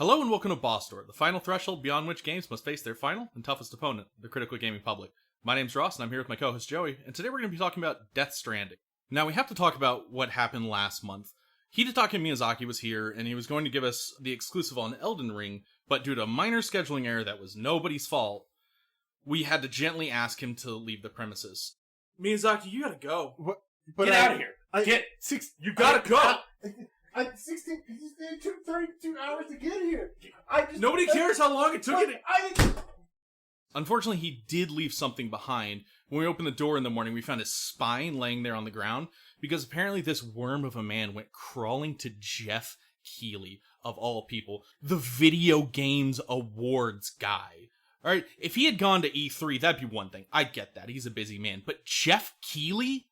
Hello and welcome to Boss Door, the final threshold beyond which games must face their final and toughest opponent, the critical gaming public. My name's Ross, and I'm here with my co-host Joey, and today we're going to be talking about Death Stranding. Now, we have to talk about what happened last month. Hidetaka Miyazaki was here, and he was going to give us the exclusive on Elden Ring, but due to a minor scheduling error that was nobody's fault, we had to gently ask him to leave the premises. Miyazaki, you gotta go. What? Get out of here. You gotta go. I 16. It took 32 hours to get here. Nobody cares how long it took you to... Unfortunately, he did leave something behind. When we opened the door in the morning, we found his spine laying there on the ground, because apparently this worm of a man went crawling to Jeff Keighley, of all people, the video games awards guy. Alright, if he had gone to E3, that'd be one thing. I'd get that. He's a busy man. But Jeff Keighley?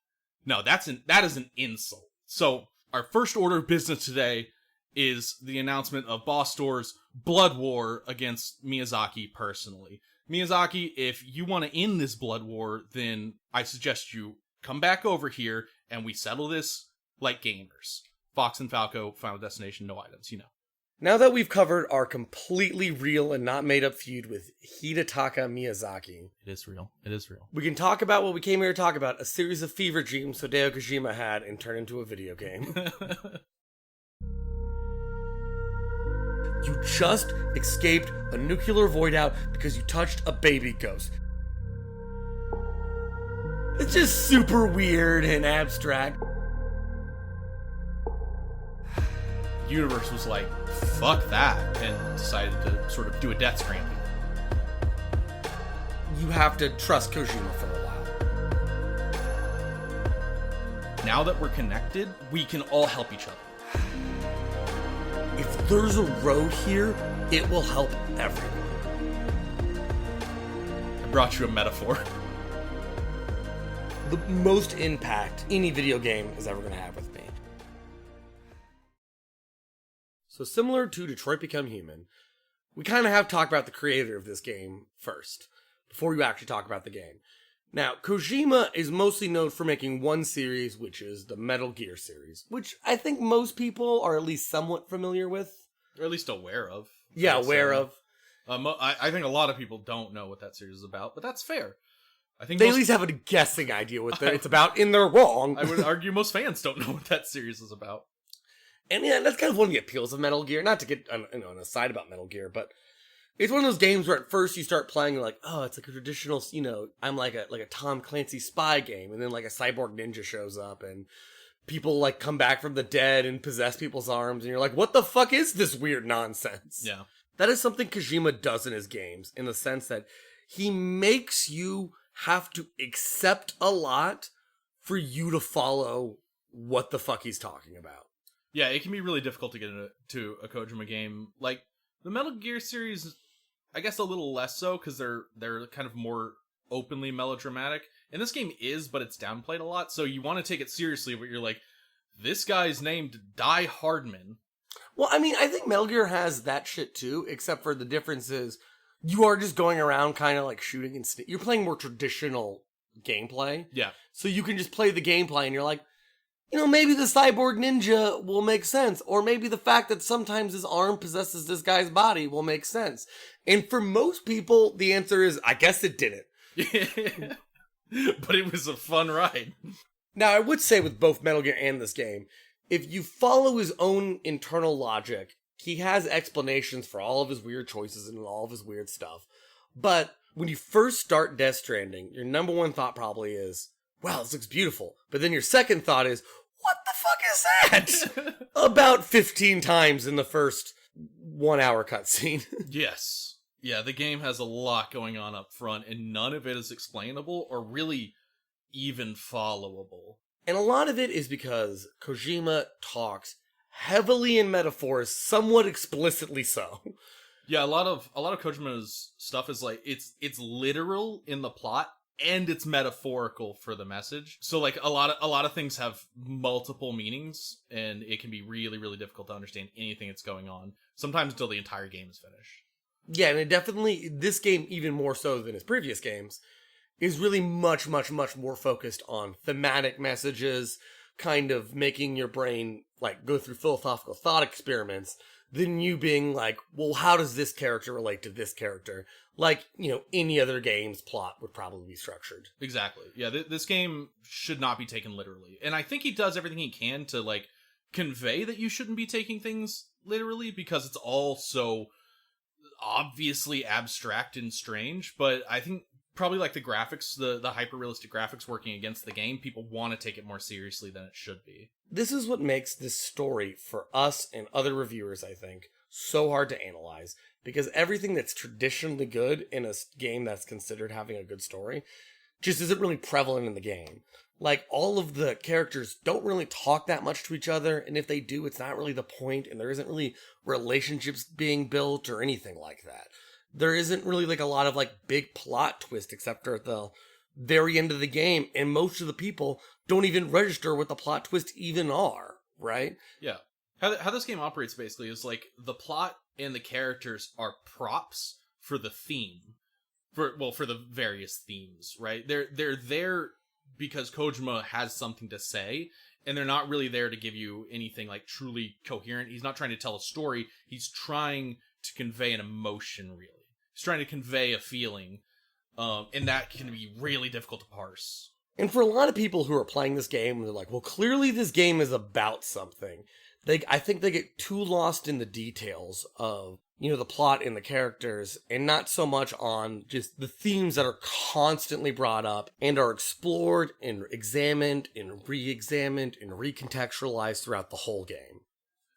No, that is an insult. So, our first order of business today is the announcement of Boss Door's Blood War against Miyazaki personally. Miyazaki, if you want to end this blood war, then I suggest you come back over here and we settle this like gamers. Fox and Falco, Final Destination, no items, you know. Now that we've covered our completely real and not made up feud with Hidetaka Miyazaki. It is real. It is real. We can talk about what we came here to talk about, a series of fever dreams Hideo Kojima had and turned into a video game. You just escaped a nuclear void out because you touched a baby ghost. It's just super weird and abstract. Universe was like, fuck that, and decided to sort of do a Death Stranding. You have to trust Kojima for a while. Now that we're connected, we can all help each other. If there's a road here, it will help everyone. I brought you a metaphor. The most impact any video game is ever going to have with me. So similar to Detroit Become Human, we kind of have to talk about the creator of this game first, before you actually talk about the game. Now, Kojima is mostly known for making one series, which is the Metal Gear series, which I think most people are at least somewhat familiar with. Or at least aware of. Yeah, aware of. I think a lot of people don't know what that series is about, but that's fair. I think they at least have a guessing idea what it's about, and they're wrong. I would argue most fans don't know what that series is about. And yeah, that's kind of one of the appeals of Metal Gear. Not to get on an aside about Metal Gear, but it's one of those games where at first you start playing, you're like, oh, it's like a traditional, I'm like a Tom Clancy spy game, and then like a cyborg ninja shows up, and people like come back from the dead and possess people's arms, and you're like, what the fuck is this weird nonsense? Yeah. That is something Kojima does in his games, in the sense that he makes you have to accept a lot for you to follow what the fuck he's talking about. Yeah, it can be really difficult to get into a Kojima game. Like, the Metal Gear series, I guess a little less so, because they're kind of more openly melodramatic. And this game is, but it's downplayed a lot, so you want to take it seriously, but you're like, this guy's named Die Hardman. Well, I mean, I think Metal Gear has that shit too, except for the difference is you are just going around kind of like shooting and you're playing more traditional gameplay. Yeah. So you can just play the gameplay and you're like, maybe the cyborg ninja will make sense. Or maybe the fact that sometimes his arm possesses this guy's body will make sense. And for most people, the answer is, I guess it didn't. But it was a fun ride. Now, I would say with both Metal Gear and this game, if you follow his own internal logic, he has explanations for all of his weird choices and all of his weird stuff. But when you first start Death Stranding, your number one thought probably is, wow, this looks beautiful. But then your second thought is, what the fuck is that? About 15 times in the first 1 hour cutscene. Yes. Yeah, the game has a lot going on up front, and none of it is explainable or really even followable. And a lot of it is because Kojima talks heavily in metaphors, somewhat explicitly so. Yeah, a lot of Kojima's stuff is like it's literal in the plot and it's metaphorical for the message. So like a lot of things have multiple meanings, and it can be really, really difficult to understand anything that's going on. Sometimes until the entire game is finished. Yeah, and it definitely, this game, even more so than his previous games, is really much, much, much more focused on thematic messages, kind of making your brain like go through philosophical thought experiments than you being like, well, how does this character relate to this character? Like, any other game's plot would probably be structured. Exactly. Yeah, this game should not be taken literally. And I think he does everything he can to, like, convey that you shouldn't be taking things literally, because it's all so obviously abstract and strange. But I think probably, like, the graphics, the hyper-realistic graphics working against the game, people want to take it more seriously than it should be. This is what makes this story, for us and other reviewers, I think, so hard to analyze. Because everything that's traditionally good in a game that's considered having a good story just isn't really prevalent in the game. Like, all of the characters don't really talk that much to each other, and if they do, it's not really the point, and there isn't really relationships being built or anything like that. There isn't really, like, a lot of, like, big plot twist except at the very end of the game, and most of the people don't even register what the plot twists even are, right? Yeah. How this game operates, basically, is, like, the plot and the characters are props for the theme. For the various themes, right? They're there because Kojima has something to say, and they're not really there to give you anything, like, truly coherent. He's not trying to tell a story. He's trying to convey an emotion, really. He's trying to convey a feeling, and that can be really difficult to parse. And for a lot of people who are playing this game, they're like, well, clearly this game is about something. I think they get too lost in the details of, the plot and the characters, and not so much on just the themes that are constantly brought up and are explored and examined and re-examined and recontextualized throughout the whole game.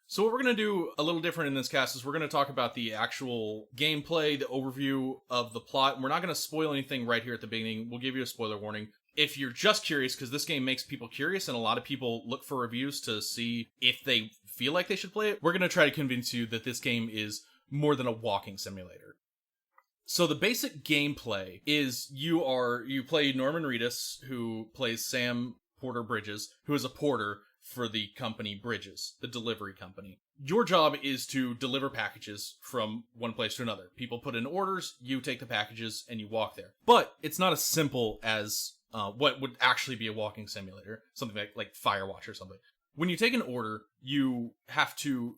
So what we're going to do a little different in this cast is we're going to talk about the actual gameplay, the overview of the plot. We're not going to spoil anything right here at the beginning. We'll give you a spoiler warning. If you're just curious, because this game makes people curious, and a lot of people look for reviews to see if they feel like they should play it, we're going to try to convince you that this game is more than a walking simulator. So the basic gameplay is you play Norman Reedus, who plays Sam Porter Bridges, who is a porter for the company Bridges, the delivery company. Your job is to deliver packages from one place to another. People put in orders, you take the packages, and you walk there. But it's not as simple as what would actually be a walking simulator, something like Firewatch or something. When you take an order, you have to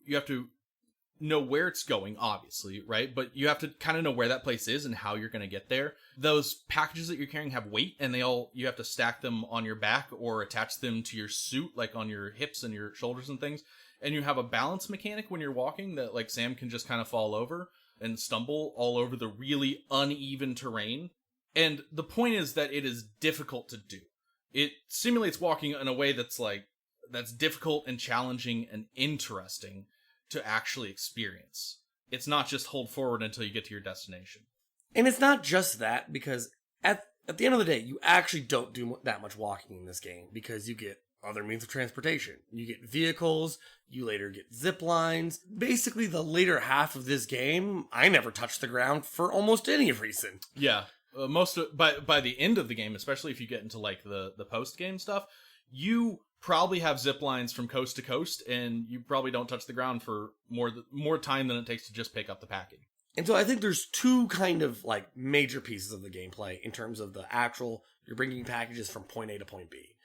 know where it's going, obviously, right? But you have to kind of know where that place is and how you're going to get there. Those packages that you're carrying have weight, and you have to stack them on your back or attach them to your suit, like on your hips and your shoulders and things. And you have a balance mechanic when you're walking that, like, Sam can just kind of fall over and stumble all over the really uneven terrain. And the point is that it is difficult to do. It simulates walking in a way that's difficult and challenging and interesting to actually experience. It's not just hold forward until you get to your destination. And it's not just that, because at the end of the day, you actually don't do that much walking in this game, because you get other means of transportation. You get vehicles, you later get zip lines. Basically, the later half of this game, I never touched the ground for almost any reason. Yeah. By the end of the game, especially if you get into, like, the post-game stuff, you probably have zip lines from coast to coast, and you probably don't touch the ground for more time than it takes to just pick up the package. And so I think there's two kind of, like, major pieces of the gameplay in terms of the actual, you're bringing packages from point A to point B.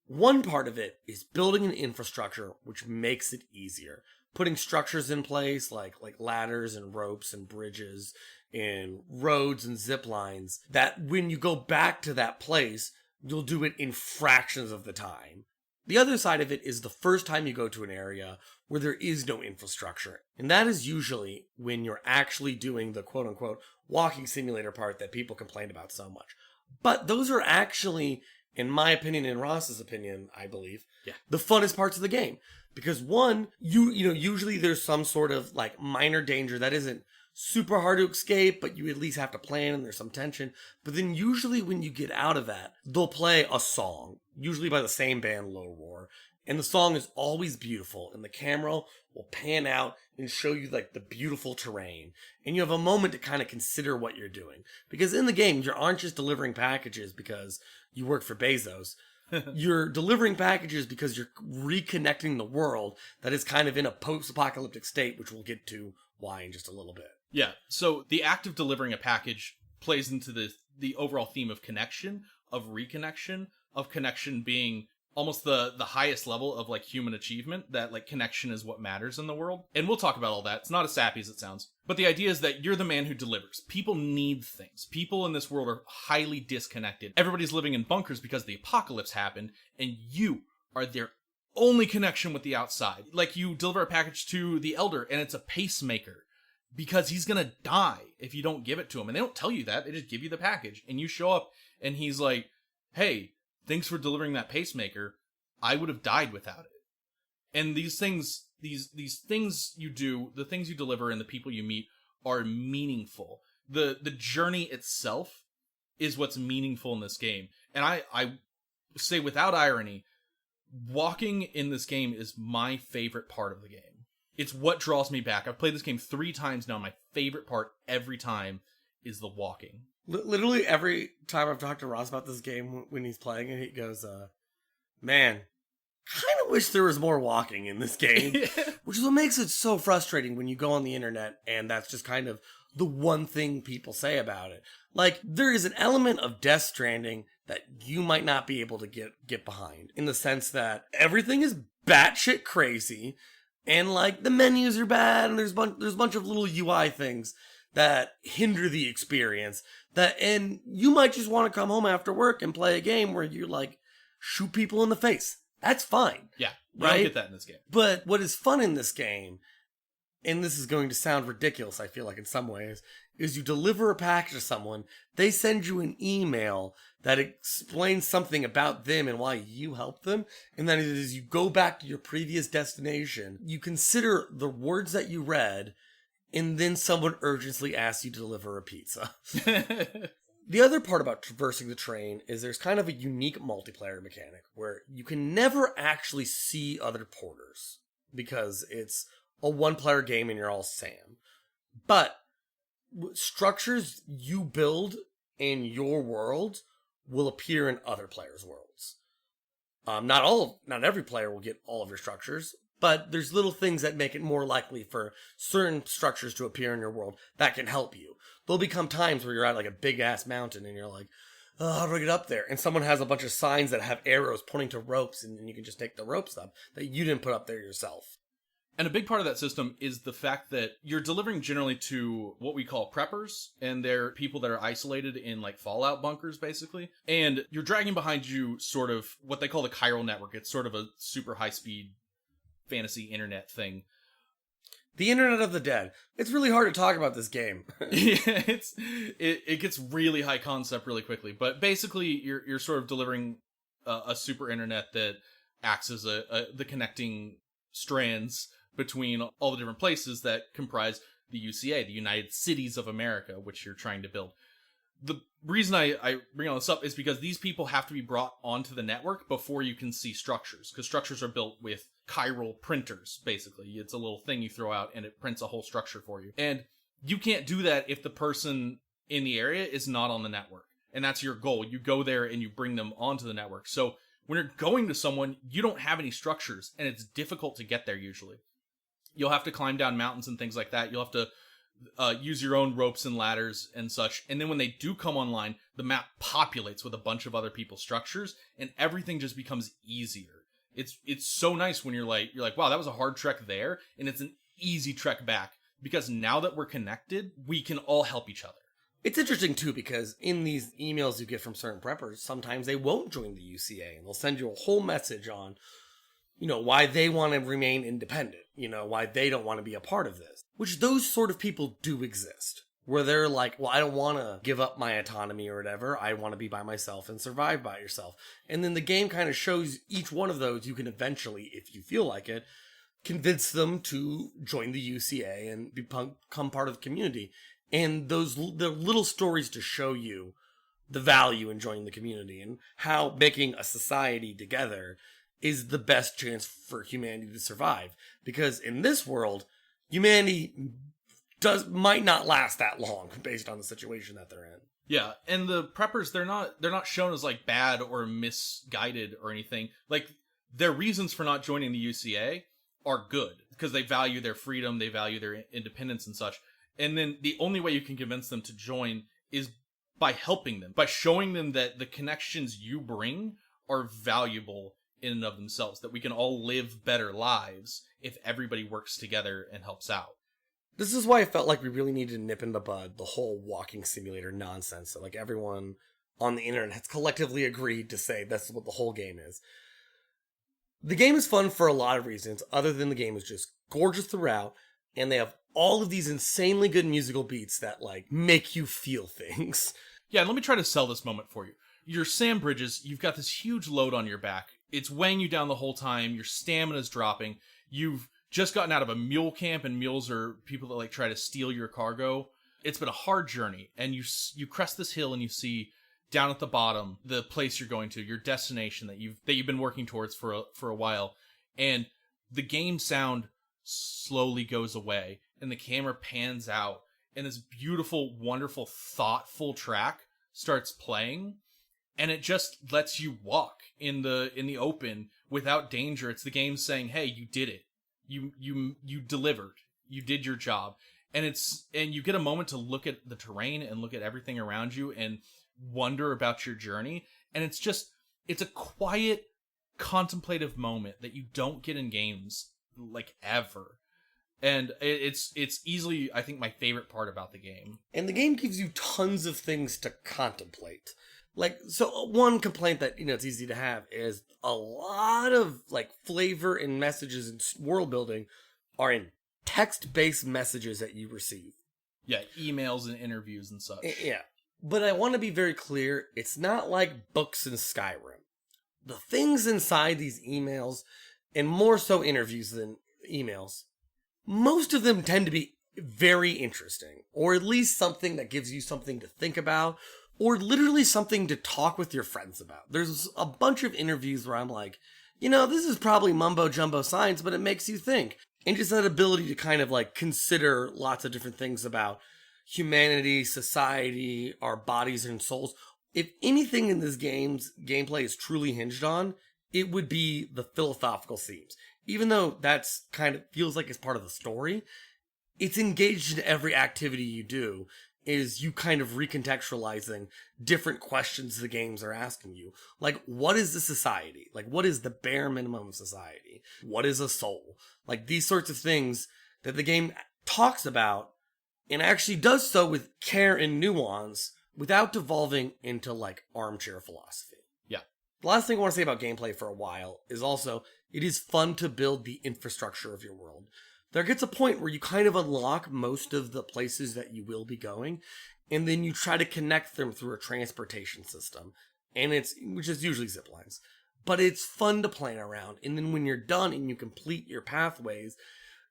One part of it is building an infrastructure which makes it easier. Putting structures in place like ladders and ropes and bridges and roads and zip lines, that when you go back to that place, you'll do it in fractions of the time. The other side of it is the first time you go to an area where there is no infrastructure. And that is usually when you're actually doing the quote-unquote walking simulator part that people complain about so much. But those are actually, in my opinion and Ross's opinion, I believe, the funnest parts of the game. Because one, usually there's some sort of, like, minor danger that isn't super hard to escape, but you at least have to plan and there's some tension. But then usually when you get out of that, they'll play a song, usually by the same band, Low Roar. And the song is always beautiful, and the camera will pan out and show you, like, the beautiful terrain. And you have a moment to kind of consider what you're doing. Because in the game, you aren't just delivering packages because you work for Bezos. You're delivering packages because you're reconnecting the world that is kind of in a post-apocalyptic state, which we'll get to why in just a little bit. Yeah, so the act of delivering a package plays into the overall theme of connection, of reconnection, of connection being almost the highest level of like human achievement, that like connection is what matters in the world. And we'll talk about all that. It's not as sappy as it sounds. But the idea is that you're the man who delivers. People need things. People in this world are highly disconnected. Everybody's living in bunkers because the apocalypse happened, and you are their only connection with the outside. Like, you deliver a package to the elder and it's a pacemaker because he's gonna die if you don't give it to him. And they don't tell you that. They just give you the package, and you show up and he's like, hey, thanks for delivering that pacemaker. I would have died without it. And these things, these things you do, the things you deliver and the people you meet are meaningful. The journey itself is what's meaningful in this game. And I say without irony, walking in this game is my favorite part of the game. It's what draws me back. I've played this game 3 times now. My favorite part every time is the walking. Literally every time I've talked to Ross about this game when he's playing it, he goes, man, kind of wish there was more walking in this game. Which is what makes it so frustrating when you go on the internet and that's just kind of the one thing people say about it. Like, there is an element of Death Stranding that you might not be able to get behind, in the sense that everything is batshit crazy, and like the menus are bad, and there's a bunch of little UI things that hinder the experience. And you might just want to come home after work and play a game where you like shoot people in the face. That's fine. Yeah, you right? don't get that in this game. But what is fun in this game, and this is going to sound ridiculous, I feel like in some ways, is you deliver a package to someone, they send you an email that explains something about them and why you helped them, and then as you go back to your previous destination, you consider the words that you read, and then someone urgently asks you to deliver a pizza. The other part about traversing the terrain is there's kind of a unique multiplayer mechanic where you can never actually see other porters because it's a one-player game and you're all Sam. But structures you build in your world will appear in other players' worlds. Not every player will get all of your structures, but there's little things that make it more likely for certain structures to appear in your world that can help you. There'll become times where you're at like a big ass mountain and you're like, oh, how do I get up there? And someone has a bunch of signs that have arrows pointing to ropes, and you can just take the ropes up that you didn't put up there yourself. And a big part of that system is the fact that you're delivering generally to what we call preppers, and they're people that are isolated in like fallout bunkers, basically. And you're dragging behind you sort of what they call the chiral network. It's sort of a super high-speed fantasy internet thing. The Internet of the Dead. It's really hard to talk about this game. Yeah, it gets really high concept really quickly. But basically, you're sort of delivering a super internet that acts as the connecting strands between all the different places that comprise the UCA, the United Cities of America, which you're trying to build. The reason I bring all this up is because these people have to be brought onto the network before you can see structures, because structures are built with chiral printers, basically. It's a little thing you throw out and it prints a whole structure for you. And you can't do that if the person in the area is not on the network. And that's your goal. You go there and you bring them onto the network. So when you're going to someone, you don't have any structures, and it's difficult to get there usually. You'll have to climb down mountains and things like that. You'll have to use your own ropes and ladders and such. And then when they do come online, the map populates with a bunch of other people's structures, and everything just becomes easier. It's so nice when you're like, wow, that was a hard trek there, and it's an easy trek back, because now that we're connected, we can all help each other. It's interesting, too, because in these emails you get from certain preppers, sometimes they won't join the UCA, and they'll send you a whole message on, why they want to remain independent, why they don't want to be a part of this. Which those sort of people do exist, where they're like, well, I don't want to give up my autonomy or whatever, I want to be by myself and survive by yourself. And then the game kind of shows each one of those you can eventually, if you feel like it, convince them to join the UCA and become part of the community. And the little stories to show you the value in joining the community and how making a society together is the best chance for humanity to survive. Because in this world, humanity might not last that long based on the situation that they're in. Yeah, and the preppers, they're not shown as like bad or misguided or anything. Like, their reasons for not joining the UCA are good because they value their freedom, they value their independence and such. And then the only way you can convince them to join is by helping them, by showing them that the connections you bring are valuable in and of themselves, that we can all live better lives if everybody works together and helps out. This is why I felt like we really needed to nip in the bud the whole walking simulator nonsense that like everyone on the internet has collectively agreed to say that's what the whole game is. The game is fun for a lot of reasons, other than the game is just gorgeous throughout, and they have all of these insanely good musical beats that like make you feel things. Yeah, let me try to sell this moment for you. You're Sam Bridges, you've got this huge load on your back. It's weighing you down the whole time, your stamina's dropping, you've just gotten out of a mule camp, and mules are people that like try to steal your cargo. It's been a hard journey, and you crest this hill and you see down at the bottom the place you're going to, your destination that you've been working towards for a while, and the game sound slowly goes away and the camera pans out and this beautiful, wonderful, thoughtful track starts playing, and it just lets you walk in the open without danger. It's the game saying, hey, you did it. You delivered. You did your job. And you get a moment to look at the terrain and look at everything around you and wonder about your journey. And it's a quiet, contemplative moment that you don't get in games like ever. And it's easily, I think, my favorite part about the game. And the game gives you tons of things to contemplate. Like, so one complaint that, it's easy to have is a lot of, like, flavor and messages and world building are in text-based messages that you receive. Yeah, emails and interviews and such. Yeah. But I want to be very clear, it's not like books in Skyrim. The things inside these emails, and more so interviews than emails, most of them tend to be very interesting, or at least something that gives you something to think about, or literally something to talk with your friends about. There's a bunch of interviews where I'm like, this is probably mumbo jumbo science, but it makes you think. And just that ability to kind of like consider lots of different things about humanity, society, our bodies and souls. If anything in this game's gameplay is truly hinged on, it would be the philosophical themes. Even though that's kind of feels like it's part of the story, it's engaged in every activity you do, is you kind of recontextualizing different questions the games are asking you. Like, what is the society? Like, what is the bare minimum of society? What is a soul? Like, these sorts of things that the game talks about, and actually does so with care and nuance without devolving into, like, armchair philosophy. Yeah. The last thing I want to say about gameplay for a while is also, it is fun to build the infrastructure of your world. There gets a point where you kind of unlock most of the places that you will be going, and then you try to connect them through a transportation system, which is usually zip lines. But it's fun to plan around, and then when you're done and you complete your pathways,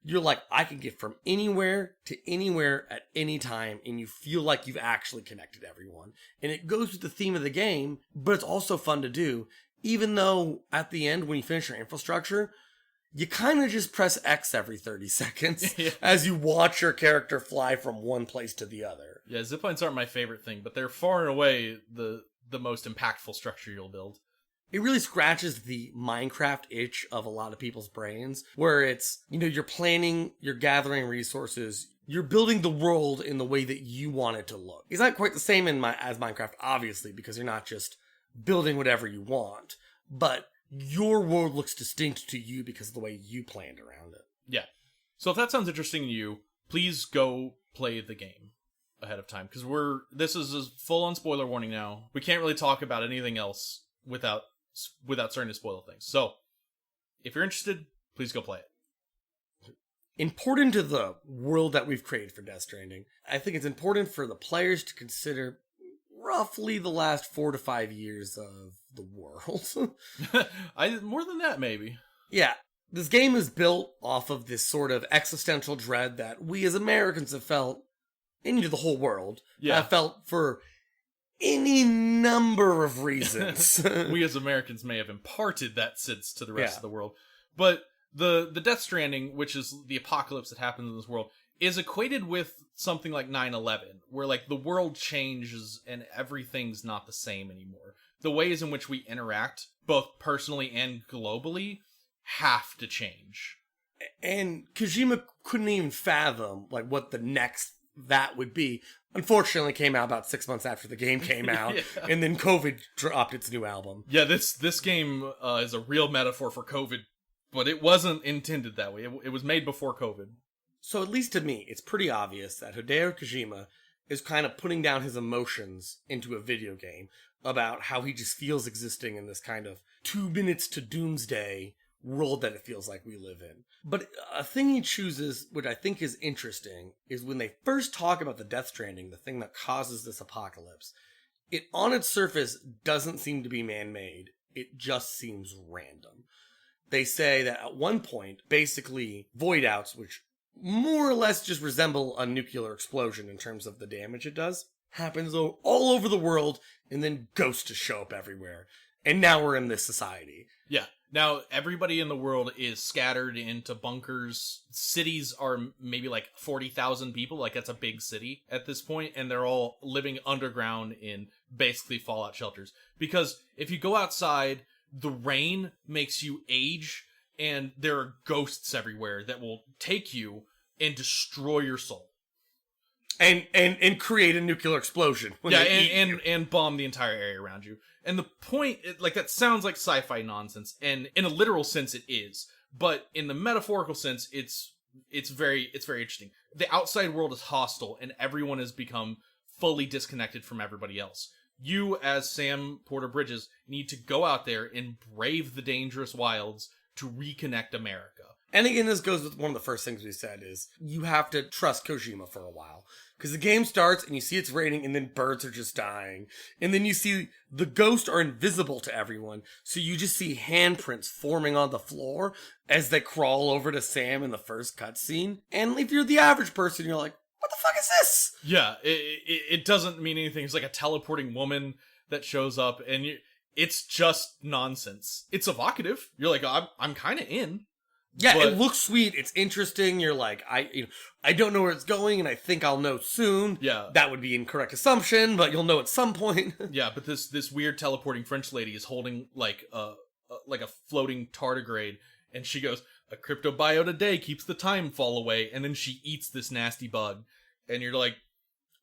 you're like, I can get from anywhere to anywhere at any time, and you feel like you've actually connected everyone. And it goes with the theme of the game, but it's also fun to do, even though at the end, when you finish your infrastructure, you kind of just press X every 30 seconds as you watch your character fly from one place to the other. Yeah, ziplines aren't my favorite thing, but they're far and away the most impactful structure you'll build. It really scratches the Minecraft itch of a lot of people's brains, where it's, you're planning, you're gathering resources, you're building the world in the way that you want it to look. It's not quite the same as Minecraft, obviously, because you're not just building whatever you want, but your world looks distinct to you because of the way you planned around it. Yeah. So if that sounds interesting to you, please go play the game ahead of time, because this is a full-on spoiler warning now. We can't really talk about anything else without starting to spoil things. So if you're interested, please go play it. Important to the world that we've created for Death Stranding, I think it's important for the players to consider roughly the last 4 to 5 years of the world. More than that, maybe. Yeah. This game is built off of this sort of existential dread that we as Americans have felt, and the whole world, have felt for any number of reasons. We as Americans may have imparted that sense to the rest of the world. But the Death Stranding, which is the apocalypse that happens in this world, is equated with something like 9/11, where like the world changes and everything's not the same anymore. The ways in which we interact, both personally and globally, have to change. And Kojima couldn't even fathom like what the next that would be. Unfortunately, it came out about 6 months after the game came out, and then COVID dropped its new album. Yeah, this game is a real metaphor for COVID, but it wasn't intended that way. It was made before COVID. So at least to me, it's pretty obvious that Hideo Kojima is kind of putting down his emotions into a video game about how he just feels existing in this kind of 2 minutes to doomsday world that it feels like we live in. But a thing he chooses, which I think is interesting, is when they first talk about the Death Stranding, the thing that causes this apocalypse, it on its surface doesn't seem to be man-made. It just seems random. They say that at one point, basically, void outs, which more or less just resemble a nuclear explosion in terms of the damage it does, happens all over the world, and then ghosts show up everywhere. And now we're in this society. Yeah. Now, everybody in the world is scattered into bunkers. Cities are maybe like 40,000 people. Like, that's a big city at this point, and they're all living underground in basically fallout shelters. Because if you go outside, the rain makes you age, and there are ghosts everywhere that will take you and destroy your soul. And create a nuclear explosion. And bomb the entire area around you. And the point, like, that sounds like sci-fi nonsense, and in a literal sense it is, but in the metaphorical sense, it's very interesting. The outside world is hostile, and everyone has become fully disconnected from everybody else. You, as Sam Porter Bridges, need to go out there and brave the dangerous wilds to reconnect America. And again, this goes with one of the first things we said is you have to trust Kojima for a while. Because the game starts and you see it's raining and then birds are just dying. And then you see the ghosts are invisible to everyone. So you just see handprints forming on the floor as they crawl over to Sam in the first cutscene. And if you're the average person, you're like, what the fuck is this? Yeah, it doesn't mean anything. It's like a teleporting woman that shows up and it's just nonsense. It's evocative. You're like, I'm kind of in. Yeah, but it looks sweet. It's interesting. You're like, I don't know where it's going, and I think I'll know soon. Yeah, that would be an incorrect assumption, but you'll know at some point. Yeah, but this weird teleporting French lady is holding like a floating tardigrade, and she goes, "A cryptobiote a day keeps the time fall away," and then she eats this nasty bug, and you're like,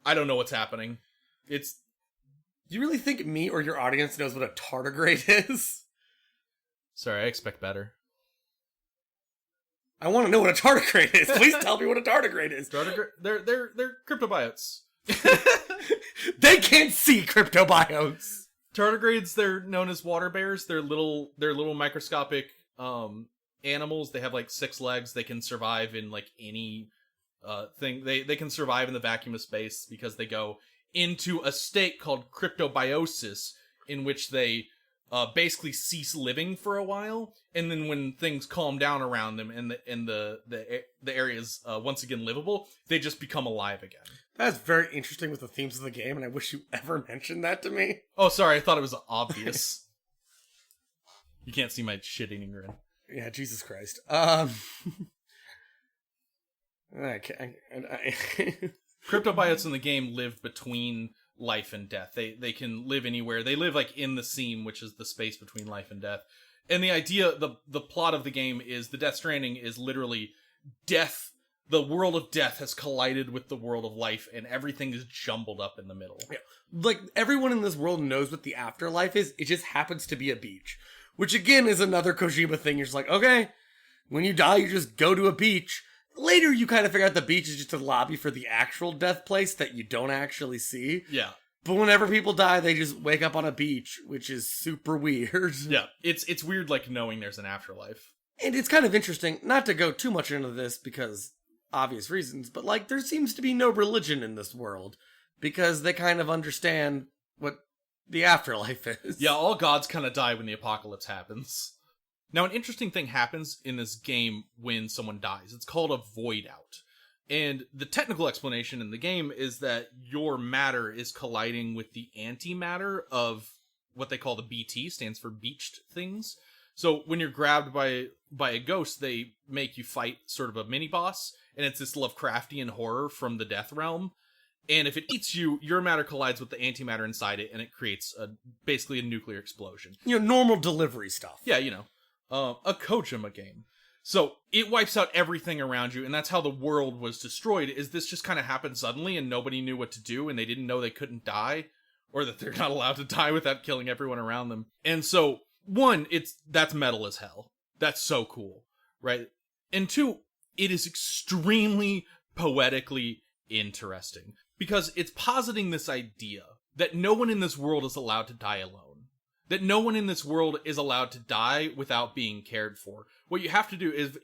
I don't know what's happening. Do you really think me or your audience knows what a tardigrade is? Sorry, I expect better. I want to know what a tardigrade is. Please tell me what a tardigrade is. They're cryptobiotes. They can't see cryptobiotes. Tardigrades, they're known as water bears. They're little microscopic animals. They have like 6 legs. They can survive in like any thing. They can survive in the vacuum of space because they go into a state called cryptobiosis, in which they basically cease living for a while, and then when things calm down around them and the area's once again livable, they just become alive again. That's very interesting with the themes of the game, and I wish you ever mentioned that to me. Oh, sorry, I thought it was obvious. You can't see my shit-eating grin. Yeah, Jesus Christ. Cryptobiotes in the game live between life and death. They can live anywhere. They live like in the seam, which is the space between life and death. And the idea, the plot of the game is the Death Stranding is literally death. The world of death has collided with the world of life, and everything is jumbled up in the middle. Yeah. Like, everyone in this world knows what the afterlife is. It just happens to be a beach. Which, again, is another Kojima thing. You're just like, okay, when you die, you just go to a beach. Later, you kind of figure out the beach is just a lobby for the actual death place that you don't actually see. Yeah. But whenever people die, they just wake up on a beach, which is super weird. Yeah, it's weird, like, knowing there's an afterlife. And it's kind of interesting, not to go too much into this because obvious reasons, but, like, there seems to be no religion in this world because they kind of understand what the afterlife is. Yeah, all gods kind of die when the apocalypse happens. Now, an interesting thing happens in this game when someone dies. It's called a void out. And the technical explanation in the game is that your matter is colliding with the antimatter of what they call the BT, stands for beached things. So when you're grabbed by a ghost, they make you fight sort of a mini-boss, and it's this Lovecraftian horror from the death realm. And if it eats you, your matter collides with the antimatter inside it, and it creates basically a nuclear explosion. You know, normal delivery stuff. Yeah, you know. A Kojima game. So it wipes out everything around you, and that's how the world was destroyed, is this just kind of happened suddenly and nobody knew what to do, and they didn't know they couldn't die, or that they're not allowed to die without killing everyone around them. And so, one, that's metal as hell. That's so cool, right? And two, it is extremely poetically interesting, because it's positing this idea that no one in this world is allowed to die alone. That no one in this world is allowed to die without being cared for. What you have to do is,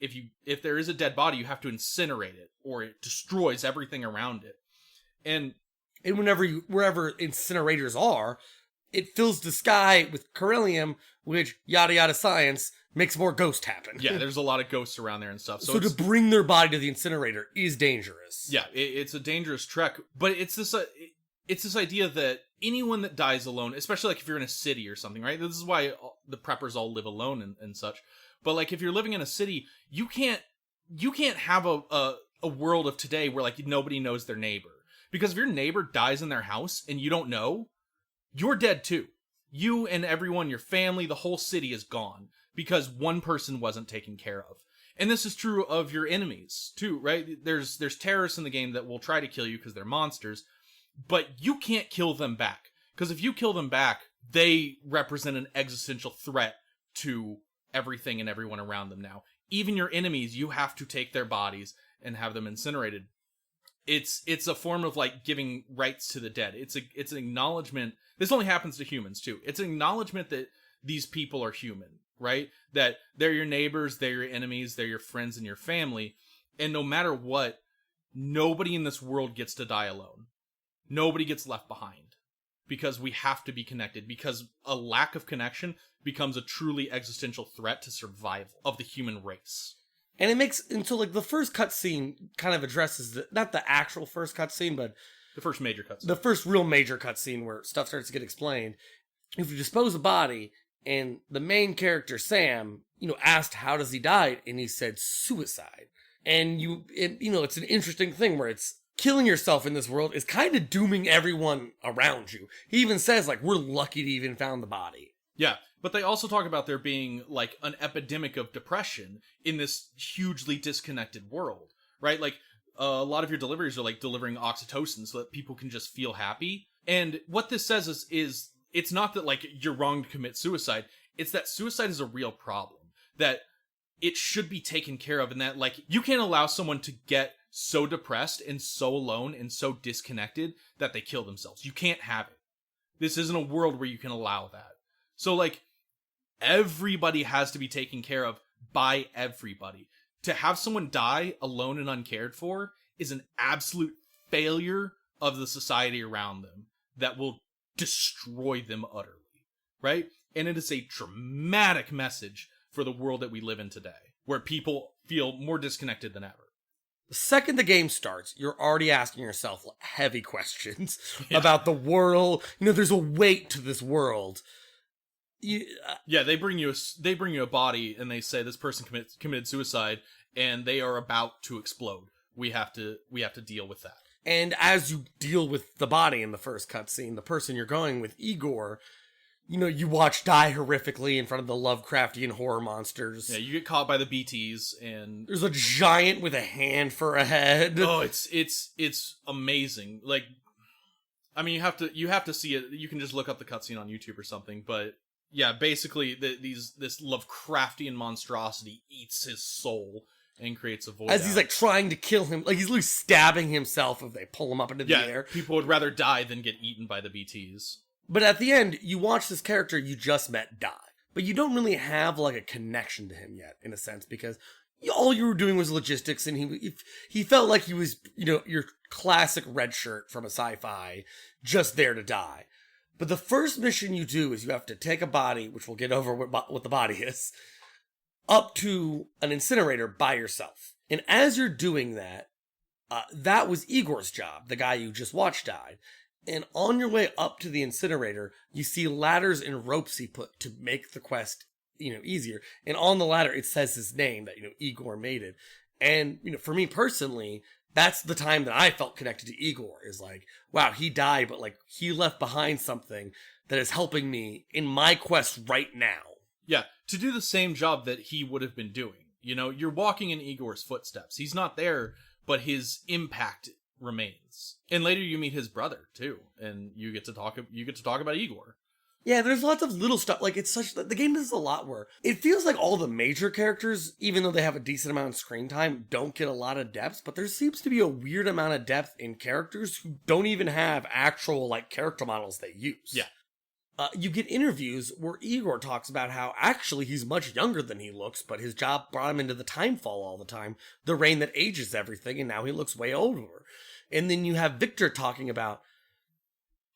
if there is a dead body, you have to incinerate it, or it destroys everything around it. And wherever incinerators are, it fills the sky with beryllium, which, yada yada science, makes more ghosts happen. Yeah, there's a lot of ghosts around there and stuff. So to bring their body to the incinerator is dangerous. Yeah, it's a dangerous trek, but it's this idea that anyone that dies alone, especially like if you're in a city or something, right? This is why the preppers all live alone and such. But like if you're living in a city, you can't have a world of today where like nobody knows their neighbor. Because if your neighbor dies in their house and you don't know, you're dead too. You and everyone, your family, the whole city is gone because one person wasn't taken care of. And this is true of your enemies too, right? There's terrorists in the game that will try to kill you because they're monsters. But you can't kill them back. Because if you kill them back, they represent an existential threat to everything and everyone around them now. Even your enemies, you have to take their bodies and have them incinerated. It's a form of like giving rights to the dead. It's an acknowledgement. This only happens to humans too. It's an acknowledgement that these people are human, right? That they're your neighbors, they're your enemies, they're your friends and your family. And no matter what, nobody in this world gets to die alone. Nobody gets left behind, because we have to be connected, because a lack of connection becomes a truly existential threat to survival of the human race. And it makes, until like the first cutscene kind of addresses, not the actual first cutscene, but the first major cutscene. The first real major cutscene where stuff starts to get explained. If you dispose a body, and the main character, Sam, asked how does he die, and he said suicide. And it's an interesting thing where it's, killing yourself in this world is kind of dooming everyone around you. He even says, like, we're lucky to even found the body. Yeah, but they also talk about there being, like, an epidemic of depression in this hugely disconnected world, right? Like, a lot of your deliveries are, like, delivering oxytocin so that people can just feel happy. And what this says is it's not that, like, you're wrong to commit suicide. It's that suicide is a real problem. That it should be taken care of, and that, like, you can't allow someone to get so depressed and so alone and so disconnected that they kill themselves. You can't have it. This isn't a world where you can allow that. So, like, everybody has to be taken care of by everybody. To have someone die alone and uncared for is an absolute failure of the society around them that will destroy them utterly, right? And it is a dramatic message for the world that we live in today, where people feel more disconnected than ever. The second the game starts, you're already asking yourself heavy questions about the world. There's a weight to this world. They bring you a body and they say this person committed suicide and they are about to explode. We have to deal with that. And as you deal with the body in the first cutscene, the person you're going with, Igor, you watch die horrifically in front of the Lovecraftian horror monsters. Yeah, you get caught by the BTs, and there's a giant with a hand for a head. Oh, it's amazing. Like, I mean, you have to see it. You can just look up the cutscene on YouTube or something. But yeah, basically, this Lovecraftian monstrosity eats his soul and creates a void. As he's like trying to kill him, like he's literally stabbing himself if they pull him up into the air. People would rather die than get eaten by the BTs. But at the end, you watch this character you just met die. But you don't really have, like, a connection to him yet, in a sense, because all you were doing was logistics, and he felt like he was, your classic red shirt from a sci-fi, just there to die. But the first mission you do is you have to take a body, which we'll get over what the body is, up to an incinerator by yourself. And as you're doing that, that was Igor's job, the guy you just watched died. And on your way up to the incinerator, you see ladders and ropes he put to make the quest, easier. And on the ladder, it says his name, that, Igor made it. And, for me personally, that's the time that I felt connected to Igor, is like, wow, he died, but like, he left behind something that is helping me in my quest right now. Yeah, to do the same job that he would have been doing. You know, you're walking in Igor's footsteps. He's not there, but his impact remains. And later you meet his brother too, and you get to talk about Igor. Yeah, there's lots of little stuff. Like, the game does a lot where it feels like all the major characters, even though they have a decent amount of screen time, don't get a lot of depth, but there seems to be a weird amount of depth in characters who don't even have actual, like, character models they use. Yeah. You get interviews where Igor talks about how actually he's much younger than he looks, but his job brought him into the timefall all the time, the rain that ages everything, and now he looks way older. And then you have Victor talking about,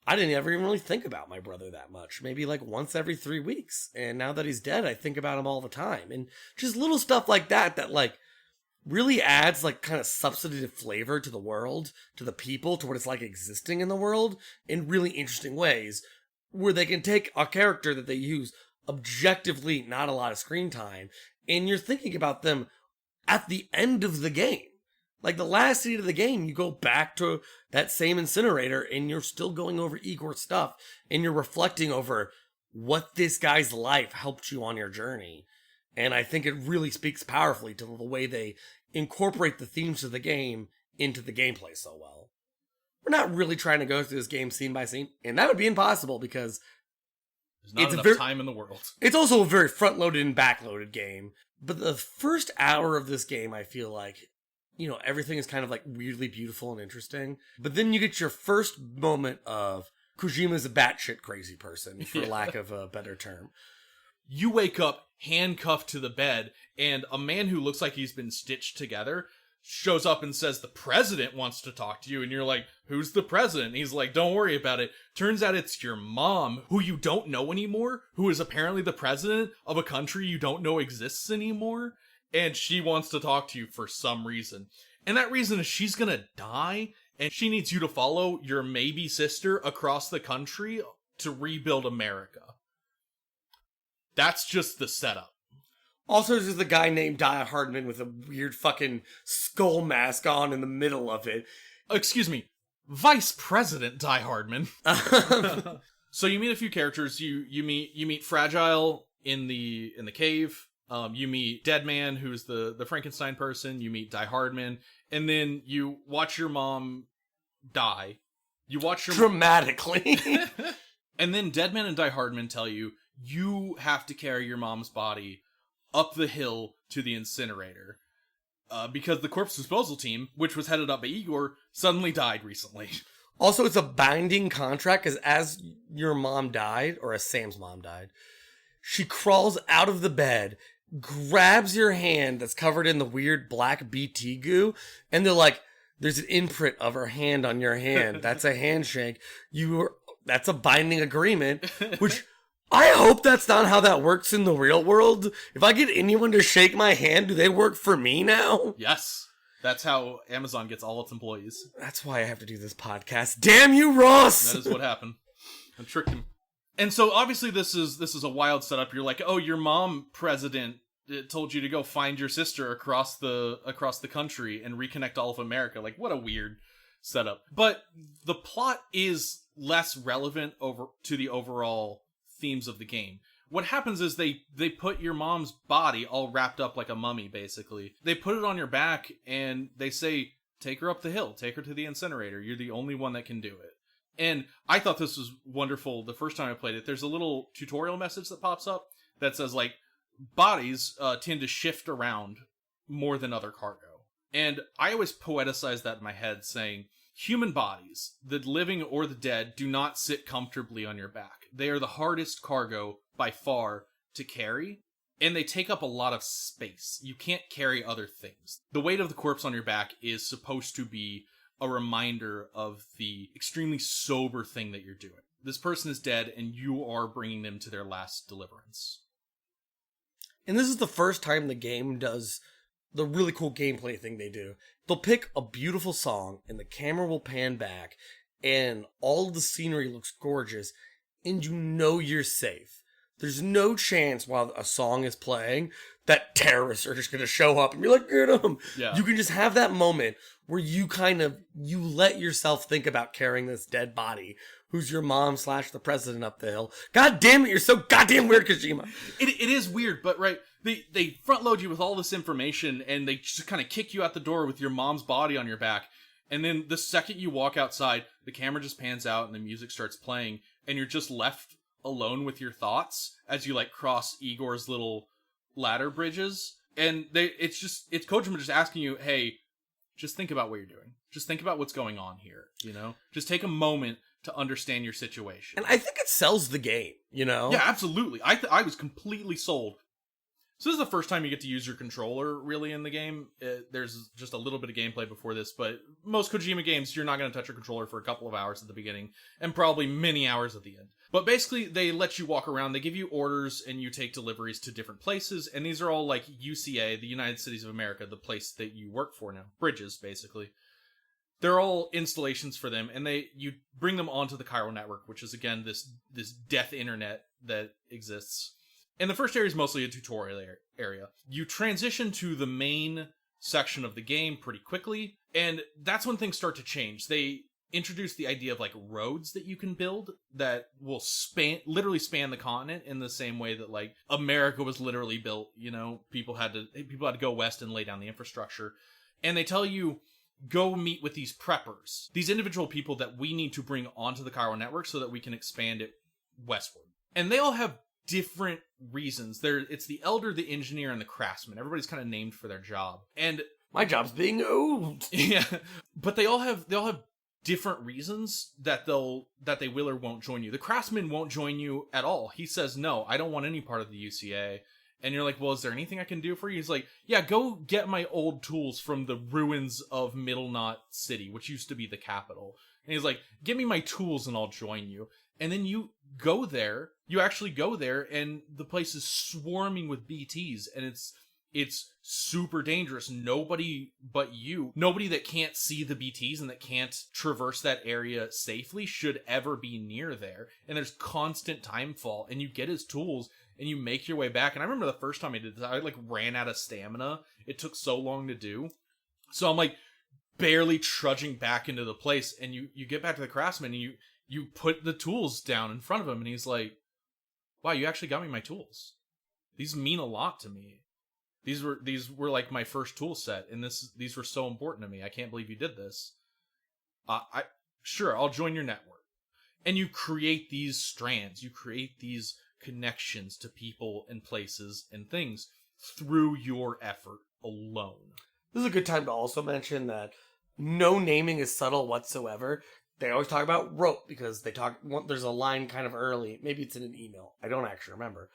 I didn't ever even really think about my brother that much. Maybe like once every 3 weeks. And now that he's dead, I think about him all the time. And just little stuff like that like really adds like kind of substantive flavor to the world, to the people, to what it's like existing in the world in really interesting ways, where they can take a character that they use objectively not a lot of screen time, and you're thinking about them at the end of the game. Like, the last scene of the game, you go back to that same incinerator, and you're still going over Igor's stuff, and you're reflecting over what this guy's life helped you on your journey. And I think it really speaks powerfully to the way they incorporate the themes of the game into the gameplay so well. We're not really trying to go through this game scene by scene, and that would be impossible because there's not enough time in the world. It's also a very front-loaded and back-loaded game. But the first hour of this game, I feel like, you know, everything is kind of like weirdly beautiful and interesting. But then you get your first moment of Kojima's a batshit crazy person, for lack of a better term. You wake up handcuffed to the bed, and a man who looks like he's been stitched together shows up and says, the president wants to talk to you. And you're like, who's the president? And he's like, don't worry about it. Turns out it's your mom, who you don't know anymore, who is apparently the president of a country you don't know exists anymore. And she wants to talk to you for some reason. And that reason is she's gonna die, and she needs you to follow your maybe sister across the country to rebuild America. That's just the setup. Also, there's a guy named Die Hardman with a weird fucking skull mask on in the middle of it. Excuse me, Vice President Die Hardman. So you meet a few characters. You meet Fragile in the cave. You meet Deadman, who's the Frankenstein person. You meet Die Hardman, and then you watch your mom die. You watch your dramatically, and then Deadman and Die Hardman tell you have to carry your mom's body up the hill to the incinerator, because the corpse disposal team, which was headed up by Igor, suddenly died recently. Also, it's a binding contract, because as your mom died, or as Sam's mom died, she crawls out of the bed, grabs your hand that's covered in the weird black BT goo, and they're like, there's an imprint of her hand on your hand. That's a handshake. That's a binding agreement, which I hope that's not how that works in the real world. If I get anyone to shake my hand, do they work for me now? Yes. That's how Amazon gets all its employees. That's why I have to do this podcast. Damn you, Ross! That is what happened. I tricked him. And so obviously this is a wild setup. You're like, oh, your mom, president, told you to go find your sister across the country and reconnect all of America. Like, what a weird setup. But the plot is less relevant to the overall themes of the game. What happens is they put your mom's body all wrapped up like a mummy, basically. They put it on your back and they say, take her up the hill, take her to the incinerator. You're the only one that can do it. And I thought this was wonderful the first time I played it. There's a little tutorial message that pops up that says, like, bodies tend to shift around more than other cargo. And I always poeticize that in my head, saying, human bodies, the living or the dead, do not sit comfortably on your back. They are the hardest cargo by far to carry, and they take up a lot of space. You can't carry other things. The weight of the corpse on your back is supposed to be a reminder of the extremely sober thing that you're doing. This person is dead, and you are bringing them to their last deliverance. And this is the first time the game does the really cool gameplay thing they do. They'll pick a beautiful song, and the camera will pan back, and all of the scenery looks gorgeous, and you know you're safe. There's no chance while a song is playing that terrorists are just going to show up and be like, get them. Yeah. You can just have that moment where you let yourself think about carrying this dead body, who's your mom / the president up the hill. God damn it, you're so goddamn weird, Kojima. It is weird, but right, they front load you with all this information, and they just kind of kick you out the door with your mom's body on your back. And then the second you walk outside, the camera just pans out and the music starts playing, and you're just left alone with your thoughts as you like cross Igor's little ladder bridges. And it's Kojima just asking you, hey, just think about what you're doing. Just think about what's going on here, you know? Just take a moment to understand your situation. And I think it sells the game, you know? Yeah, absolutely. I was completely sold. So this is the first time you get to use your controller, really, in the game. There's just a little bit of gameplay before this, but most Kojima games, you're not going to touch your controller for a couple of hours at the beginning, and probably many hours at the end. But basically, they let you walk around, they give you orders, and you take deliveries to different places, and these are all like UCA, the United Cities of America, the place that you work for now. Bridges, basically. They're all installations for them, and you bring them onto the Chiral network, which is, again, this death internet that exists. And the first area is mostly a tutorial area. You transition to the main section of the game pretty quickly, and that's when things start to change. They introduce the idea of like roads that you can build that will literally span the continent in the same way that like America was literally built. You know, people had to go west and lay down the infrastructure. And they tell you, go meet with these preppers, these individual people that we need to bring onto the Chiral network so that we can expand it westward. And they all have different reasons. It's the elder, the engineer, and the craftsman. Everybody's kind of named for their job. And my job's being owned. Yeah. But they all have different reasons that they will or won't join you. The craftsman won't join you at all. He says, no, I don't want any part of the UCA. And you're like, well, is there anything I can do for you? He's like, yeah, go get my old tools from the ruins of Middle Knot City, which used to be the capital. And he's like, give me my tools and I'll join you. And then you actually go there, and the place is swarming with BTs, and it's super dangerous. Nobody that can't see the BTs and that can't traverse that area safely should ever be near there. And there's constant time fall, and you get his tools, and you make your way back. And I remember the first time I did this, I like ran out of stamina. It took so long to do. So I'm like barely trudging back into the place, and you get back to the craftsman, and you put the tools down in front of him, and he's like, wow, you actually got me my tools. These mean a lot to me. These were like my first tool set, and these were so important to me. I can't believe you did this. Sure, I'll join your network. And you create these strands, you create these connections to people and places and things through your effort alone. This is a good time to also mention that no naming is subtle whatsoever. They always talk about rope because there's a line kind of early. Maybe it's in an email. I don't actually remember.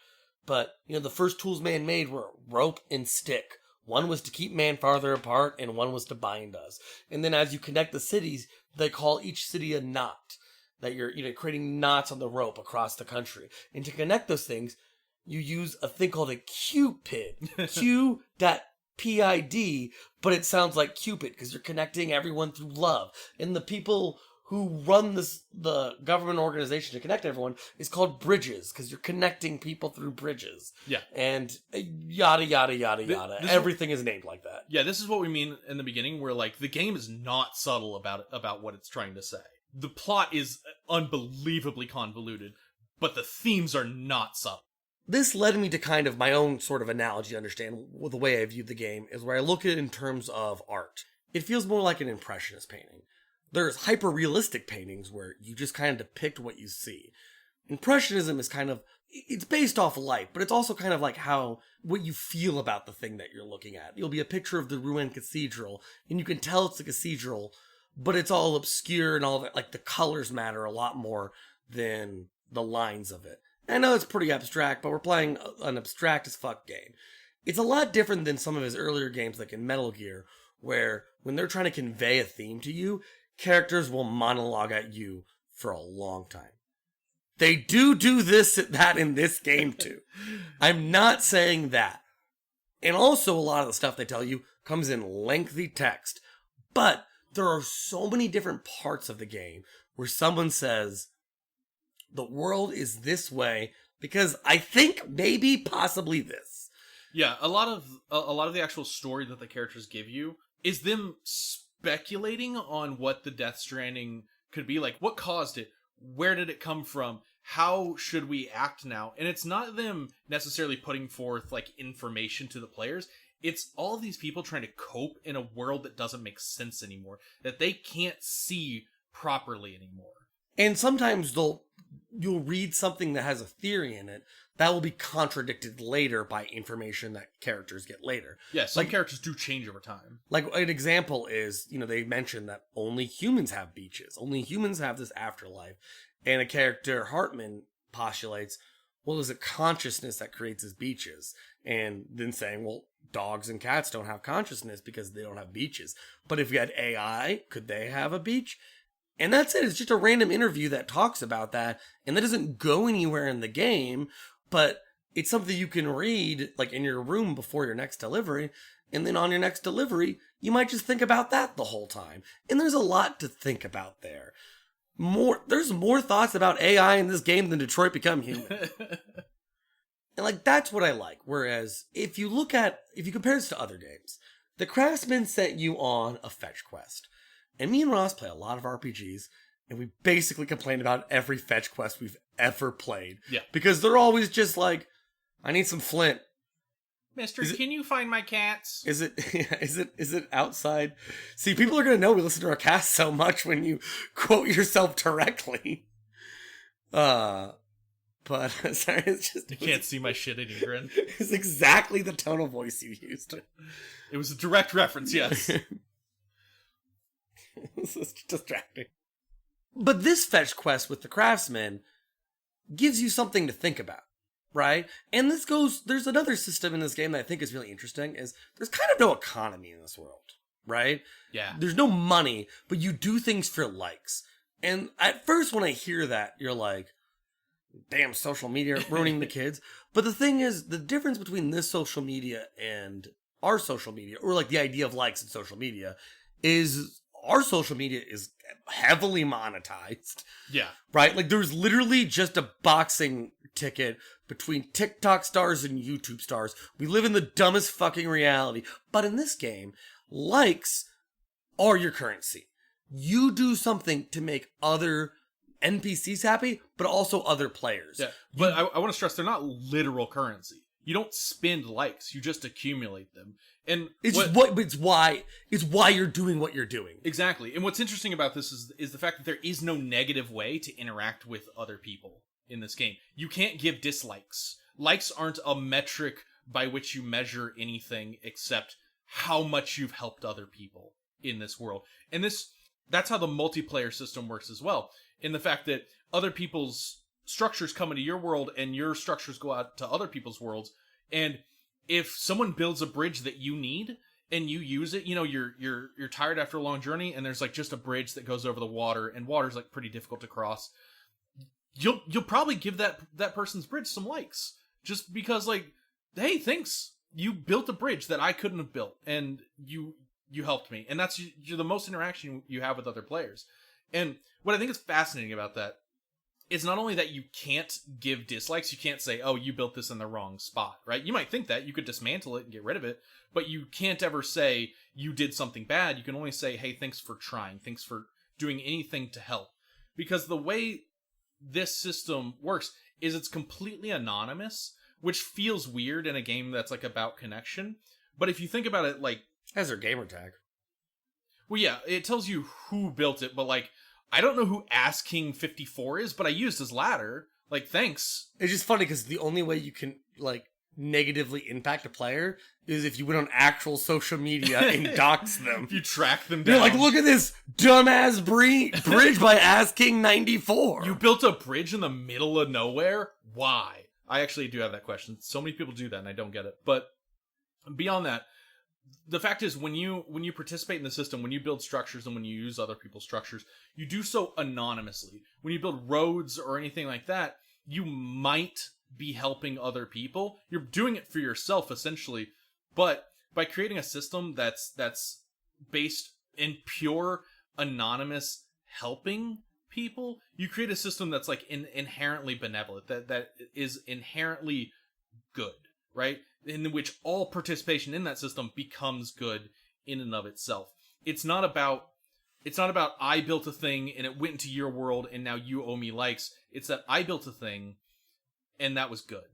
But, you know, the first tools man made were rope and stick. One was to keep man farther apart, and one was to bind us. And then as you connect the cities, they call each city a knot. That you're, creating knots on the rope across the country. And to connect those things, you use a thing called a Q-PID. Q.PID, but it sounds like Cupid because you're connecting everyone through love. And the people who run the government organization to connect everyone is called bridges because you're connecting people through bridges. Yeah. And yada, yada, yada, yada. Everything is named like that. Yeah, this is what we mean in the beginning where, like, the game is not subtle about what it's trying to say. The plot is unbelievably convoluted, but the themes are not subtle. This led me to kind of my own sort of analogy to understand the way I viewed the game is where I look at it in terms of art. It feels more like an impressionist painting. There's hyper-realistic paintings where you just kind of depict what you see. Impressionism is kind of, it's based off light, but it's also kind of like what you feel about the thing that you're looking at. You'll be a picture of the ruined cathedral, and you can tell it's a cathedral, but it's all obscure and all that, like the colors matter a lot more than the lines of it. I know it's pretty abstract, but we're playing an abstract as fuck game. It's a lot different than some of his earlier games, like in Metal Gear, where when they're trying to convey a theme to you, characters will monologue at you for a long time. They do that in this game too. I'm not saying that. And also a lot of the stuff they tell you comes in lengthy text. But there are so many different parts of the game where someone says, the world is this way because I think maybe possibly this. Yeah, a lot of the actual story that the characters give you is them speculating on what the Death Stranding could be like. What caused it? Where did it come from? how should we act now? And it's not them necessarily putting forth like information to the players. It's all these people trying to cope in a world that doesn't make sense anymore, that they can't see properly anymore. And sometimes you'll read something that has a theory in it that will be contradicted later by information that characters get later. Yeah, some characters do change over time. Like an example is, they mentioned that only humans have beaches. Only humans have this afterlife. And a character, Hartman, postulates, well, is it consciousness that creates his beaches? And then saying, well, dogs and cats don't have consciousness because they don't have beaches. But if you had AI, could they have a beach? And that's it. It's just a random interview that talks about that. And that doesn't go anywhere in the game, but it's something you can read like in your room before your next delivery. And then on your next delivery, you might just think about that the whole time. And there's a lot to think about there. There's more thoughts about AI in this game than Detroit Become Human. And like, that's what I like. Whereas if you compare this to other games, the Craftsman sent you on a fetch quest. And me and Ross play a lot of RPGs, and we basically complain about every fetch quest we've ever played. Yeah. Because they're always just like, I need some flint. Mister, can you find my cats? Is it outside? See, people are going to know we listen to our cast so much when you quote yourself directly. But, sorry, it's just... You can't see my shit-eating grin. It's exactly the tone of voice you used. It was a direct reference, yes. This is distracting. But this fetch quest with the Craftsman gives you something to think about. Right? And there's another system in this game that I think is really interesting, is there's kind of no economy in this world, right? Yeah. There's no money, but you do things for likes. And at first when I hear that, you're like, damn, social media ruining the kids. But the thing is, the difference between this social media and our social media, or like the idea of likes in social media, is our social media is heavily monetized. Yeah. Right? Like there's literally just a boxing ticket between TikTok stars and YouTube stars. We live in the dumbest fucking reality. But in this game, likes are your currency. You do something to make other NPCs happy, but also other players. Yeah. But I want to stress, they're not literal currency. You don't spend likes, you just accumulate them. And it's why you're doing what you're doing. Exactly. And what's interesting about this is the fact that there is no negative way to interact with other people in this game. You can't give dislikes. Likes aren't a metric by which you measure anything except how much you've helped other people in this world. And that's how the multiplayer system works as well. In the fact that other people's structures come into your world and your structures go out to other people's worlds. And if someone builds a bridge that you need and you use it, you're tired after a long journey and there's like just a bridge that goes over the water, and water's like pretty difficult to cross. You'll probably give that person's bridge some likes, just because like, hey, thanks, you built a bridge that I couldn't have built, and you helped me. And you're the most interaction you have with other players. And what I think is fascinating about that is not only that you can't give dislikes, you can't say, oh, you built this in the wrong spot, right? You might think that, you could dismantle it and get rid of it, but you can't ever say you did something bad. You can only say, hey, thanks for trying, thanks for doing anything to help. Because the way this system works is it's completely anonymous, which feels weird in a game that's like about connection. But if you think about it, like, has their gamer tag. Well, yeah, it tells you who built it, but like, I don't know who Ass King 54 is, but I used his ladder. Like, thanks. It's just funny because the only way you can like negatively impact a player is if you went on actual social media and dox them. If you track them down. You're like, look at this dumbass bridge by Ass King 94. You built a bridge in the middle of nowhere? Why? I actually do have that question. So many people do that and I don't get it. But beyond that, the fact is, when you participate in the system, when you build structures and when you use other people's structures, you do so anonymously. When you build roads or anything like that, you might be helping other people. You're doing it for yourself, essentially. But by creating a system that's based in pure anonymous helping people, you create a system that's like inherently benevolent, that is inherently good, right? In which all participation in that system becomes good in and of itself. It's not about It's not about I built a thing and it went into your world and now you owe me likes. It's that I built a thing and that was good.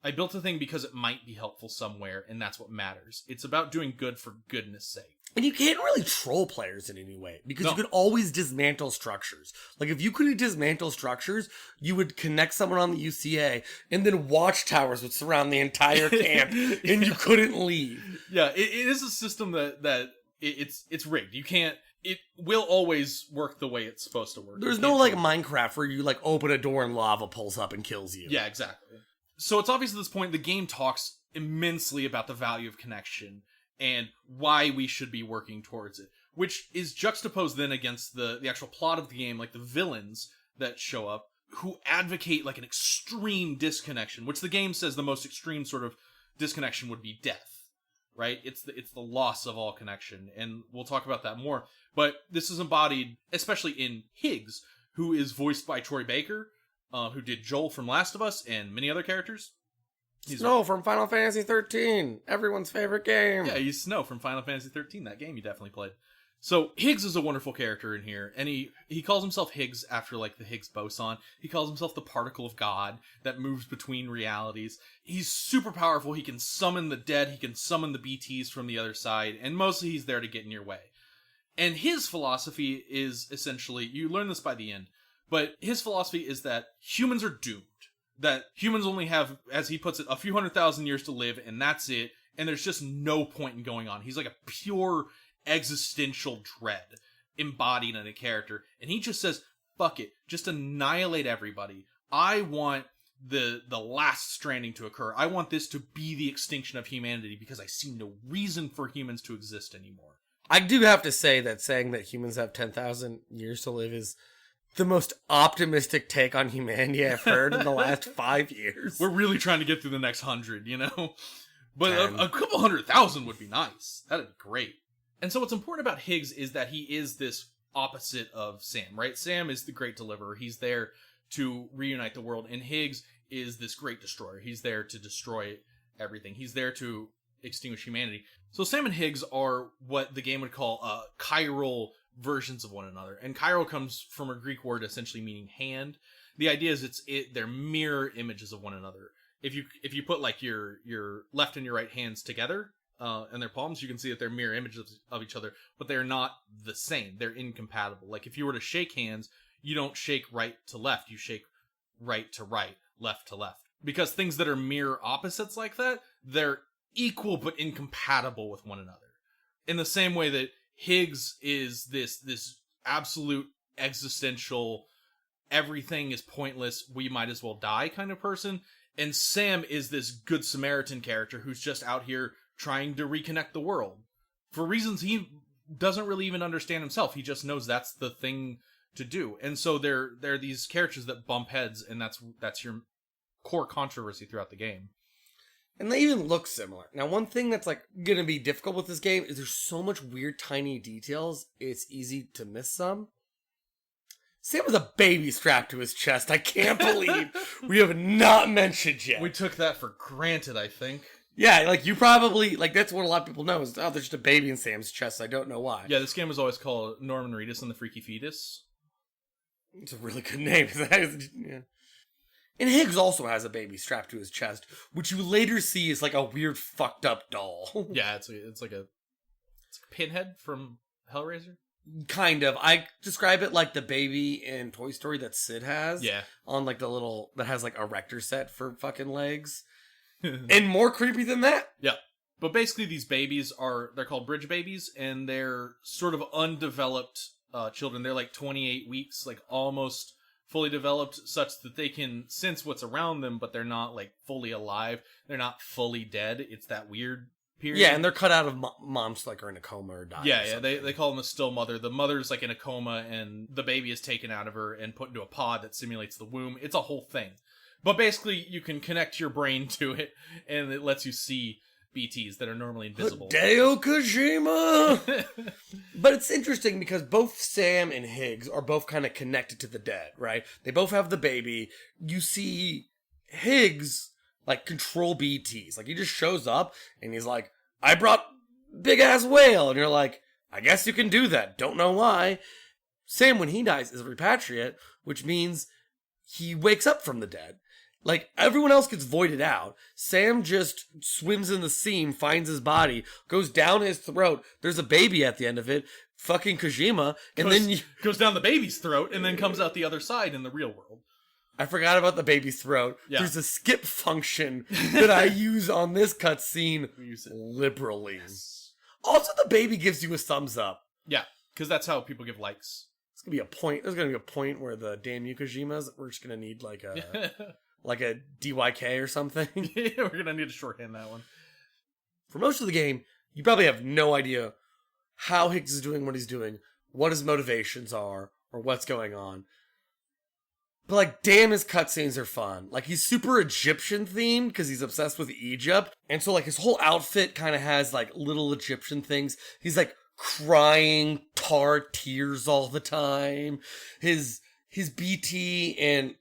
I built a thing because it might be helpful somewhere, and that's what matters. It's about doing good for goodness sake. And you can't really troll players in any way, because No. you could always dismantle structures. Like, if you couldn't dismantle structures, you would connect someone on the UCA, and then watchtowers would surround the entire camp, and you couldn't leave. Yeah, it is a system that it's rigged. You can't... It will always work the way it's supposed to work. There's no, like, Minecraft where you, like, open a door and lava pulls up and kills you. Yeah, exactly. So it's obvious at this point the game talks immensely about the value of connection and why we should be working towards it, which is juxtaposed then against the actual plot of the game, like the villains that show up, who advocate like an extreme disconnection, which the game says the most extreme sort of disconnection would be death, right? It's the loss of all connection, and we'll talk about that more. But this is embodied, especially in Higgs, who is voiced by Troy Baker, who did Joel from Last of Us and many other characters. He's Snow from Final Fantasy 13, everyone's favorite game. Yeah, he's Snow from Final Fantasy 13, that game you definitely played. So Higgs is a wonderful character in here, and he calls himself Higgs after like the Higgs boson. He calls himself the particle of God that moves between realities. He's super powerful. He can summon the dead. He can summon the BTs from the other side, and mostly he's there to get in your way. And his philosophy is essentially, you learn this by the end, but his philosophy is that humans are doomed. That humans only have, as he puts it, a few 100,000 years to live, and that's it. And there's just no point in going on. He's like a pure existential dread embodied in a character. And he just says, fuck it. Just annihilate everybody. I want the last Stranding to occur. I want this to be the extinction of humanity because I see no reason for humans to exist anymore. I do have to say that saying that humans have 10,000 years to live is the most optimistic take on humanity I've heard in the last 5 years. We're really trying to get through the next 100, you know? But 10. a couple 100,000 would be nice. That'd be great. And so what's important about Higgs is that he is this opposite of Sam, right? Sam is the great deliverer. He's there to reunite the world. And Higgs is this great destroyer. He's there to destroy everything. He's there to extinguish humanity. So Sam and Higgs are what the game would call chiral versions of one another. And chiral comes from a Greek word essentially meaning hand. The idea is they're mirror images of one another. If you put like your left and your right hands together and their palms, you can see that they're mirror images of each other, but they're not the same. They're incompatible. Like if you were to shake hands, you don't shake right to left. You shake right to right, left to left. Because things that are mirror opposites like that, they're equal but incompatible with one another. In the same way that Higgs is this absolute existential, everything is pointless, we might as well die kind of person. And Sam is this good Samaritan character who's just out here trying to reconnect the world. For reasons he doesn't really even understand himself. He just knows that's the thing to do. And so they're these characters that bump heads, and that's your core controversy throughout the game. And they even look similar. Now, one thing that's like gonna be difficult with this game is there's so much weird tiny details, it's easy to miss some. Sam has a baby strapped to his chest. I can't believe we have not mentioned yet. We took that for granted, I think. Yeah, like you probably, like that's what a lot of people know is, oh, there's just a baby in Sam's chest. I don't know why. Yeah, this game was always called Norman Reedus and the Freaky Fetus. It's a really good name. Yeah. And Higgs also has a baby strapped to his chest, which you later see is like a weird fucked up doll. Yeah, it's like a Pinhead from Hellraiser. Kind of. I describe it like the baby in Toy Story that Sid has. Yeah. On like the little, that has like a erector set for fucking legs. And more creepy than that. Yeah. But basically these babies they're called bridge babies, and they're sort of undeveloped children. They're like 28 weeks, like almost fully developed, such that they can sense what's around them, but they're not like fully alive. They're not fully dead. It's that weird period. Yeah, and they're cut out of moms like are in a coma or dying. Yeah, they call them a still mother. The mother's like in a coma, and the baby is taken out of her and put into a pod that simulates the womb. It's a whole thing. But basically, you can connect your brain to it, and it lets you see BTs that are normally invisible. Hideo Kojima! But it's interesting because both Sam and Higgs are both kind of connected to the dead, right? They both have the baby. You see Higgs, like, control BTs. Like, he just shows up, and he's like, I brought big-ass whale. And you're like, I guess you can do that. Don't know why. Sam, when he dies, is a repatriate, which means he wakes up from the dead. Like, everyone else gets voided out. Sam just swims in the seam, finds his body, goes down his throat. There's a baby at the end of it. Fucking Kojima. And then goes down the baby's throat and then comes out the other side in the real world. I forgot about the baby's throat. Yeah. There's a skip function that I use on this cutscene liberally. Yes. Also, the baby gives you a thumbs up. Yeah, because that's how people give likes. It's gonna be a point. There's gonna be a point where the damn you Kojimas, we're just gonna need like a like a DYK or something. Yeah, we're gonna need to shorthand that one. For most of the game, you probably have no idea how Higgs is doing what he's doing, what his motivations are, or what's going on. But, like, damn, his cutscenes are fun. Like, he's super Egyptian themed because he's obsessed with Egypt. And so, like, his whole outfit kind of has, like, little Egyptian things. He's, like, crying tar tears all the time. His BT and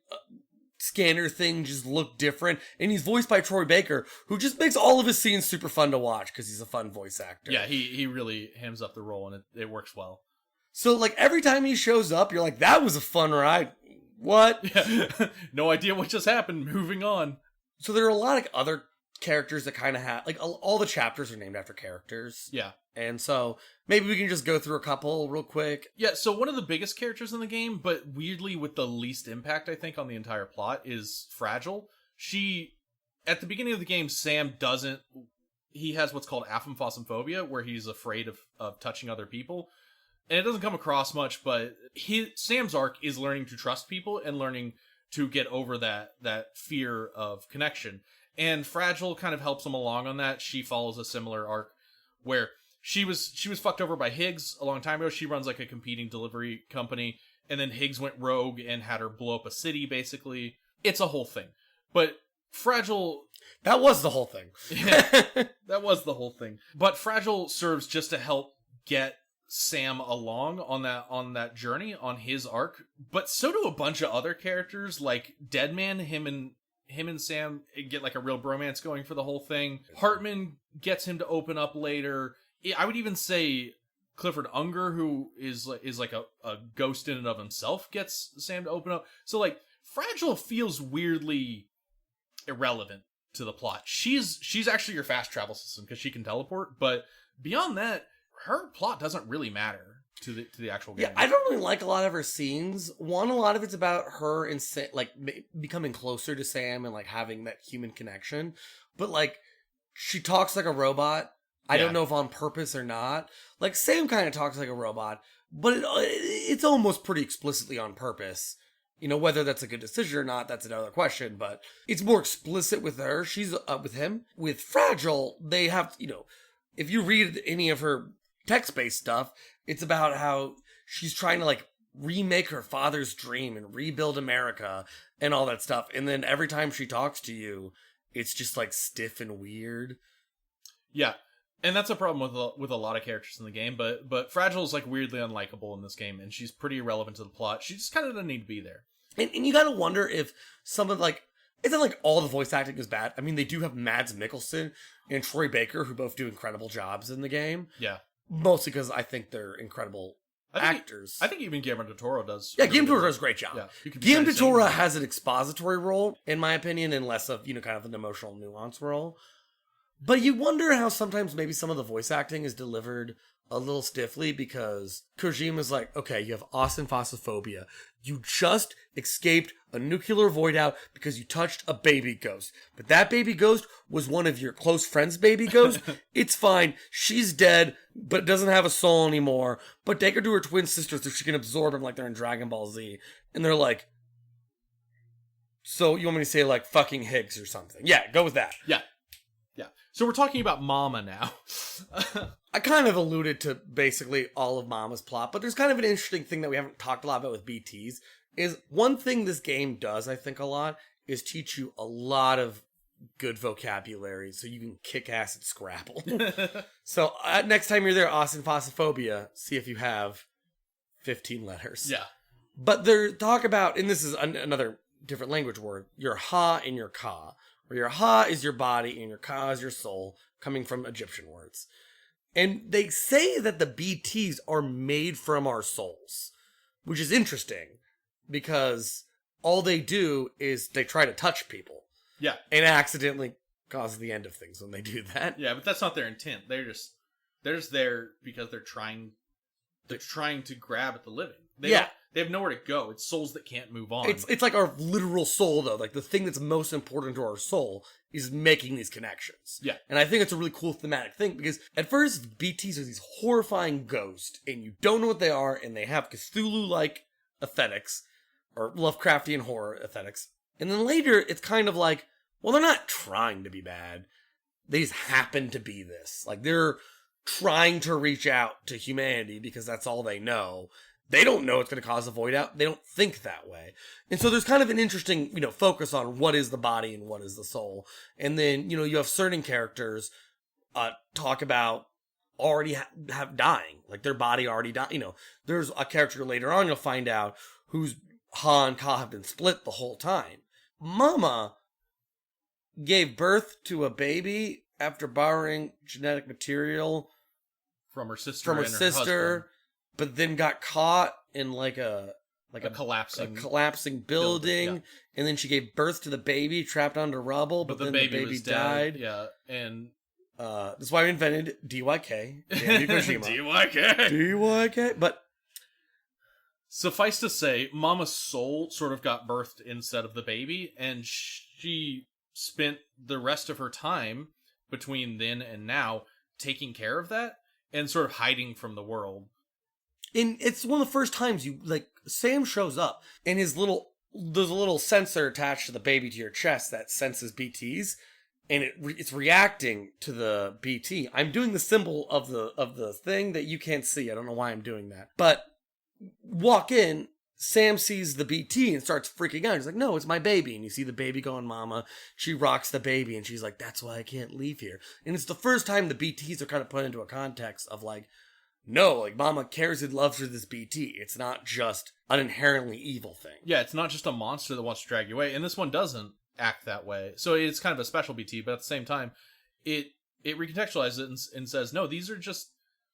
scanner thing just look different. And he's voiced by Troy Baker, who just makes all of his scenes super fun to watch because he's a fun voice actor. Yeah, he really hams up the role, and it works well. So, like, every time he shows up, you're like, that was a fun ride. What? Yeah. No idea what just happened. Moving on. So there are a lot of other characters that kind of have, like, all the chapters are named after characters. Yeah. And so maybe we can just go through a couple real quick. Yeah, so one of the biggest characters in the game, but weirdly with the least impact, I think, on the entire plot is Fragile. At the beginning of the game, Sam he has what's called aphophosphobia, where he's afraid of touching other people. And it doesn't come across much, but Sam's arc is learning to trust people and learning to get over that fear of connection. And Fragile kind of helps him along on that. She follows a similar arc where she was fucked over by Higgs a long time ago. She runs like a competing delivery company, and then Higgs went rogue and had her blow up a city, basically. It's a whole thing. But Fragile... That was the whole thing. Yeah, that was the whole thing. But Fragile serves just to help get Sam along on that journey, on his arc, but so do a bunch of other characters, like Deadman. Him and Sam get like a real bromance going for the whole thing. Hartman gets him to open up later. I would even say Clifford Unger, who is like a ghost in and of himself, gets Sam to open up. So like Fragile feels weirdly irrelevant to the plot. She's actually your fast travel system because she can teleport, but beyond that, her plot doesn't really matter to the actual game. Yeah, I don't really like a lot of her scenes. One, a lot of it's about her and like becoming closer to Sam and like having that human connection. But like, she talks like a robot. I don't know if on purpose or not. Like, Sam kind of talks like a robot, but it's almost pretty explicitly on purpose. You know, whether that's a good decision or not, that's another question. But it's more explicit with her. She's with him. With Fragile, they have, you know, if you read any of her text-based stuff, it's about how she's trying to like remake her father's dream and rebuild America and all that stuff. And then every time she talks to you, it's just like stiff and weird. Yeah. And that's a problem with a lot of characters in the game, but Fragile is like weirdly unlikable in this game, and she's pretty irrelevant to the plot. She just kind of doesn't need to be there. And you gotta wonder if some of like, it's not like all the voice acting is bad. I mean, they do have Mads Mikkelsen and Troy Baker, who both do incredible jobs in the game. Yeah. Mostly because I think they're incredible actors. I think even Guillermo del Toro does. Yeah, Guillermo del Toro does a great job. Yeah, Guillermo del Toro has an expository role, in my opinion, and less of, you know, kind of an emotional nuance role. But you wonder how sometimes maybe some of the voice acting is delivered a little stiffly because Kojima's like, okay, you have aphophosphobia. You just escaped a nuclear void out because you touched a baby ghost. But that baby ghost was one of your close friends' baby ghosts. It's fine. She's dead, but doesn't have a soul anymore. But take her to her twin sister so she can absorb him like they're in Dragon Ball Z. And they're like, so you want me to say like fucking Higgs or something? Yeah, go with that. Yeah. Yeah. So we're talking about Mama now. I kind of alluded to basically all of Mama's plot, but there's kind of an interesting thing that we haven't talked a lot about with BTs, is one thing this game does, I think, a lot, is teach you a lot of good vocabulary so you can kick ass at Scrabble. So next time you're there, aphophosphobia, see if you have 15 letters. Yeah. But they talk about, and this is another different language word, your ha and your ka. Where your ha is your body and your ka is your soul, coming from Egyptian words. And they say that the BTs are made from our souls. which is interesting because all they do is they try to touch people. Yeah. And accidentally cause the end of things when they do that. Yeah, but that's not their intent. They're just there because they're trying to grab at the living. They have nowhere to go. It's souls that can't move on. It's like our literal soul, though. Like, the thing that's most important to our soul is making these connections. Yeah. And I think it's a really cool thematic thing, because at first, BTs are these horrifying ghosts, and you don't know what they are, and they have Cthulhu-like aesthetics, or Lovecraftian horror aesthetics. And then later, it's kind of like, well, they're not trying to be bad. They just happen to be this. Like, they're trying to reach out to humanity because that's all they know. They don't know it's going to cause a void out. They don't think that way. And so there's kind of an interesting, focus on what is the body and what is the soul. And then, you have certain characters talk about already have dying. Like, their body already died. There's a character later on you'll find out whose Ha and Ka have been split the whole time. Mama gave birth to a baby after borrowing genetic material from her sister her husband. But then got caught in a collapsing building, yeah. And then she gave birth to the baby trapped under rubble, but then the baby died. Yeah, and that's why we invented DYK. Hideo Kojima. DYK. But suffice to say, Mama's soul sort of got birthed instead of the baby, and she spent the rest of her time between then and now taking care of that and sort of hiding from the world. And it's one of the first times Sam shows up, and there's a little sensor attached to the baby to your chest that senses BTs, and it's reacting to the BT. I'm doing the symbol of the thing that you can't see. I don't know why I'm doing that. But walk in, Sam sees the BT and starts freaking out. He's like, no, it's my baby. And you see the baby going, Mama. She rocks the baby, and she's like, that's why I can't leave here. And it's the first time the BTs are kind of put into a context of no, Mama cares and loves her this BT. It's not just an inherently evil thing. Yeah, it's not just a monster that wants to drag you away. And this one doesn't act that way. So it's kind of a special BT, but at the same time, it recontextualizes it and says, no, these are just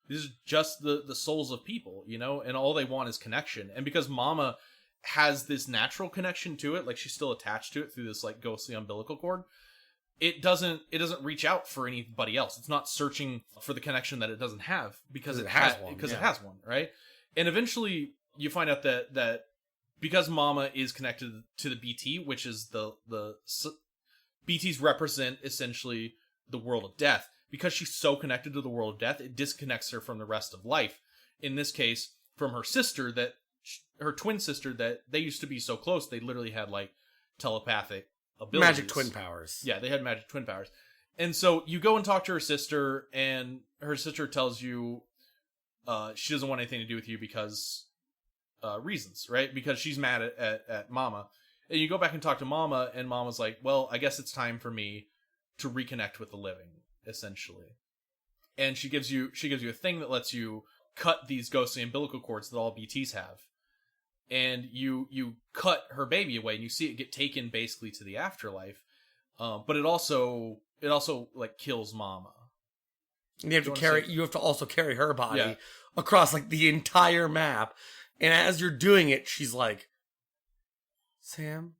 the souls of people, and all they want is connection. And because Mama has this natural connection to it, she's still attached to it through this ghostly umbilical cord, it doesn't reach out for anybody else. It's not searching for the connection that it doesn't have because it has one, right? And eventually you find out that because Mama is connected to the BT, which is the BTs represent essentially the world of death. Because she's so connected to the world of death, it disconnects her from the rest of life. In this case, from her sister, her twin sister, that they used to be so close, they literally had telepathic abilities. Magic twin powers. Yeah, they had magic twin powers. And so you go and talk to her sister, and her sister tells you she doesn't want anything to do with you because reasons, right? Because she's mad at Mama. And you go back and talk to Mama, and Mama's like, well, I guess it's time for me to reconnect with the living, essentially. And she gives you a thing that lets you cut these ghostly umbilical cords that all BTs have. And you cut her baby away, and you see it get taken basically to the afterlife. But it also kills Mama. And you have to also carry her body across the entire map. And as you're doing it, she's like, Sam,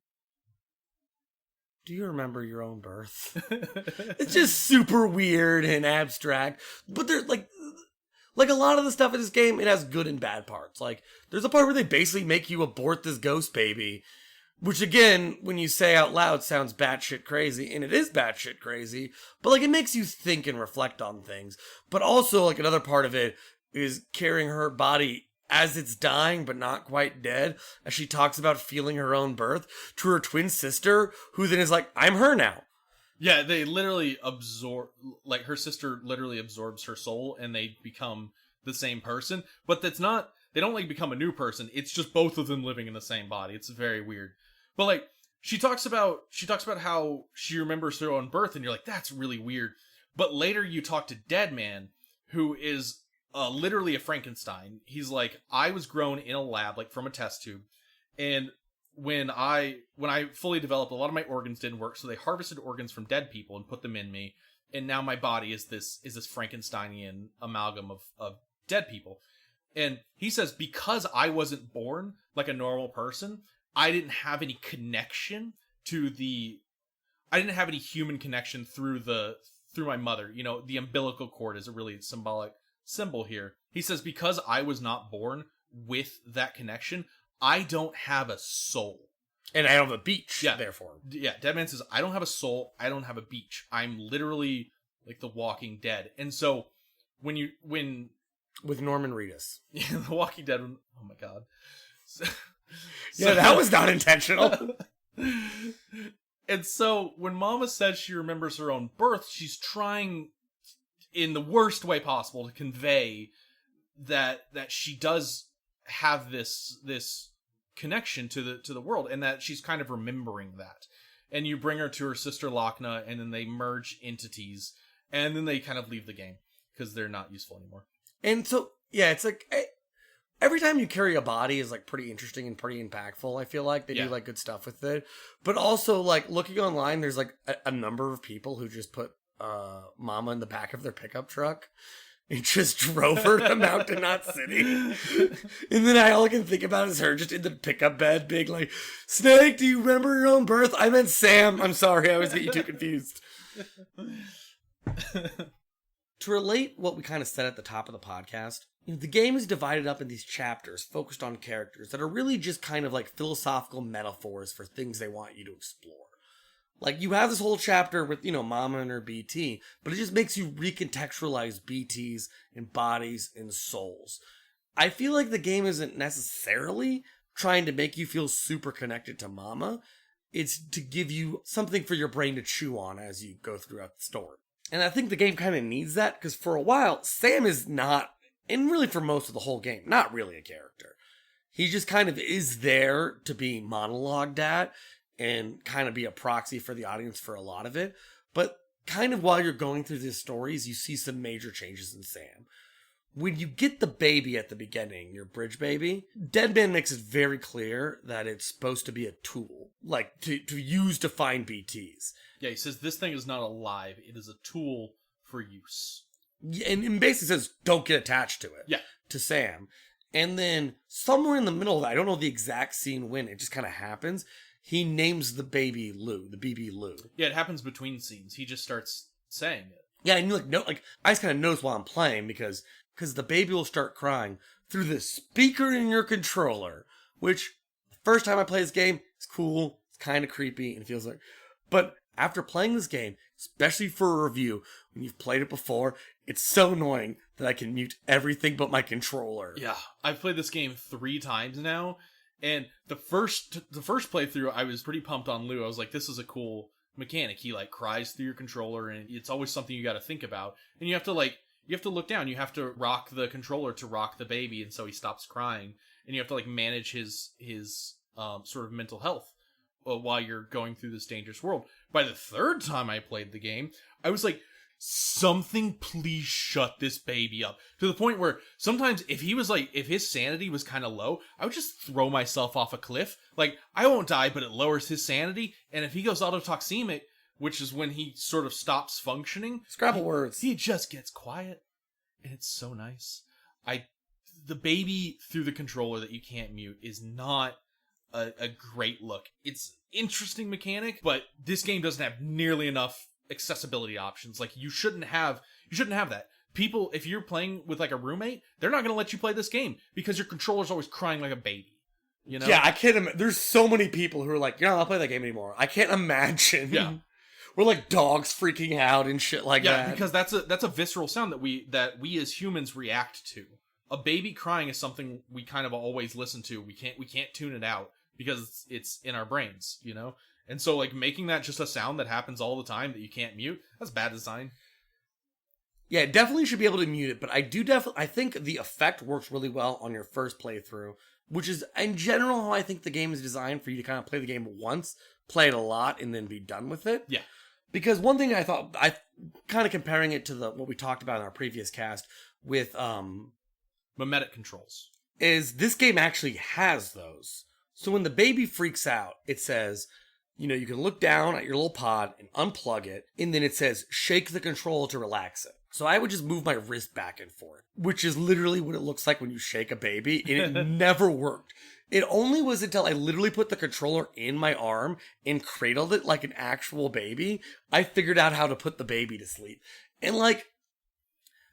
do you remember your own birth? It's just super weird and abstract. But there's a lot of the stuff in this game, it has good and bad parts. There's a part where they basically make you abort this ghost baby, which again, when you say out loud, sounds batshit crazy, and it is batshit crazy, but it makes you think and reflect on things. But also, another part of it is carrying her body as it's dying, but not quite dead, as she talks about feeling her own birth to her twin sister, who then is like, I'm her now. Yeah, they literally absorb, her sister literally absorbs her soul, and they become the same person. But they don't become a new person. It's just both of them living in the same body. It's very weird. But she talks about how she remembers her own birth, and you're like, that's really weird. But later you talk to Dead Man, who is literally a Frankenstein. He's like, I was grown in a lab, from a test tube, and when I fully developed, a lot of my organs didn't work, so they harvested organs from dead people and put them in me, and now my body is this Frankensteinian amalgam of dead people. And he says, because I wasn't born like a normal person, I didn't have any connection I didn't have any human connection through my mother. You know, the umbilical cord is a really symbolic symbol here. He says, because I was not born with that connection, I don't have a soul. And I don't have a beach, therefore. Yeah, Deadman says, I don't have a soul, I don't have a beach. I'm literally like the Walking Dead. And so, with Norman Reedus. Yeah, the Walking Dead, oh my god. That was not intentional. And so, when Mama says she remembers her own birth, she's trying, in the worst way possible, to convey that she does have this connection to the world, and that she's kind of remembering that. And you bring her to her sister Lochna, and then they merge entities, and then they kind of leave the game because they're not useful anymore. And so, yeah, it's like every time you carry a body is like pretty interesting and pretty impactful. I feel like they do like good stuff with it, but also like looking online, there's like a number of people who just put Mama in the back of their pickup truck and just drove her to Mountain Knot City. And then all I can think about is her just in the pickup bed, being like, "Snake, do you remember your own birth? I meant Sam. I'm sorry, I always get you too confused." To relate what we kind of said at the top of the podcast, the game is divided up in these chapters focused on characters that are really just kind of like philosophical metaphors for things they want you to explore. Like, you have this whole chapter with, Mama and her BT, but it just makes you recontextualize BTs and bodies and souls. I feel like the game isn't necessarily trying to make you feel super connected to Mama. It's to give you something for your brain to chew on as you go throughout the story. And I think the game kind of needs that, because for a while, Sam is not, and really for most of the whole game, not really a character. He just kind of is there to be monologued at and kind of be a proxy for the audience for a lot of it. But kind of while you're going through these stories, you see some major changes in Sam. When you get the baby at the beginning, your bridge baby, Deadman makes it very clear that it's supposed to be a tool, like to use to find BTs. Yeah, he says this thing is not alive, it is a tool for use. And basically says, don't get attached to it. Yeah. To Sam. And then somewhere in the middle of that, I don't know the exact scene when, it just kind of happens, he names the baby Lou, the BB Lou. Yeah, it happens between scenes. He just starts saying it. Yeah, and I just kind of notice while I'm playing, because the baby will start crying through the speaker in your controller, which the first time I play this game, it's cool, it's kind of creepy, and it feels like, but after playing this game, especially for a review, when you've played it before, it's so annoying that I can mute everything but my controller. Yeah, I've played this game 3 times now, and the first playthrough, I was pretty pumped on Lou. I was like, this is a cool mechanic. He cries through your controller, and it's always something you got to think about. And you have to look down. You have to rock the controller to rock the baby, and so he stops crying. And you have to manage his sort of mental health while you're going through this dangerous world. By the 3rd time I played the game, I was like, something please shut this baby up. To the point where sometimes if his sanity was kind of low, I would just throw myself off a cliff. Like, I won't die, but it lowers his sanity. And if he goes autotoxemic, which is when he sort of stops functioning, Scrabble words, he just gets quiet. And it's so nice. The baby through the controller that you can't mute is not a great look. It's interesting mechanic, but this game doesn't have nearly enough accessibility options. Like, you shouldn't have that. People, if you're playing with a roommate, they're not going to let you play this game because your controller's always crying like a baby. Yeah, I can't imagine. There's so many people who are like, "Yeah, I'll play that game anymore." I can't imagine. Yeah. We're like dogs freaking out and shit like that. Yeah, because that's a visceral sound that we as humans react to. A baby crying is something we kind of always listen to. We can't tune it out because it's in our brains, And so making that just a sound that happens all the time that you can't mute, that's bad design. Yeah, it definitely should be able to mute it, but I think the effect works really well on your first playthrough, which is in general how I think the game is designed, for you to kind of play the game once, play it a lot, and then be done with it. Yeah. Because one thing I thought, I kind of comparing it to what we talked about in our previous cast with mimetic controls, is this game actually has those. So when the baby freaks out, it says, you can look down at your little pod and unplug it, and then it says, shake the controller to relax it. So I would just move my wrist back and forth, which is literally what it looks like when you shake a baby, and it never worked. It only was until I literally put the controller in my arm and cradled it like an actual baby, I figured out how to put the baby to sleep. And like,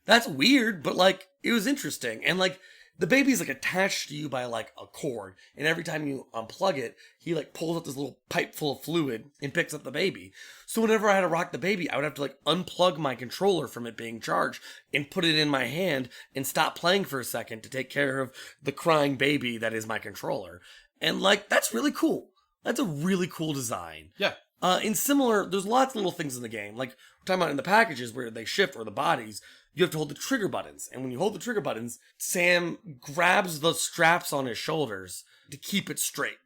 that's weird, but like, it was interesting. And like, the baby's like attached to you by like a cord, and every time you unplug it, he like pulls up this little pipe full of fluid and picks up the baby. So whenever I had to rock the baby, I would have to like unplug my controller from it being charged and put it in my hand and stop playing for a second to take care of the crying baby that is my controller. And like, that's really cool. That's a really cool design. Yeah. In similar, there's lots of little things in the game. Like, we're talking about in the packages where they shift or the bodies, you have to hold the trigger buttons. And when you hold the trigger buttons, Sam grabs the straps on his shoulders to keep it straight.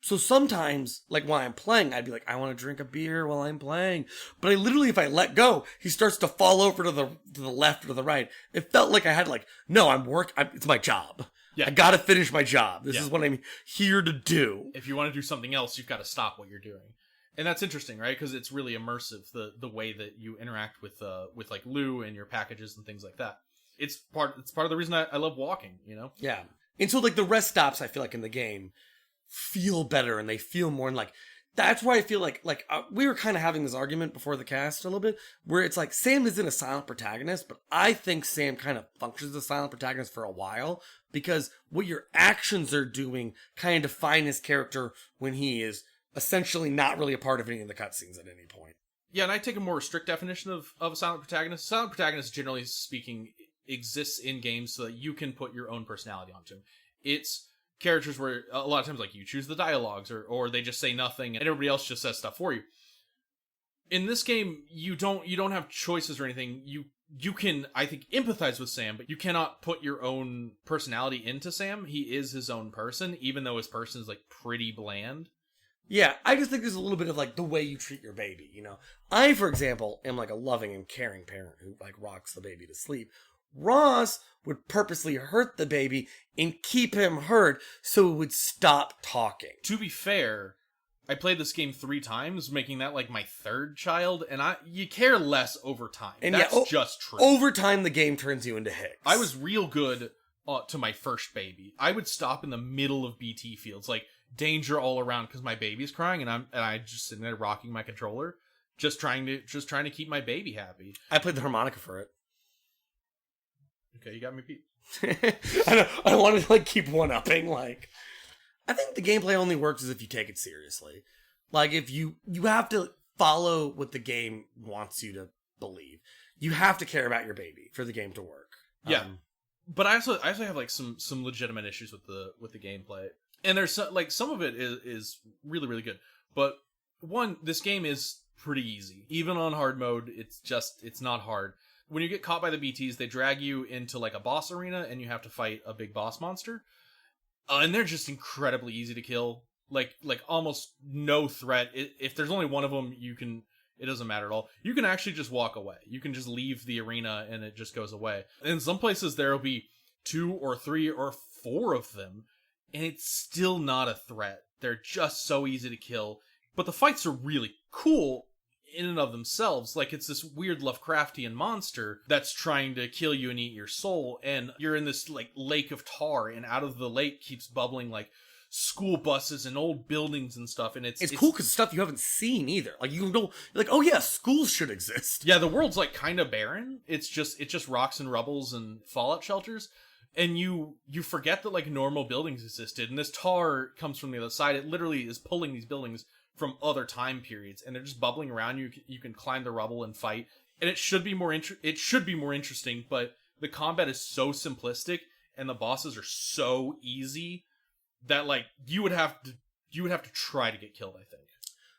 So sometimes, like while I'm playing, I'd be like, I want to drink a beer while I'm playing. But I literally, if I let go, he starts to fall over to the left or the right. It felt like I had like, no, it's my job. Yeah. I gotta finish my job. This Yeah. is what I'm here to do. If you want to do something else, you've got to stop what you're doing. And that's interesting, right? Because it's really immersive, the way that you interact with like Lou and your packages and things like that. It's part of the reason I love walking, you know? Yeah. And so like the rest stops, I feel like in the game feel better, and they feel more like, that's where I feel like we were kind of having this argument before the cast a little bit, where it's like Sam isn't a silent protagonist, but I think Sam kind of functions as a silent protagonist for a while, because what your actions are doing kind of define his character when he is essentially not really a part of any of the cutscenes at any point. Yeah, and I take a more strict definition of a silent protagonist. Silent protagonist, generally speaking, exists in games so that you can put your own personality onto him. It's characters where a lot of times, like, you choose the dialogues, or they just say nothing and everybody else just says stuff for you. In this game, you don't have choices or anything. You can, I think, empathize with Sam, but you cannot put your own personality into Sam. He is his own person, even though his person is like pretty bland. Yeah, I just think there's a little bit of like the way you treat your baby, you know? I, for example, am like a loving and caring parent who like rocks the baby to sleep. Ross would purposely hurt the baby and keep him hurt so it would stop talking. To be fair, I played this game 3 times, making that like my 3rd child, and you care less over time. And that's yeah, just true. Over time, the game turns you into Hicks. I was real good to my first baby. I would stop in the middle of BT fields, like danger all around because my baby's crying, and I just sitting there rocking my controller, just trying to keep my baby happy. I played the harmonica for it. Okay, you got me beat. I wanted to like keep one-upping. Like, I think the gameplay only works as if you take it seriously. Like, if you have to follow what the game wants you to believe. You have to care about your baby for the game to work. Yeah, but I also have like some legitimate issues with the gameplay, and there's some of it is really, really good. But one, this game is pretty easy, even on hard mode. It's not hard. When you get caught by the BTs, they drag you into like a boss arena, and you have to fight a big boss monster. And they're just incredibly easy to kill. Like almost no threat. If there's only one of them, it doesn't matter at all. You can actually just walk away. You can just leave the arena and it just goes away. In some places, there'll be 2 or 3 or 4 of them, and it's still not a threat. They're just so easy to kill. But the fights are really cool in and of themselves. Like, it's this weird Lovecraftian monster that's trying to kill you and eat your soul, and you're in this like lake of tar, and out of the lake keeps bubbling like school buses and old buildings and stuff, and it's cool because stuff you haven't seen either. Like, you know, like, oh yeah, schools should exist. Yeah, the world's like kind of barren. It's just rocks and rubbles and fallout shelters, and you forget that like normal buildings existed, and this tar comes from the other side. It literally is pulling these buildings from other time periods, and they're just bubbling around you. You can climb the rubble and fight, and it should be more interesting, but the combat is so simplistic and the bosses are so easy that like you would have to try to get killed, I think.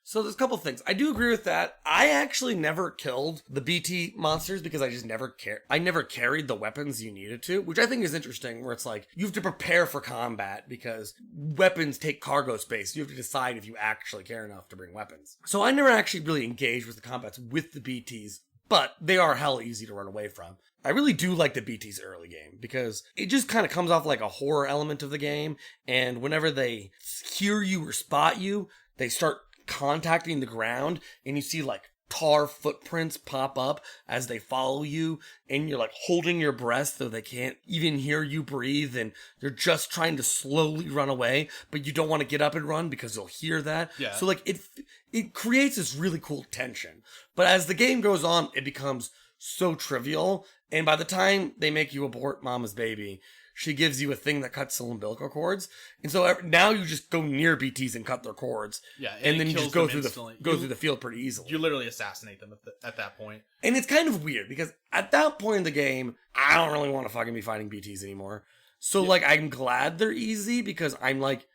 So there's a couple things. I do agree with that. I actually never killed the BT monsters because I just never I never carried the weapons you needed to, which I think is interesting, where it's like you have to prepare for combat because weapons take cargo space. You have to decide if you actually care enough to bring weapons. So I never actually really engaged with the combats with the BTs, but they are hell easy to run away from. I really do like the BT's early game because it just kind of comes off like a horror element of the game, and whenever they hear you or spot you, they start contacting the ground, and you see like tar footprints pop up as they follow you, and you're like holding your breath so they can't even hear you breathe, and you're just trying to slowly run away, but you don't want to get up and run because you'll hear that. Yeah. So like it creates this really cool tension. But as the game goes on, it becomes so trivial, and by the time they make you abort mama's baby, she gives you a thing that cuts the umbilical cords, and so now you just go near BTs and cut their cords. Yeah, and then you just go through instantly. through the field pretty easily. You literally assassinate them at that point. And it's kind of weird because at that point in the game, I don't really want to fucking be fighting BTs anymore. So like, I'm glad they're easy because I'm like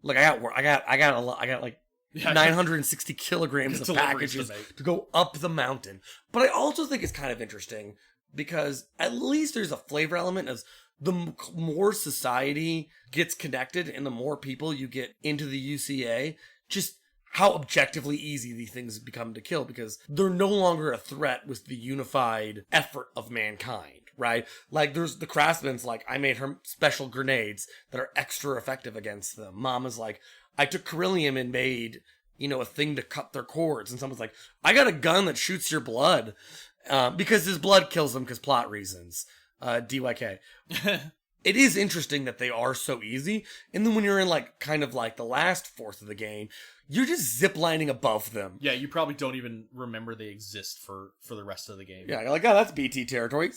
I got like 960 kilograms of packages to go up the mountain. But I also think it's kind of interesting because at least there's a flavor element of the more society gets connected and the more people you get into the UCA, just how objectively easy these things become to kill because they're no longer a threat with the unified effort of mankind, right? Like there's the craftsman's like, I made her special grenades that are extra effective against them. Mama's like, I took beryllium and made, a thing to cut their cords. And someone's like, I got a gun that shoots your blood because his blood kills them because plot reasons. DYK. It is interesting that they are so easy, and then when you're in like kind of like the last fourth of the game, you're just ziplining above them. Yeah, you probably don't even remember they exist for the rest of the game. Yeah, you're like, oh, that's BT territory.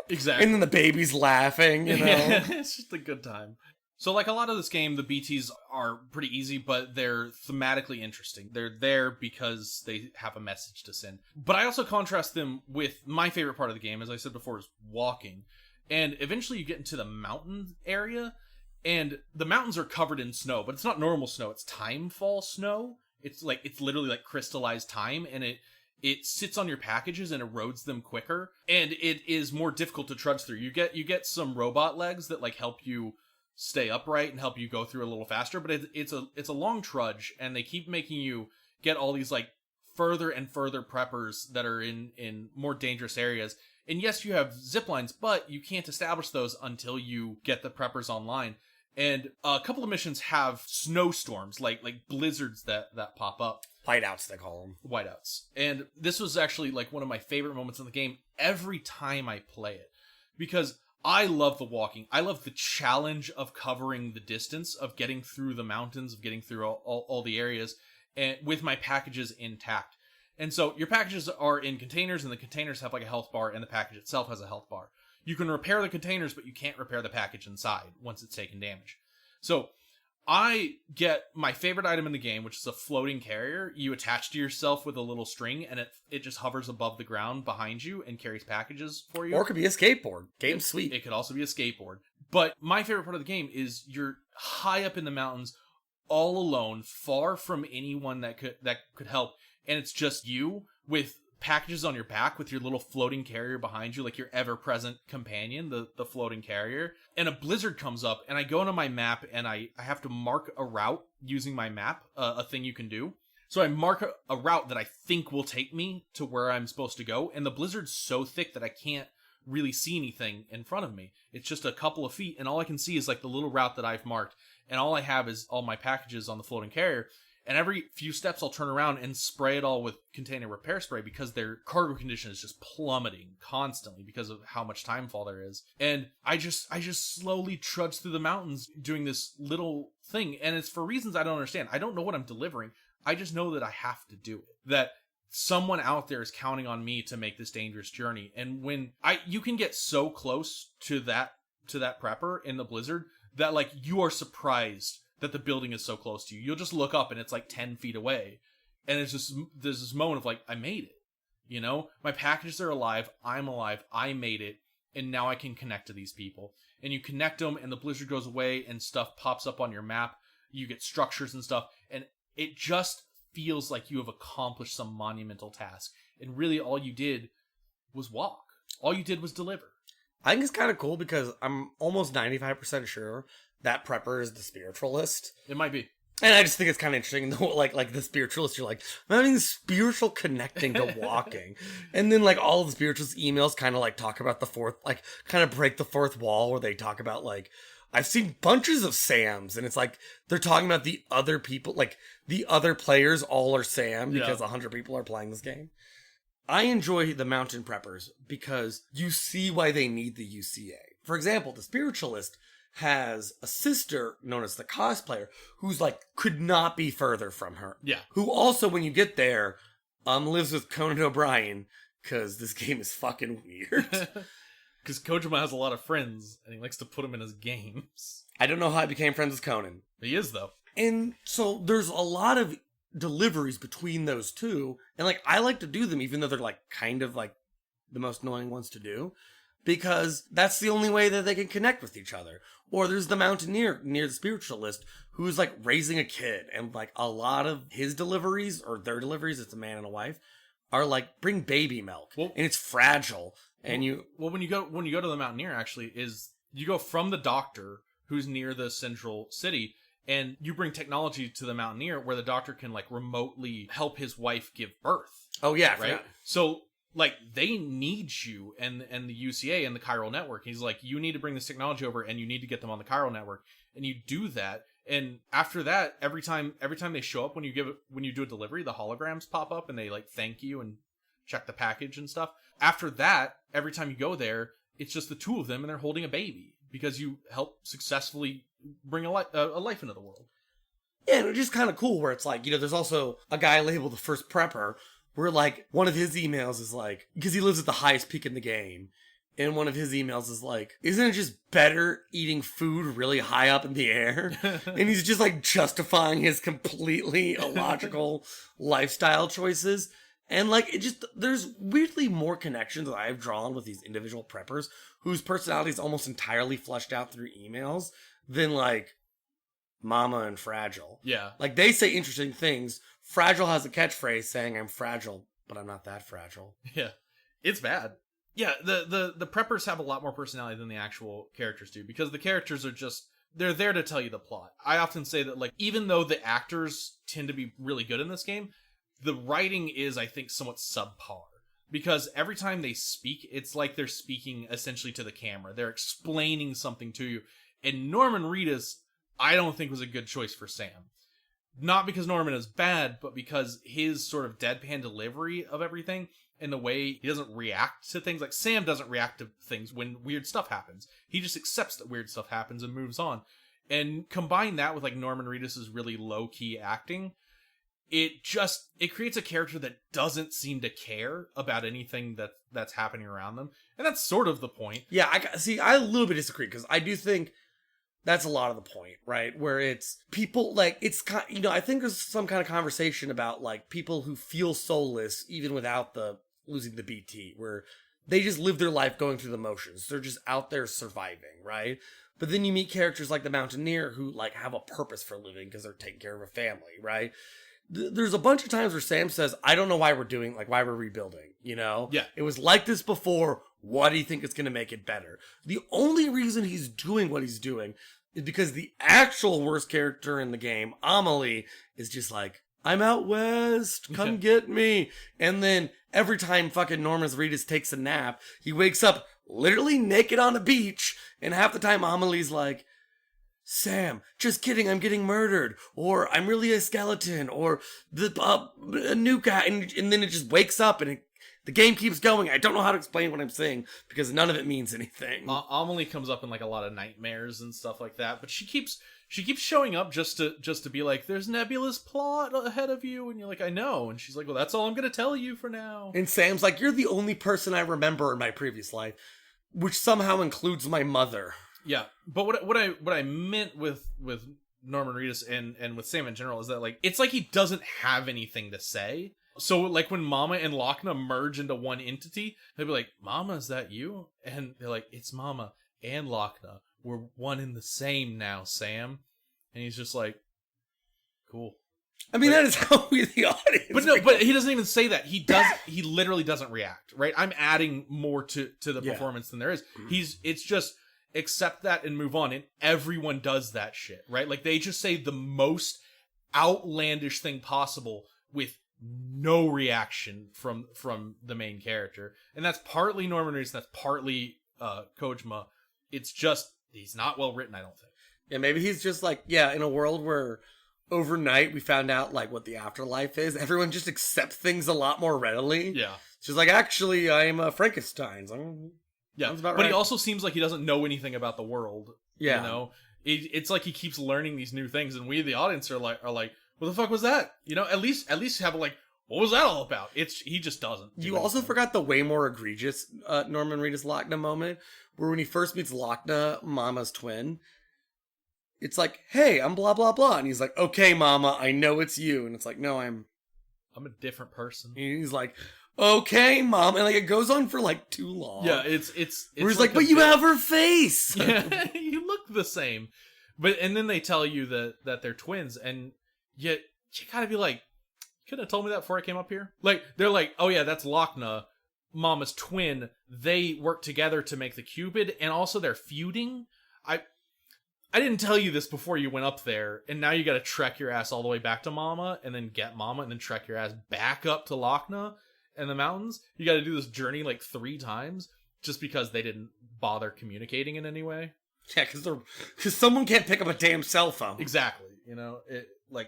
Exactly. And then the baby's laughing, It's just a good time. So like a lot of this game, the BTs are pretty easy, but they're thematically interesting. They're there because they have a message to send. But I also contrast them with my favorite part of the game, as I said before, is walking. And eventually you get into the mountain area, and the mountains are covered in snow, but it's not normal snow, it's timefall snow. It's literally like crystallized time, and it sits on your packages and erodes them quicker, and it is more difficult to trudge through. You get some robot legs that like help you stay upright and help you go through a little faster, but it's a long trudge, and they keep making you get all these like further and further preppers that are in more dangerous areas. And yes, you have zip lines, but you can't establish those until you get the preppers online. And a couple of missions have snowstorms, like blizzards that pop up. Whiteouts, they call them. Whiteouts. And this was actually like one of my favorite moments in the game every time I play it, because I love the walking. I love the challenge of covering the distance, of getting through the mountains, of getting through all the areas, and with my packages intact. And so your packages are in containers, and the containers have like a health bar, and the package itself has a health bar. You can repair the containers, but you can't repair the package inside once it's taken damage. So I get my favorite item in the game, which is a floating carrier. You attach to yourself with a little string, and it just hovers above the ground behind you and carries packages for you. Or it could be a skateboard. Game's sweet. It could also be a skateboard. But my favorite part of the game is you're high up in the mountains, all alone, far from anyone that could help, and it's just you with packages on your back with your little floating carrier behind you, like your ever-present companion, the floating carrier. And a blizzard comes up, and I go into my map, and I have to mark a route using my map, a thing you can do. So I mark a route that I think will take me to where I'm supposed to go, and the blizzard's so thick that I can't really see anything in front of me. It's just a couple of feet, and all I can see is like the little route that I've marked, and all I have is all my packages on the floating carrier. And every few steps I'll turn around and spray it all with container repair spray, because their cargo condition is just plummeting constantly because of how much timefall there is. And I just slowly trudge through the mountains doing this little thing, and it's for reasons I don't understand. I don't know what I'm delivering. I just know that I have to do it. That someone out there is counting on me to make this dangerous journey. And when you can get so close to that prepper in the blizzard that like you are surprised that the building is so close to you. You'll just look up and it's like 10 feet away. And there's this moment of like, I made it. My packages are alive. I'm alive. I made it. And now I can connect to these people. And you connect them, and the blizzard goes away, and stuff pops up on your map. You get structures and stuff. And it just feels like you have accomplished some monumental task. And really all you did was walk. All you did was deliver. I think it's kind of cool because I'm almost 95% sure that prepper is the spiritualist. It might be. And I just think it's kind of interesting, like the spiritualist, you're like, I'm having spiritual connecting to walking. And then like all the spiritualist emails kind of like talk about the fourth, like kind of break the fourth wall, where they talk about like, I've seen bunches of Sams, and it's like they're talking about the other people, like the other players all are Sam because 100 people are playing this game. I enjoy the mountain preppers because you see why they need the UCA. For example, the spiritualist has a sister known as the cosplayer who's like could not be further from her. Yeah. Who also, when you get there, lives with Conan O'Brien because this game is fucking weird. Because Kojima has a lot of friends, and he likes to put them in his games. I don't know how I became friends with Conan. He is, though. And so there's a lot of deliveries between those two, and like I like to do them even though they're like kind of like the most annoying ones to do, because that's the only way that they can connect with each other. Or there's the mountaineer near the spiritualist who's like raising a kid, and like a lot of his deliveries, or their deliveries, it's a man and a wife, are like bring baby milk, and it's fragile. And when you go to the Mountaineer, actually, is you go from the doctor who's near the central city, and you bring technology to the Mountaineer where the doctor can like remotely help his wife give birth. Oh yeah, right. So like they need you and the UCA and the chiral network. He's like, you need to bring this technology over, and you need to get them on the chiral network, and you do that. And after that, every time they show up when you do a delivery, the holograms pop up and they like thank you and check the package and stuff. After that, every time you go there, it's just the two of them, and they're holding a baby because you help successfully bring a life into the world. Yeah, and it's just kind of cool where it's like, there's also a guy labeled the first prepper where like one of his emails is like, because he lives at the highest peak in the game, and one of his emails is like, isn't it just better eating food really high up in the air? And he's just like justifying his completely illogical lifestyle choices. And like, there's weirdly more connections that I've drawn with these individual preppers whose personality is almost entirely fleshed out through emails than like Mama and Fragile. Yeah. Like they say interesting things. Fragile has a catchphrase saying, I'm fragile, but I'm not that fragile. Yeah. It's bad. Yeah, the preppers have a lot more personality than the actual characters do, because the characters are just, they're there to tell you the plot. I often say that like, even though the actors tend to be really good in this game, the writing is, I think, somewhat subpar, because every time they speak, it's like they're speaking essentially to the camera. They're explaining something to you. And Norman Reedus, I don't think was a good choice for Sam. Not because Norman is bad, but because his sort of deadpan delivery of everything and the way he doesn't react to things. Like, Sam doesn't react to things when weird stuff happens. He just accepts that weird stuff happens and moves on. And combine that with, like, Norman Reedus' really low-key acting, it creates a character that doesn't seem to care about anything that's happening around them. And that's sort of the point. Yeah, I a little bit disagree, because I do think that's a lot of the point, right? Where it's people, like, it's kind, I think there's some kind of conversation about, like, people who feel soulless even without losing the BT, where they just live their life going through the motions. They're just out there surviving, right? But then you meet characters like the Mountaineer who, like, have a purpose for living because they're taking care of a family, right? There's a bunch of times where Sam says, I don't know why why we're rebuilding, Yeah. It was like this before. What do you think is going to make it better? The only reason he's doing what he's doing is because the actual worst character in the game, Amelie, is just like, I'm out west, come get me. And then every time fucking Norman Reedus takes a nap, he wakes up literally naked on a beach, and half the time Amelie's like, Sam, just kidding, I'm getting murdered, or I'm really a skeleton, or a new guy, and then it just wakes up and the game keeps going. I don't know how to explain what I'm saying because none of it means anything. Amelie comes up in like a lot of nightmares and stuff like that, but she keeps showing up just to be like, there's Nebula's plot ahead of you, and you're like, I know, and she's like, well, that's all I'm gonna tell you for now. And Sam's like, you're the only person I remember in my previous life, which somehow includes my mother. Yeah, but what I meant with Norman Reedus and with Sam in general is that, like, it's like he doesn't have anything to say. So, like, when Mama and Lochna merge into one entity, they'll be like, Mama, is that you? And they're like, it's Mama and Lochna. We're one in the same now, Sam. And he's just like, cool. I mean, that is how we, the audience. But no, but he doesn't even say that. He literally doesn't react, right? I'm adding more to the performance than there is. It's just accept that and move on. And everyone does that shit, right? Like, they just say the most outlandish thing possible with no reaction from the main character. And that's partly Norman Reedus, that's partly Kojima. It's just he's not well written, I don't think. Yeah, maybe he's just like, in a world where overnight we found out like what the afterlife is, everyone just accepts things a lot more readily. Yeah. She's like, actually, I am Frankenstein's. Yeah, but right. he also seems like he doesn't know anything about the world. Yeah. You know? It's like he keeps learning these new things, and we, the audience, are like, what the fuck was that? You know, at least have like, what was that all about? He just doesn't. You also forgot the way more egregious Norman Reedus Lochner moment, where when he first meets Lochner, Mama's twin, it's like, hey, I'm blah, blah, blah. And he's like, okay, Mama, I know it's you. And it's like, no, I'm a different person. And he's like, okay, Mom. And like, it goes on for like too long. Yeah, it's where he's like, but you have her face. Yeah, you look the same. And then they tell you that they're twins, and yet you gotta be like, you couldn't have told me that before I came up here? Like, they're like, oh yeah, that's Lochner, Mama's twin. They work together to make the Cupid, and also they're feuding. I didn't tell you this before you went up there, and now you gotta trek your ass all the way back to Mama, and then get Mama, and then trek your ass back up to Lochner in the mountains. You gotta do this journey like 3 times, just because they didn't bother communicating in any way. Yeah, because someone can't pick up a damn cell phone. Exactly. You know,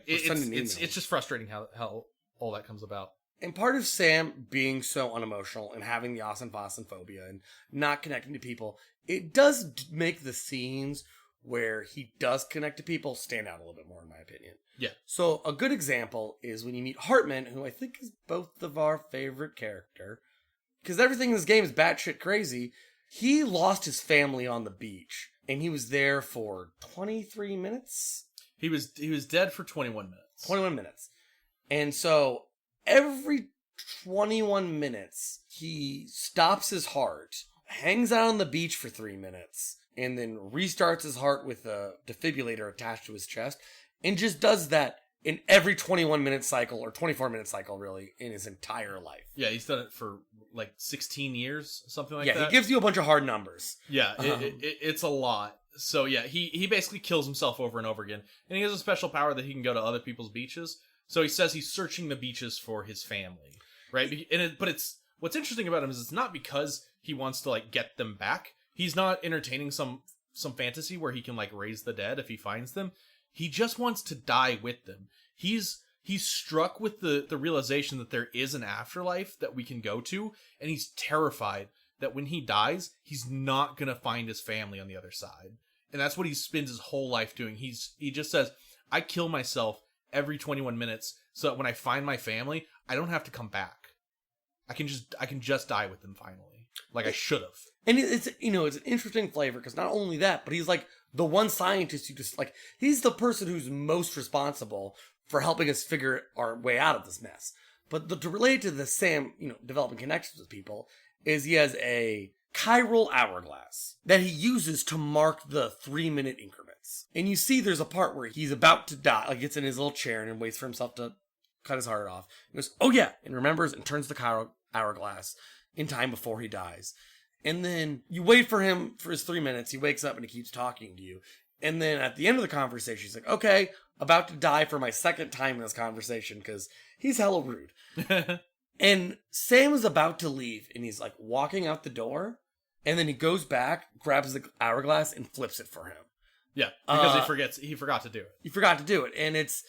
it's just frustrating how all that comes about. And part of Sam being so unemotional and having the Außenfassen phobia and not connecting to people, it does make the scenes where he does connect to people stand out a little bit more, in my opinion. Yeah. So a good example is when you meet Hartman, who I think is both of our favorite character, because everything in this game is batshit crazy. He lost his family on the beach, and he was there for 23 minutes? He was dead for 21 minutes. 21 minutes. And so every 21 minutes, he stops his heart, hangs out on the beach for 3 minutes, and then restarts his heart with a defibrillator attached to his chest, and just does that in every 21-minute cycle, or 24-minute cycle, really, in his entire life. Yeah, he's done it for like 16 years, something like that. Yeah, he gives you a bunch of hard numbers. Yeah, it's a lot. So yeah, he basically kills himself over and over again. And he has a special power that he can go to other people's beaches. So he says he's searching the beaches for his family, right? But it's what's interesting about him is it's not because he wants to like get them back. He's not entertaining some fantasy where he can like raise the dead if he finds them. He just wants to die with them. He's struck with the realization that there is an afterlife that we can go to, and he's terrified that when he dies, he's not going to find his family on the other side. And that's what he spends his whole life doing. He just says, I kill myself every 21 minutes so that when I find my family, I don't have to come back. I can just die with them finally. Like I should have. And it's an interesting flavor because not only that, but he's like the one scientist who just like, he's the person who's most responsible for helping us figure our way out of this mess. But to relate to the Sam, developing connections with people, is he has a chiral hourglass that he uses to mark the 3-minute increments. And you see there's a part where he's about to die, like gets in his little chair and waits for himself to cut his heart off. He goes, oh yeah, and remembers and turns the chiral hourglass in time before he dies. And then you wait for him for his 3 minutes, he wakes up and he keeps talking to you. And then at the end of the conversation, he's like, okay, about to die for my second time in this conversation because he's hella rude. And Sam is about to leave and he's like walking out the door. And then he goes back, grabs the hourglass and flips it for him. Yeah, because he forgot to do it. He forgot to do it. And it's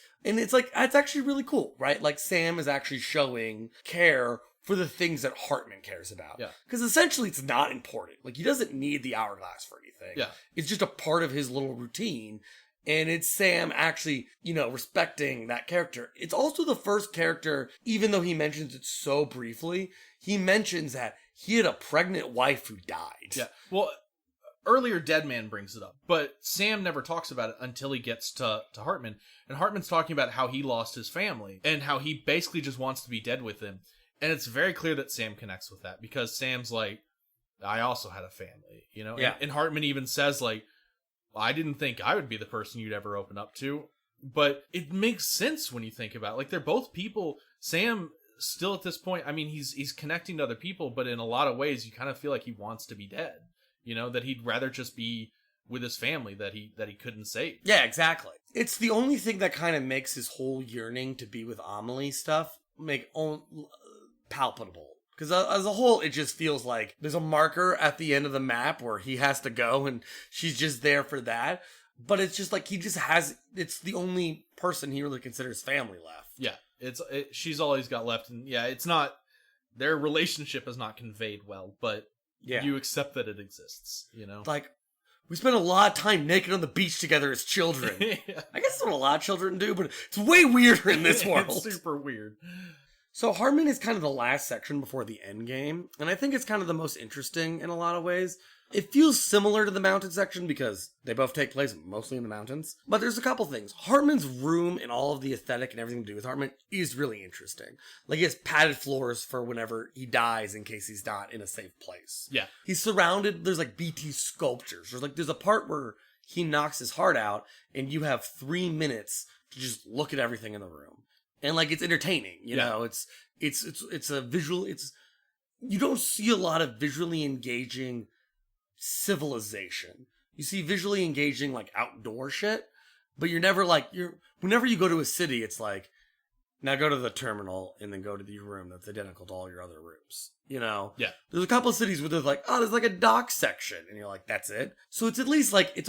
like, it's actually really cool, right? Like Sam is actually showing care for the things that Hartman cares about. Yeah. Because essentially it's not important. Like he doesn't need the hourglass for anything. Yeah. It's just a part of his little routine. And it's Sam actually, respecting that character. It's also the first character, even though he mentions it so briefly, he mentions that he had a pregnant wife who died. Yeah. Well, earlier Deadman brings it up, but Sam never talks about it until he gets to Hartman. And Hartman's talking about how he lost his family and how he basically just wants to be dead with him. And it's very clear that Sam connects with that because Sam's like, I also had a family, Yeah. And Hartman even says like, I didn't think I would be the person you'd ever open up to. But it makes sense when you think about it. Like, they're both people. Sam, still at this point, I mean, he's connecting to other people, but in a lot of ways, you kind of feel like he wants to be dead. That he'd rather just be with his family that he couldn't save. Yeah, exactly. It's the only thing that kind of makes his whole yearning to be with Amelie stuff palpable. Because as a whole, it just feels like there's a marker at the end of the map where he has to go and she's just there for that. But it's just like it's the only person he really considers family left. Yeah, she's all he's got left. And yeah, it's not, their relationship is not conveyed well, but you accept that it exists, you know? Like, we spent a lot of time naked on the beach together as children. Yeah. I guess that's what a lot of children do, but it's way weirder in this world. It's super weird. So Hartman is kind of the last section before the end game, and I think it's kind of the most interesting in a lot of ways. It feels similar to the mountain section because they both take place mostly in the mountains. But there's a couple things. Hartman's room and all of the aesthetic and everything to do with Hartman is really interesting. Like, he has padded floors for whenever he dies in case he's not in a safe place. Yeah. He's surrounded, there's like BT sculptures. There's a part where he knocks his heart out and you have 3 minutes to just look at everything in the room. And like, it's entertaining, you know, it's a visual, you don't see a lot of visually engaging civilization. You see visually engaging like outdoor shit, but you're never like, whenever you go to a city, it's like, now go to the terminal and then go to the room that's identical to all your other rooms, you know? Yeah. There's a couple of cities where there's like, oh, there's like a dock section, and you're like, that's it. So it's at least like, it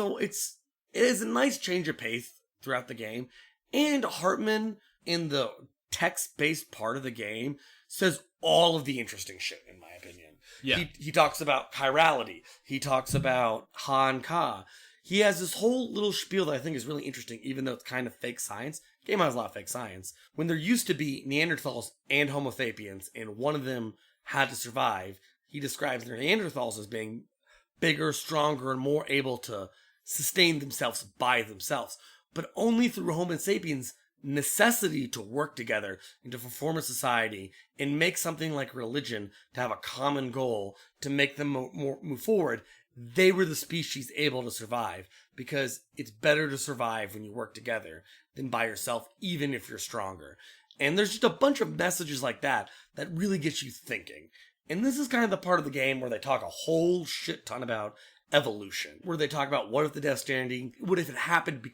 is a nice change of pace throughout the game. And Hartman, in the text-based part of the game, says all of the interesting shit, in my opinion. Yeah. He talks about chirality. He talks about Han Ka. He has this whole little spiel that I think is really interesting, even though it's kind of fake science. The game has a lot of fake science. When there used to be Neanderthals and Homo sapiens, and one of them had to survive, he describes the Neanderthals as being bigger, stronger, and more able to sustain themselves by themselves. But only through Homo sapiens' necessity to work together and to form a society and make something like religion to have a common goal to make them move forward, they were the species able to survive, because it's better to survive when you work together than by yourself, even if you're stronger. And there's just a bunch of messages like that that really get you thinking. And this is kind of the part of the game where they talk a whole shit ton about evolution, where they talk about what if the Death Stranding, what if it happened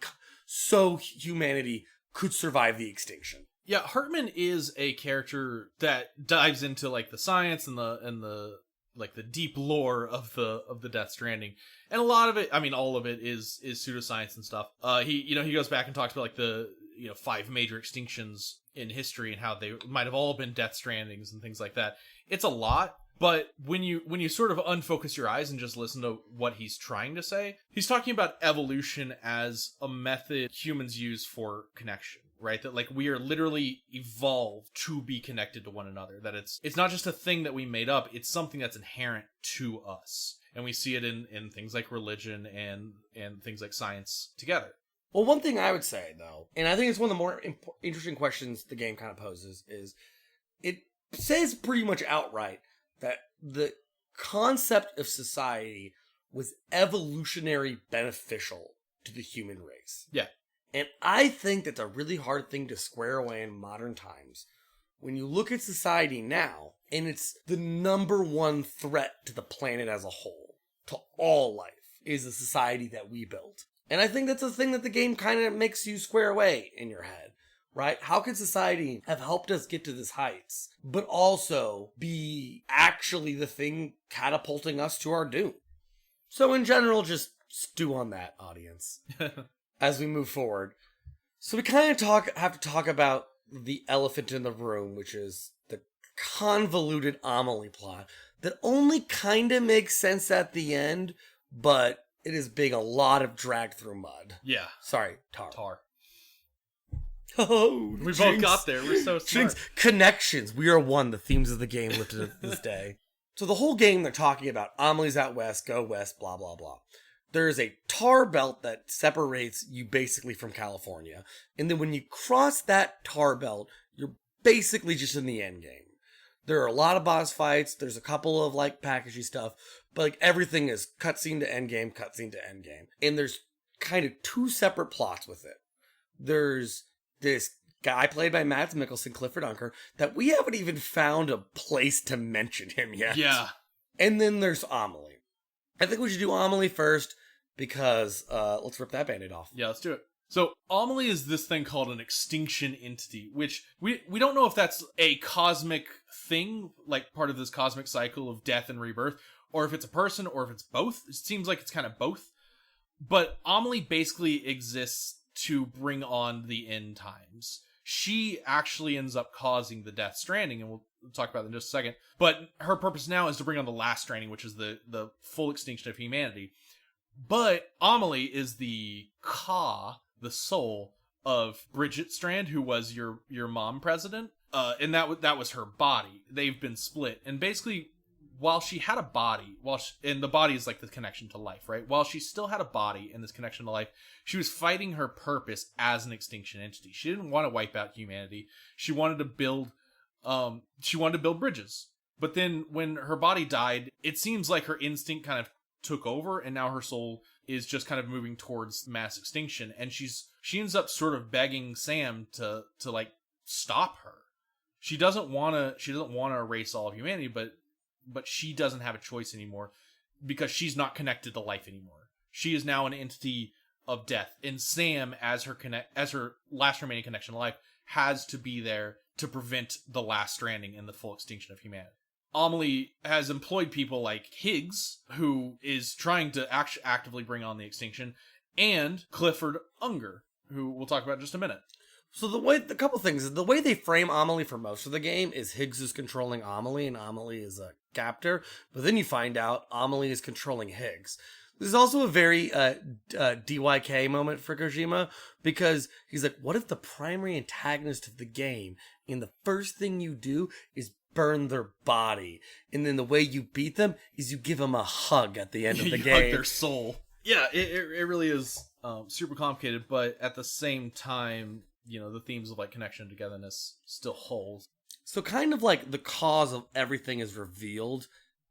so humanity could survive the extinction. Yeah, Hartman is a character that dives into like the science and the like the deep lore of the Death Stranding, and a lot of it, I mean, all of it is pseudoscience and stuff. He goes back and talks about like the 5 major extinctions in history and how they might have all been Death Strandings and things like that. It's a lot. But when you sort of unfocus your eyes and just listen to what he's trying to say, he's talking about evolution as a method humans use for connection, right? That like we are literally evolved to be connected to one another. That it's not just a thing that we made up, it's something that's inherent to us. And we see it in things like religion and things like science together. Well, one thing I would say, though, and I think it's one of the more interesting questions the game kind of poses, is it says pretty much outright that the concept of society was evolutionary beneficial to the human race. Yeah. And I think that's a really hard thing to square away in modern times. When you look at society now, and it's the number one threat to the planet as a whole, to all life, is the society that we built. And I think that's a thing that the game kind of makes you square away in your head. Right? How could society have helped us get to this heights, but also be actually the thing catapulting us to our doom? So in general, just stew on that, audience, as we move forward. So we kind of have to talk about the elephant in the room, which is the convoluted Amelie plot that only kind of makes sense at the end, but it is being a lot of drag through mud. Yeah. Sorry, tar. Oh, we both got there. We're so smart. Connections. We are one. The themes of the game lifted to this day. So the whole game, they're talking about Amelie's out west, go west, blah, blah, blah. There's a tar belt that separates you basically from California. And then when you cross that tar belt, you're basically just in the end game. There are a lot of boss fights. There's a couple of like packagey stuff. But like everything is cutscene to end game, cutscene to end game. And there's kind of 2 separate plots with it. There's this guy played by Mads Mikkelsen, Clifford Unker, that we haven't even found a place to mention him yet. Yeah. And then there's Amelie. I think we should do Amelie first because let's rip that band-aid off. Yeah, let's do it. So Amelie is this thing called an extinction entity, which we don't know if that's a cosmic thing, like part of this cosmic cycle of death and rebirth, or if it's a person, or if it's both. It seems like it's kind of both. But Amelie basically exists to bring on the end times. She actually ends up causing the Death Stranding, and we'll talk about that in just a second. But her purpose now is to bring on the last Stranding, which is the full extinction of humanity. But Amelie is the the soul of Bridget Strand, who was your mom president. And that was her body. They've been split. And basically, while she had a body, and the body is like the connection to life, right? While she still had a body and this connection to life, she was fighting her purpose as an extinction entity. She didn't want to wipe out humanity. She wanted to build bridges. But then when her body died, it seems like her instinct kind of took over, and now her soul is just kind of moving towards mass extinction. And she ends up sort of begging Sam to like stop her. She doesn't want to erase all of humanity, but she doesn't have a choice anymore because she's not connected to life anymore. She is now an entity of death, and Sam, as her last remaining connection to life, has to be there to prevent the last stranding and the full extinction of humanity. Amelie has employed people like Higgs, who is trying to actively bring on the extinction, and Clifford Unger, who we'll talk about in just a minute. So the couple things is the way they frame Amelie for most of the game is Higgs is controlling Amelie and Amelie is a captor, but then you find out Amelie is controlling Higgs. This is also a very DYK moment for Kojima, because he's like, what if the primary antagonist of the game, and the first thing you do is burn their body, and then the way you beat them is you give them a hug at the end of the game. Hug their soul. Yeah, it really is super complicated, but at the same time, the themes of like connection and togetherness still holds. So kind of like the cause of everything is revealed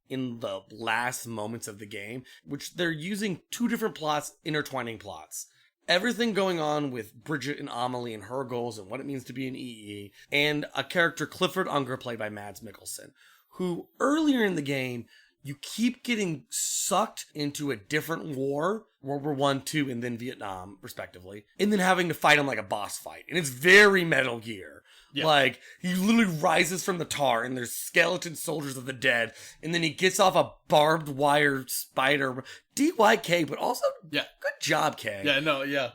in the last moments of the game, which they're using two different plots, intertwining plots. Everything going on with Bridget and Amelie and her goals and what it means to be an EE, and a character, Clifford Unger, played by Mads Mikkelsen, who earlier in the game, you keep getting sucked into a different war, World War I, II, and then Vietnam, respectively, and then having to fight him like a boss fight. And it's very Metal Gear. Yeah. Like, he literally rises from the tar, and there's skeleton soldiers of the dead, and then he gets off a barbed wire spider. DYK, but also, good job, K. Yeah, no, yeah.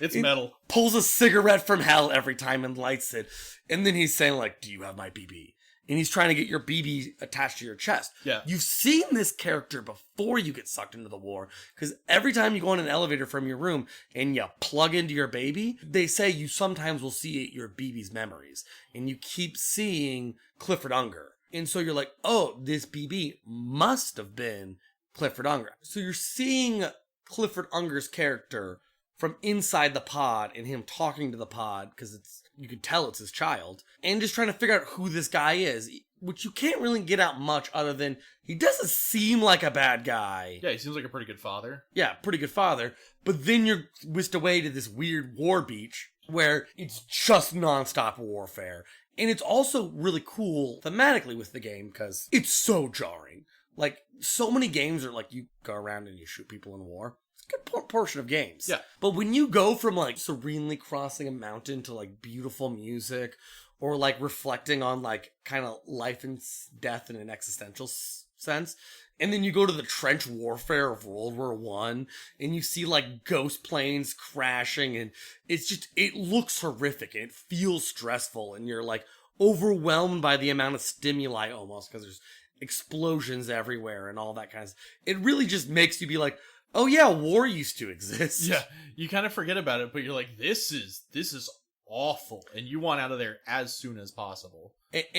It's metal. Pulls a cigarette from hell every time and lights it. And then he's saying, like, do you have my BB? And he's trying to get your BB attached to your chest. Yeah. You've seen this character before you get sucked into the war, because every time you go in an elevator from your room and you plug into your baby, they say you sometimes will see your BB's memories. And you keep seeing Clifford Unger. And so you're like, oh, this BB must have been Clifford Unger. So you're seeing Clifford Unger's character from inside the pod and him talking to the pod, because you can tell it's his child, and just trying to figure out who this guy is, which you can't really get out much other than he doesn't seem like a bad guy. Yeah, he seems like a pretty good father. Yeah, pretty good father. But then you're whisked away to this weird war beach where it's just nonstop warfare. And it's also really cool thematically with the game because it's so jarring. Like, so many games are like, you go around and you shoot people in war. Good portion of games. Yeah. But when you go from like serenely crossing a mountain to like beautiful music, or like reflecting on like kind of life and death in an existential sense, and then you go to the trench warfare of World War I, and you see like ghost planes crashing, and it looks horrific and it feels stressful, and you're like overwhelmed by the amount of stimuli almost, because there's explosions everywhere and all that kind of stuff. It really just makes you be like, oh yeah, war used to exist. Yeah, you kind of forget about it, but you're like, this is awful, and you want out of there as soon as possible.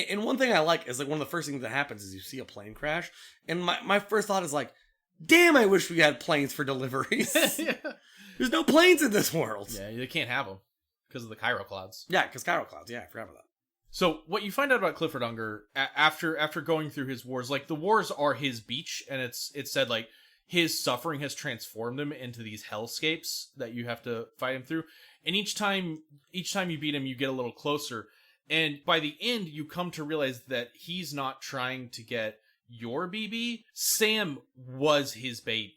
And one thing I like is like one of the first things that happens is you see a plane crash, and my first thought is like, damn, I wish we had planes for deliveries. Yeah. There's no planes in this world. Yeah, they can't have them because of the Cairo clouds. Yeah, because Cairo clouds. Yeah, I forgot about that. So what you find out about Clifford Unger after going through his wars, like the wars are his beach, and it's said like his suffering has transformed him into these hellscapes that you have to fight him through. And each time you beat him, you get a little closer. And by the end, you come to realize that he's not trying to get your BB. Sam was his baby.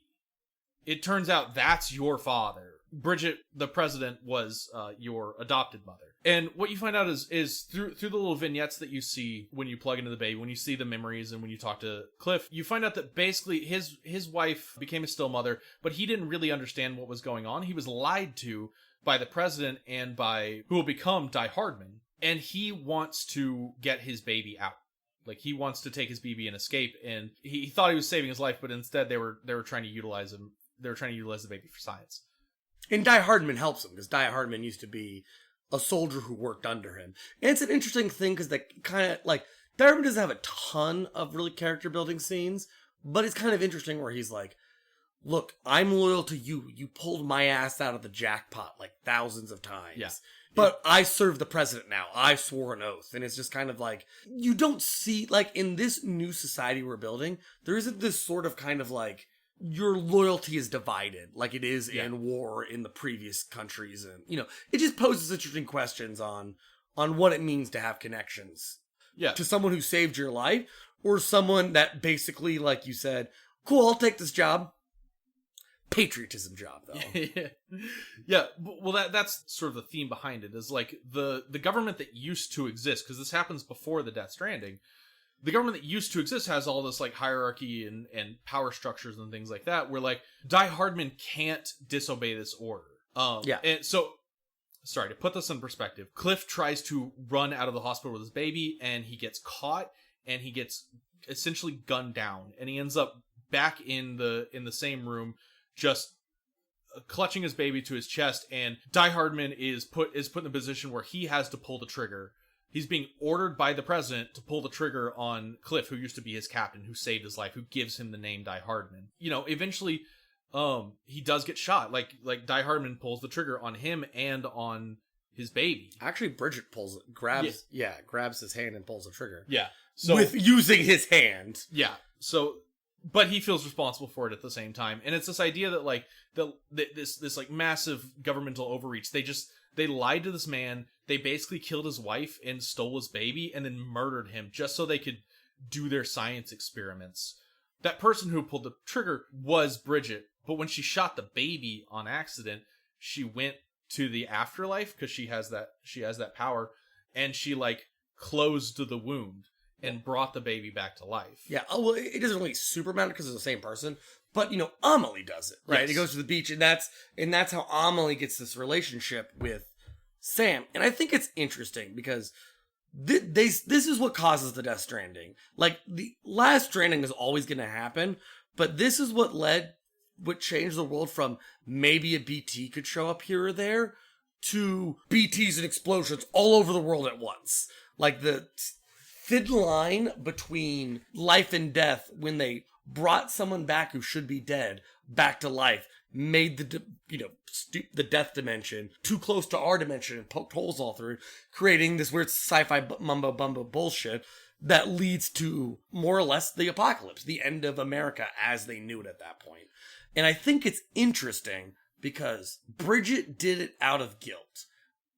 It turns out that's your father. Bridget, the president, was your adopted mother. And what you find out is through the little vignettes that you see when you plug into the baby, when you see the memories and when you talk to Cliff, you find out that basically his wife became a still mother, but he didn't really understand what was going on. He was lied to by the president and by who will become Die Hardman, and he wants to get his baby out. Like, he wants to take his baby and escape, and he thought he was saving his life, but instead they were trying to utilize him. They were trying to utilize the baby for science. And Die Hardman helps him, because Die Hardman used to be a soldier who worked under him. And it's an interesting thing, because that kind of, like, Die Hardman doesn't have a ton of really character-building scenes, but it's kind of interesting where he's like, look, I'm loyal to you. You pulled my ass out of the jackpot, like, thousands of times. Yeah. But I serve the president now. I swore an oath. And it's just kind of like, you don't see, like, in this new society we're building, there isn't this sort of kind of like, your loyalty is divided like it is in war in the previous countries. And, you know, it just poses interesting questions on what it means to have connections. Yeah. To someone who saved your life, or someone that basically, like you said, cool, I'll take this job. Patriotism job, though. Yeah. Well, that's sort of the theme behind it, is like the government that used to exist, because this happens before the Death Stranding. The government that used to exist has all this like hierarchy and power structures and things like that, where like Die Hardman can't disobey this order. And so, sorry, to put this in perspective, Cliff tries to run out of the hospital with his baby, and he gets caught, and he ggets essentially gunned down, and he ends up back in the same room, just clutching his baby to his chest. And Die Hardman is put in a position where he has to pull the trigger. He's being ordered by the president to pull the trigger on Cliff, who used to be his captain, who saved his life, who gives him the name Die Hardman. You know, eventually, he does get shot. Like Die Hardman pulls the trigger on him and on his baby. Actually, Bridget grabs his hand and pulls the trigger. Yeah. So with using his hand. Yeah. So, but he feels responsible for it at the same time. And it's this idea that like this like massive governmental overreach. They lied to this man. They basically killed his wife and stole his baby and then murdered him just so they could do their science experiments. That person who pulled the trigger was Bridget, but when she shot the baby on accident, she went to the afterlife because she has that power, and she like closed the wound and brought the baby back to life. Yeah, well, it doesn't really super matter because it's the same person, but, you know, Amelie does it, right? Yes. He goes to the beach, and that's how Amelie gets this relationship with Sam. And I think it's interesting because this is what causes the Death Stranding. Like, the last Stranding is always going to happen, but this is what changed the world from maybe a BT could show up here or there to BTs and explosions all over the world at once. Like, the thin line between life and death, when they brought someone back who should be dead back to life, made the death dimension too close to our dimension and poked holes all through, creating this weird sci-fi mumbo bumbo bullshit that leads to more or less the apocalypse, the end of America as they knew it at that point. And I think it's interesting because Bridget did it out of guilt.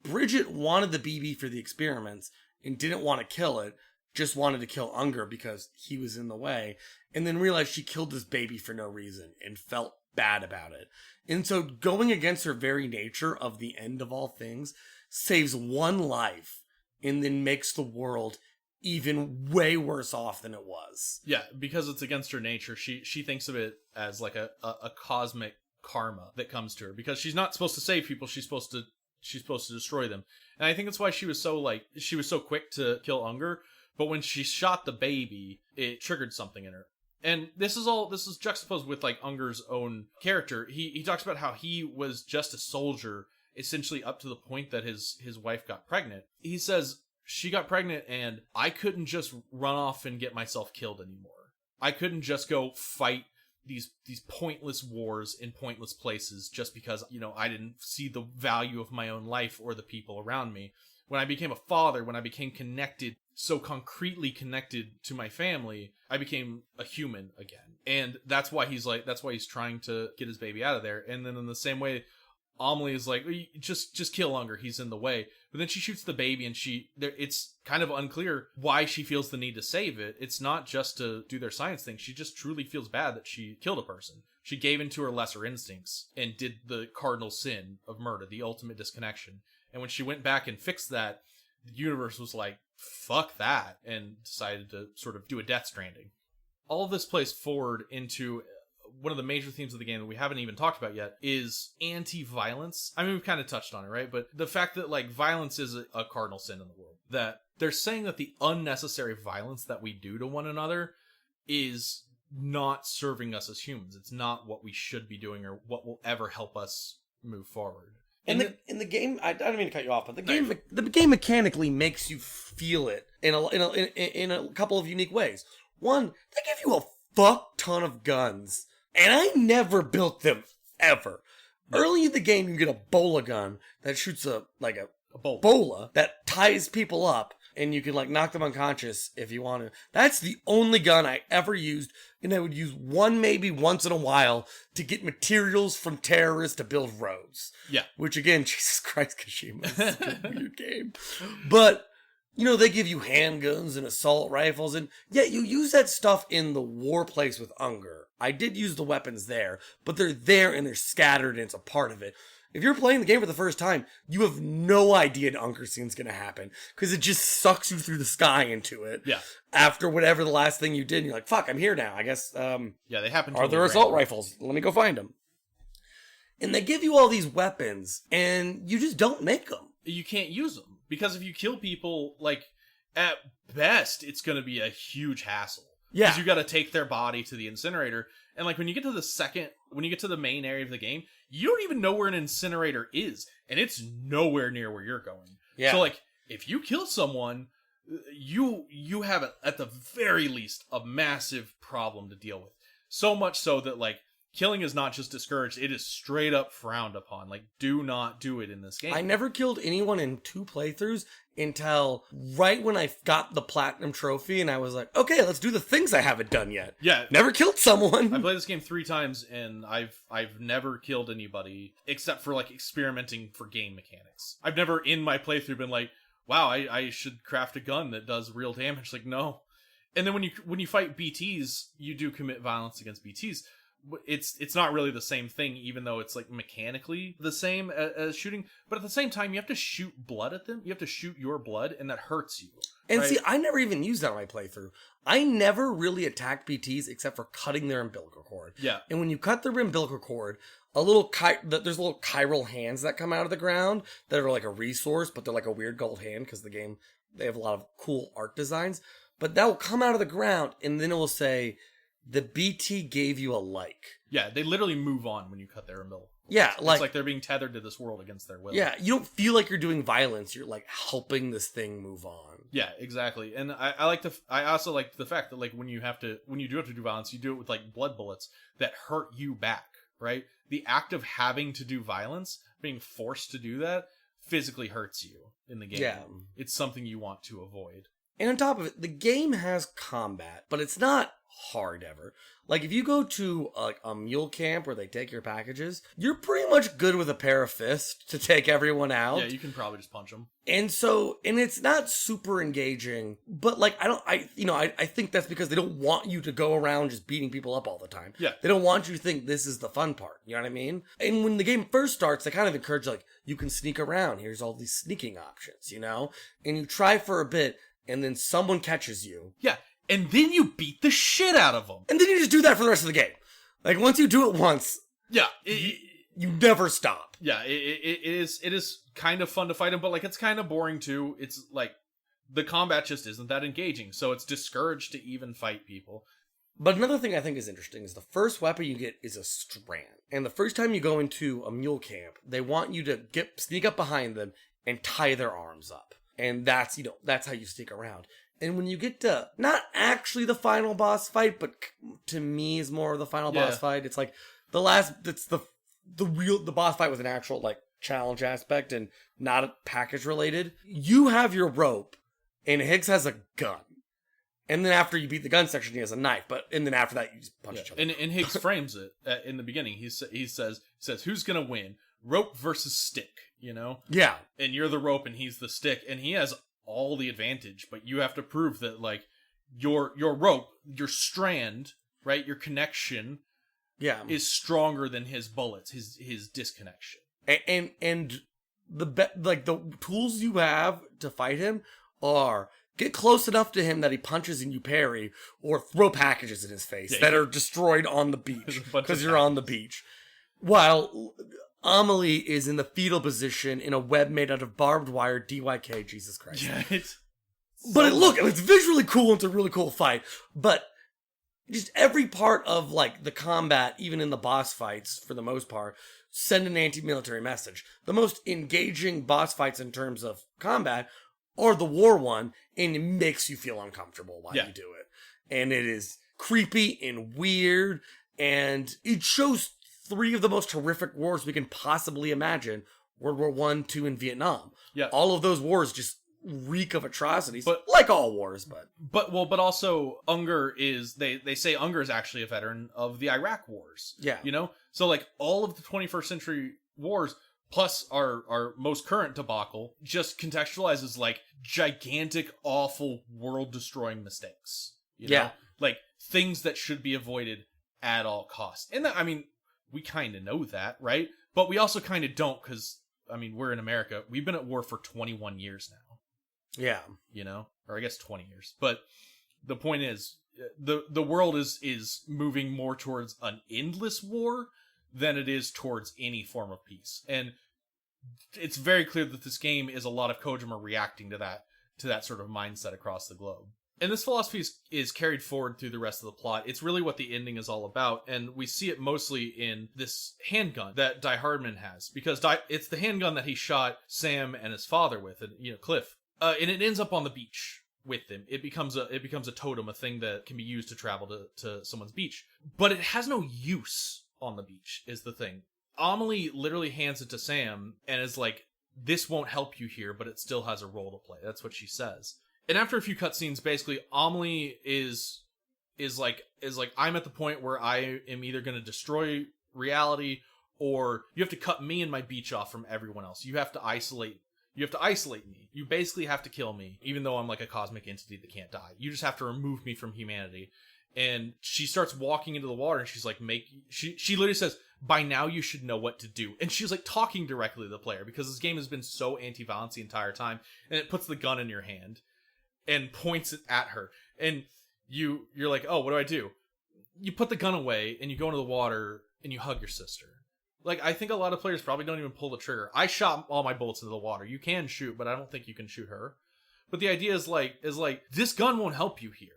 Bridget wanted the BB for the experiments and didn't want to kill it, just wanted to kill Unger because he was in the way, and then realized she killed this baby for no reason and felt bad about it. And so going against her very nature of the end of all things saves one life and then makes the world even way worse off than it was. Yeah, because it's against her nature. She thinks of it as like a cosmic karma that comes to her, because she's not supposed to save people, she's supposed to destroy them. And I think that's why she was so quick to kill Unger, but when she shot the baby, it triggered something in her. And this is juxtaposed with like Unger's own character. He talks about how he was just a soldier essentially up to the point that his wife got pregnant. He says, she got pregnant and I couldn't just run off and get myself killed anymore. I couldn't just go fight these pointless wars in pointless places just because, you know, I didn't see the value of my own life or the people around me. When I became a father, when I became connected, so concretely connected to my family, I became a human again. And that's why he's trying to get his baby out of there. And then in the same way, Amelie is like, just kill Unger, he's in the way. But then she shoots the baby, and it's kind of unclear why she feels the need to save it. It's not just to do their science thing. She just truly feels bad that she killed a person. She gave into her lesser instincts and did the cardinal sin of murder, the ultimate disconnection. And when she went back and fixed that, the universe was like, fuck that, and decided to sort of do a Death Stranding. All of this plays forward into one of the major themes of the game that we haven't even talked about yet is anti-violence. I mean, we've kind of touched on it, right? But the fact that, like, violence is a cardinal sin in the world. That they're saying that the unnecessary violence that we do to one another is not serving us as humans. It's not what we should be doing or what will ever help us move forward. In the game, I don't mean to cut you off, but the game mechanically makes you feel it in a couple of unique ways. One, they give you a fuck ton of guns, and I never built them ever. Early in the game, you get a bola gun that shoots a bola that ties people up, and you can like knock them unconscious if you want to. That's the only gun I ever used, and I would use one maybe once in a while to get materials from terrorists to build roads. Yeah. Which again, Jesus Christ, Kojima, it's a weird game. But, you know, they give you handguns and assault rifles, and yeah, you use that stuff in the war place with Unger. I did use the weapons there, but they're there and they're scattered and it's a part of it. If you're playing the game for the first time, you have no idea an Unger scene's gonna happen, because it just sucks you through the sky into it. Yeah. After whatever the last thing you did, and you're like, fuck, I'm here now. I guess, yeah, they happen to are there assault rifles? Let me go find them. And they give you all these weapons, and you just don't make them. You can't use them, because if you kill people, like, at best, it's gonna be a huge hassle. Yeah. Because you gotta take their body to the incinerator, and like, when you get to the main area of the game, you don't even know where an incinerator is, and it's nowhere near where you're going. Yeah. So, like, if you kill someone, you have, at the very least, a massive problem to deal with. So much so that, like, killing is not just discouraged, it is straight up frowned upon. Like, do not do it in this game. I never killed anyone in 2 playthroughs until right when I got the platinum trophy, and I was like, okay, let's do the things I haven't done yet. Yeah. Never killed someone. I played this game 3 times, and I've never killed anybody, except for, like, experimenting for game mechanics. I've never, in my playthrough, been like, wow, I should craft a gun that does real damage. Like, no. And then when you fight BTs, you do commit violence against BTs. It's not really the same thing, even though it's like mechanically the same as shooting. But at the same time, you have to shoot blood at them. You have to shoot your blood, and that hurts you. And right? see, I never even used that on my playthrough. I never really attacked BTs except for cutting their umbilical cord. Yeah. And when you cut their umbilical cord, there's little chiral hands that come out of the ground that are like a resource, but they're like a weird gold hand because they have a lot of cool art designs. But that will come out of the ground, and then it will say, the BT gave you a like. Yeah, they literally move on when you cut their umbilical. Yeah, It's like they're being tethered to this world against their will. Yeah, you don't feel like you're doing violence. You're like helping this thing move on. Yeah, exactly. And I also like the fact that, like, when you do have to do violence, you do it with like blood bullets that hurt you back, right? The act of having to do violence, being forced to do that, physically hurts you in the game. Yeah. It's something you want to avoid. And on top of it, the game has combat, but it's not hard ever. Like, if you go to a mule camp where they take your packages, you're pretty much good with a pair of fists to take everyone out. Yeah, you can probably just punch them. And it's not super engaging, but like, I think that's because they don't want you to go around just beating people up all the time. Yeah. They don't want you to think this is the fun part. You know what I mean? And when the game first starts, they kind of encourage, like, you can sneak around. Here's all these sneaking options, you know? And you try for a bit, and then someone catches you. Yeah. And then you beat the shit out of them. And then you just do that for the rest of the game. Like, once you do it once, yeah, you never stop. Yeah, it is kind of fun to fight them, but, like, it's kind of boring too. It's like, the combat just isn't that engaging, so it's discouraged to even fight people. But another thing I think is interesting is the first weapon you get is a strand. And the first time you go into a mule camp, they want you to sneak up behind them and tie their arms up. And that's how you sneak around. And when you get to, not actually the final boss fight, but to me is more of the final boss fight. It's like the boss fight with an actual, like, challenge aspect and not package related. You have your rope, and Higgs has a gun. And then after you beat the gun section, he has a knife. And then after that, you just punch each other. And Higgs frames it in the beginning. He says, who's gonna win? rope versus stick, you know? Yeah. And you're the rope and he's the stick, and he has all the advantage, but you have to prove that, like, your rope, your strand, right, your connection is stronger than his bullets, his disconnection. And the tools you have to fight him are get close enough to him that he punches and you parry, or throw packages in his face that are destroyed on the beach because you're on the beach. While Amelie is in the fetal position in a web made out of barbed wire. DYK, Jesus Christ. Yeah, it's visually cool and it's a really cool fight. But just every part of, like, the combat, even in the boss fights, for the most part, send an anti-military message. The most engaging boss fights in terms of combat are the war one, and it makes you feel uncomfortable while you do it. And it is creepy and weird, and it shows three of the most horrific wars we can possibly imagine. World War I, II, and Vietnam. Yeah. All of those wars just reek of atrocities, but like all wars, but also Unger is, they say Unger is actually a veteran of the Iraq wars. Yeah. You know? So, like, all of the 21st century wars, plus our most current debacle, just contextualizes, like, gigantic, awful, world-destroying mistakes. You know? Like, things that should be avoided at all costs. And that, I mean, we kind of know that, right? But we also kind of don't, because, I mean, we're in America. We've been at war for 21 years now. Yeah. You know? Or I guess 20 years. But the point is, the world is moving more towards an endless war than it is towards any form of peace. And it's very clear that this game is a lot of Kojima reacting to that sort of mindset across the globe. And this philosophy is carried forward through the rest of the plot. It's really what the ending is all about, and we see it mostly in this handgun that Die Hardman has, because it's the handgun that he shot Sam and his father with, and, you know, Cliff. And it ends up on the beach with them. It becomes a totem, a thing that can be used to travel to someone's beach. But it has no use on the beach, is the thing. Amelie literally hands it to Sam and is like, this won't help you here, but it still has a role to play. That's what she says. And after a few cutscenes, basically, Amelie is like, I'm at the point where I am either going to destroy reality, or you have to cut me and my beach off from everyone else. You have to isolate me. You basically have to kill me, even though I'm like a cosmic entity that can't die. You just have to remove me from humanity. And she starts walking into the water, and she's like, she literally says, by now you should know what to do. And she's like talking directly to the player, because this game has been so anti-violence the entire time, and it puts the gun in your hand and points it at her. And you're like, oh, what do? You put the gun away, and you go into the water, and you hug your sister. Like, I think a lot of players probably don't even pull the trigger. I shot all my bullets into the water. You can shoot, but I don't think you can shoot her. But the idea is like, this gun won't help you here.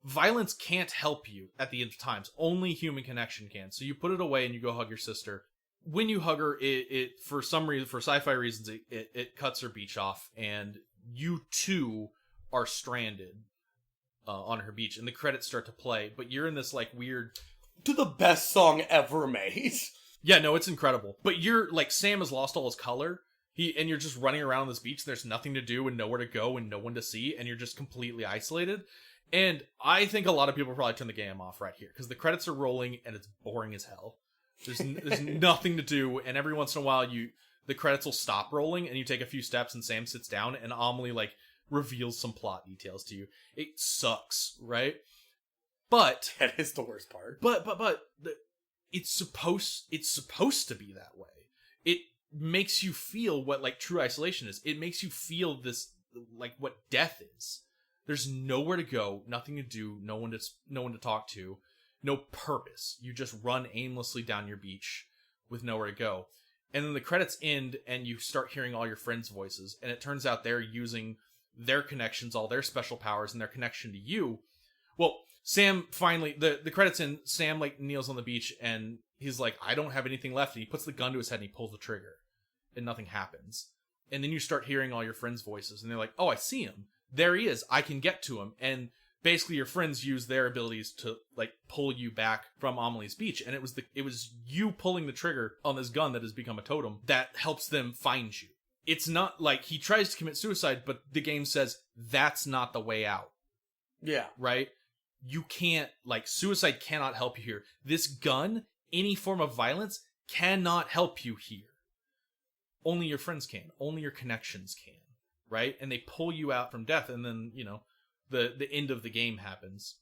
Violence can't help you at the end of times. Only human connection can. So you put it away and you go hug your sister. When you hug her, it for some reason, for sci-fi reasons, it cuts her beach off, and you too are stranded on her beach. And the credits start to play, but you're in this like weird, to the best song ever made. Yeah, no, it's incredible. But you're like, Sam has lost all his color. And you're just running around this beach. And there's nothing to do and nowhere to go and no one to see, and you're just completely isolated. And I think a lot of people probably turn the game off right here, because the credits are rolling and it's boring as hell. There's nothing to do, and every once in a while the credits will stop rolling and you take a few steps and Sam sits down and Amelie like reveals some plot details to you. It sucks, right? But that is the worst part. But it's supposed to be that way. It makes you feel what like true isolation is. It makes you feel this, like, what death is. There's nowhere to go, nothing to do, no one to talk to, no purpose. You just run aimlessly down your beach with nowhere to go. And then the credits end and you start hearing all your friends' voices, and it turns out they're using their connections, all their special powers, and their connection to you. Well, Sam finally, the credits end, Sam like kneels on the beach and he's like, I don't have anything left, and he puts the gun to his head and he pulls the trigger and nothing happens. And then you start hearing all your friends' voices and they're like, oh, I see him. There he is. I can get to him. And basically your friends use their abilities to like pull you back from Amelie's beach. And it was you pulling the trigger on this gun that has become a totem that helps them find you. It's not like he tries to commit suicide, but the game says that's not the way out. Yeah. Right? You can't, like, suicide cannot help you here. This gun, any form of violence, cannot help you here. only your friends can, only your connections can, right? And they pull you out from death, and then, the end of the game happens.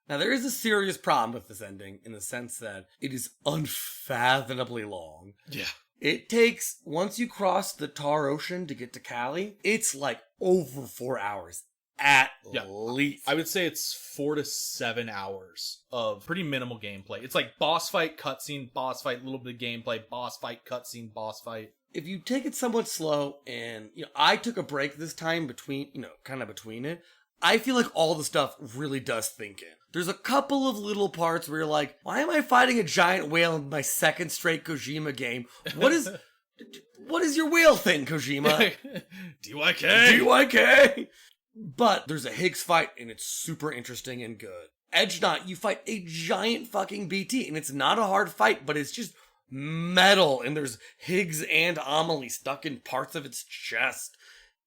Now, there is a serious problem with this ending in the sense that it is unfathomably long. Yeah. It takes, once you cross the Tar Ocean to get to Cali, it's like over 4 hours at least. I would say it's 4 to 7 hours of pretty minimal gameplay. It's like boss fight, cutscene, boss fight, little bit of gameplay, boss fight, cutscene, boss fight. If you take it somewhat slow, and, I took a break this time between it, I feel like all the stuff really does think in. There's a couple of little parts where you're like, why am I fighting a giant whale in my second straight Kojima game? What is your whale thing, Kojima? DYK! But there's a Higgs fight, and it's super interesting and good. Edge Knot, you fight a giant fucking BT, and it's not a hard fight, but it's just metal, and there's Higgs and Amelie stuck in parts of its chest.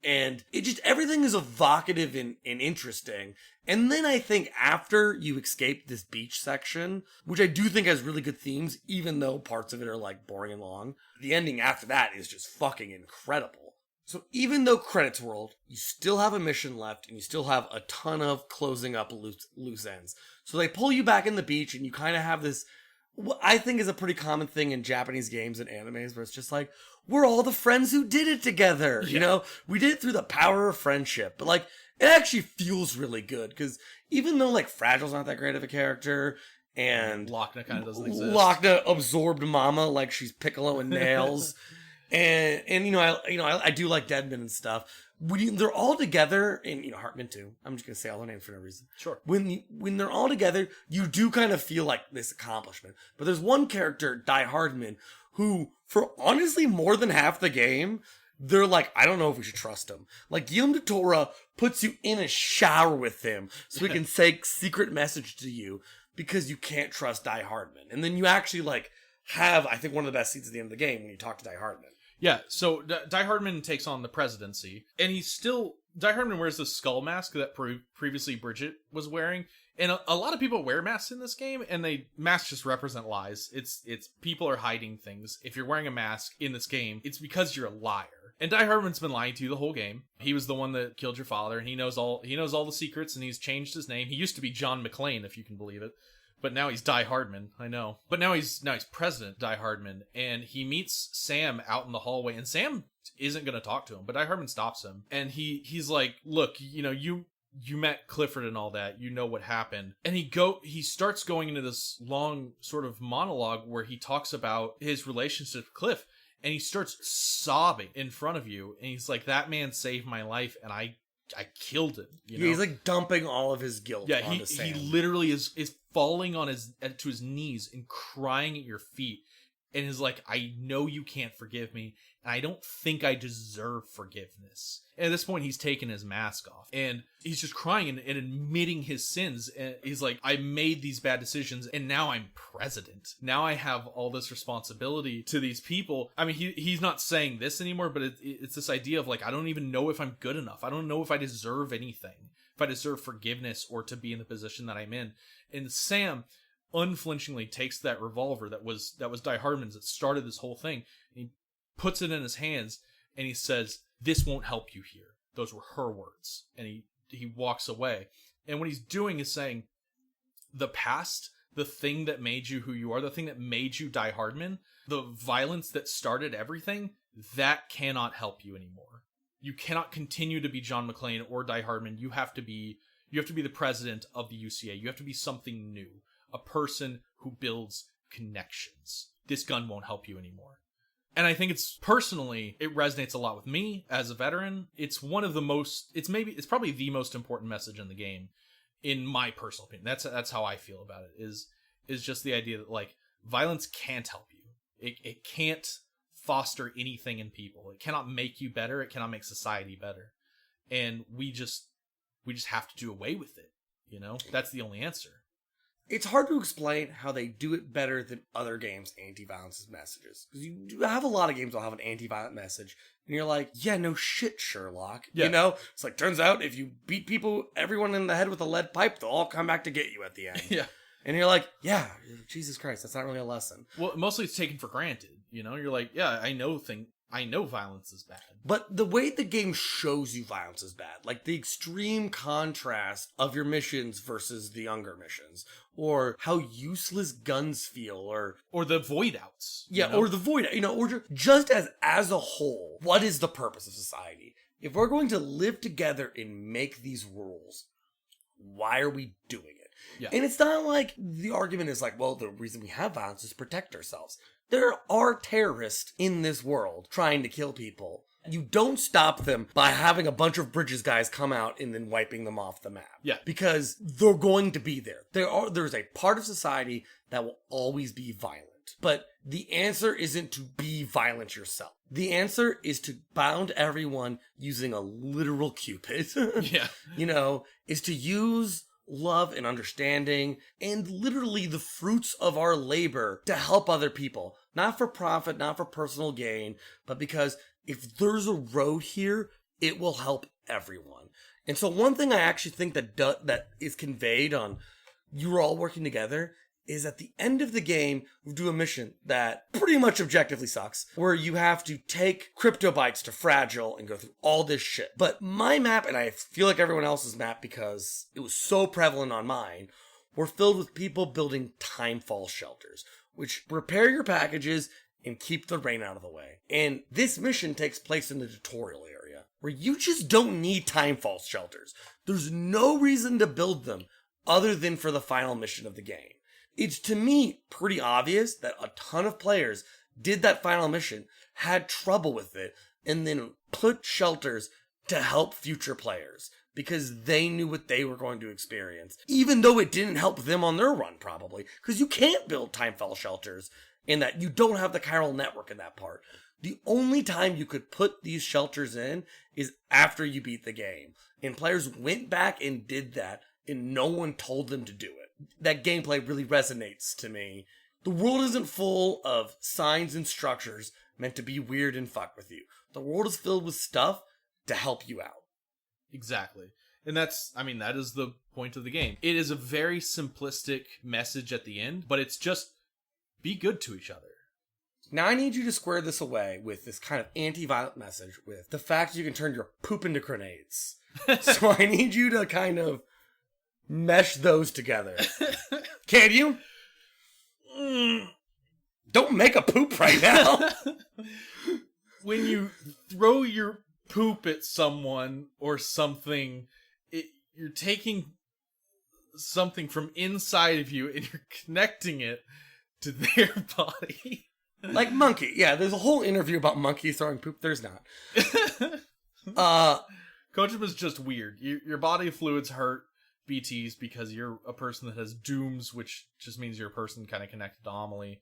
And everything is evocative and interesting. And then I think after you escape this beach section, which I do think has really good themes, even though parts of it are like boring and long, the ending after that is just fucking incredible. So even though credits rolled, you still have a mission left, and you still have a ton of closing up loose ends. So they pull you back in the beach, and you kind of have this, what I think is a pretty common thing in Japanese games and animes, where it's just like, we're all the friends who did it together. Yeah. We did it through the power of friendship. But like, it actually feels really good, because even though like Fragile's not that great of a character, and Lochna kind of doesn't exist. Lochna absorbed Mama like she's Piccolo and Nails. and I do like Deadman and stuff. When they're all together, and Hartman too. I'm just gonna say all their names for no reason. Sure. When they're all together, you do kind of feel like this accomplishment. But there's one character, Die Hardman, who, for honestly more than half the game, they're like, I don't know if we should trust him. Like, Guillaume de Tora puts you in a shower with him so he can say secret message to you because you can't trust Die Hardman. And then you actually like have, I think, one of the best scenes at the end of the game when you talk to Die Hardman. Yeah, so Die Hardman takes on the presidency, and Die Hardman wears the skull mask that previously Bridget was wearing, and a lot of people wear masks in this game, and masks just represent lies. It's people are hiding things. If you're wearing a mask in this game, it's because you're a liar. And Die Hardman's been lying to you the whole game. He was the one that killed your father, and he knows all the secrets, and he's changed his name. He used to be John McClane, if you can believe it. But now he's Die Hardman, I know. But now he's President Die Hardman, and he meets Sam out in the hallway, and Sam isn't going to talk to him, but Die Hardman stops him, and he's like, look, you met Clifford and all that, you know what happened. And he starts going into this long sort of monologue where he talks about his relationship with Cliff, and he starts sobbing in front of you, and he's like, that man saved my life, and I killed him. Yeah, he's like dumping all of his guilt onto Sam. He literally is falling to his knees and crying at your feet, and is like, I know you can't forgive me, and I don't think I deserve forgiveness. And at this point, he's taken his mask off, and he's just crying and admitting his sins. And he's like, I made these bad decisions, and now I'm president. Now I have all this responsibility to these people. I mean, he's not saying this anymore, but it's this idea of like, I don't even know if I'm good enough. I don't know if I deserve anything, if I deserve forgiveness or to be in the position that I'm in. And Sam unflinchingly takes that revolver that was Die Hardman's, that started this whole thing, and he puts it in his hands, and he says, this won't help you here. Those were her words. And he walks away. And what he's doing is saying, the past, the thing that made you who you are, the thing that made you Die Hardman, the violence that started everything, that cannot help you anymore. You cannot continue to be John McClane or Die Hardman. You have to be the president of the UCA. You have to be something new. A person who builds connections. This gun won't help you anymore. And I think it resonates a lot with me as a veteran. It's it's probably the most important message in the game, in my personal opinion. That's how I feel about it, is just the idea that like, violence can't help you. It can't foster anything in people. It cannot make you better. It cannot make society better. And we just have to do away with it. That's the only answer. It's hard to explain how they do it better than other games' anti-violence messages. Because you do have a lot of games that'll have an anti-violent message, and you're like, yeah, no shit, Sherlock. Yeah. It's like, turns out if you beat everyone in the head with a lead pipe, they'll all come back to get you at the end. Yeah. And you're like, yeah, Jesus Christ, that's not really a lesson. Well, mostly it's taken for granted. You're like, yeah, I know I know violence is bad. But the way the game shows you violence is bad. Like the extreme contrast of your missions versus the younger missions. Or how useless guns feel, or the void outs. Yeah, or the void, or just as a whole, what is the purpose of society? If we're going to live together and make these rules, why are we doing it? Yeah. And it's not like the argument is like, well, the reason we have violence is to protect ourselves. There are terrorists in this world trying to kill people. You don't stop them by having a bunch of Bridges guys come out and then wiping them off the map. Yeah. Because they're going to be there. There's a part of society that will always be violent. But the answer isn't to be violent yourself. The answer is to bound everyone using a literal Cupid. Yeah. Is to use love and understanding and literally the fruits of our labor to help other people. Not for profit, not for personal gain, but because if there's a road here, it will help everyone. And so one thing I actually think that is conveyed on you're all working together is at the end of the game, we do a mission that pretty much objectively sucks, where you have to take crypto bytes to Fragile and go through all this shit. But my map, and I feel like everyone else's map because it was so prevalent on mine, were filled with people building timefall shelters, which repair your packages and keep the rain out of the way. And this mission takes place in the tutorial area, where you just don't need timefall shelters. There's no reason to build them other than for the final mission of the game. It's, to me, pretty obvious that a ton of players did that final mission, had trouble with it, and then put shelters to help future players because they knew what they were going to experience, even though it didn't help them on their run, probably, because you can't build timefall shelters in that. You don't have the chiral network in that part. The only time you could put these shelters in is after you beat the game, and players went back and did that, and no one told them to do it. That gameplay really resonates to me. The world isn't full of signs and structures meant to be weird and fuck with you. The world is filled with stuff to help you out. Exactly. And that is the point of the game. It is a very simplistic message at the end, but it's just be good to each other. Now I need you to square this away with this kind of anti-violent message with the fact you can turn your poop into grenades. So I need you to kind of mesh those together. Can you? Don't make a poop right now. When you throw your poop at someone or something, you're taking something from inside of you and you're connecting it to their body. Like Monkey. Yeah, there's a whole interview about monkeys throwing poop. There's not. Kojima's just weird. Your body fluids hurt BTs because you're a person that has dooms, which just means you're a person kind of connected to Amelie,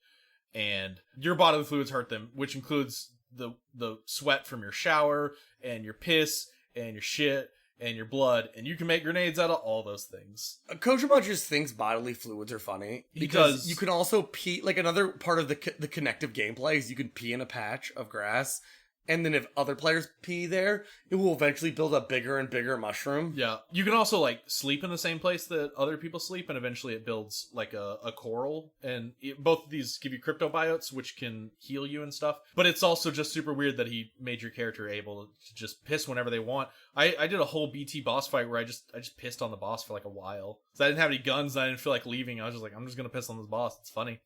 and your bodily fluids hurt them, which includes the sweat from your shower and your piss and your shit and your blood, and you can make grenades out of all those things. Kojima just thinks bodily fluids are funny because you can also pee. Like another part of the connective gameplay is you can pee in a patch of grass. And then if other players pee there, it will eventually build a bigger and bigger mushroom. Yeah. You can also, sleep in the same place that other people sleep, and eventually it builds, a coral. And both of these give you cryptobiotes, which can heal you and stuff. But it's also just super weird that he made your character able to just piss whenever they want. I did a whole BT boss fight where I just pissed on the boss for, a while. So I didn't have any guns, and I didn't feel like leaving. I was just I'm just gonna piss on this boss. It's funny.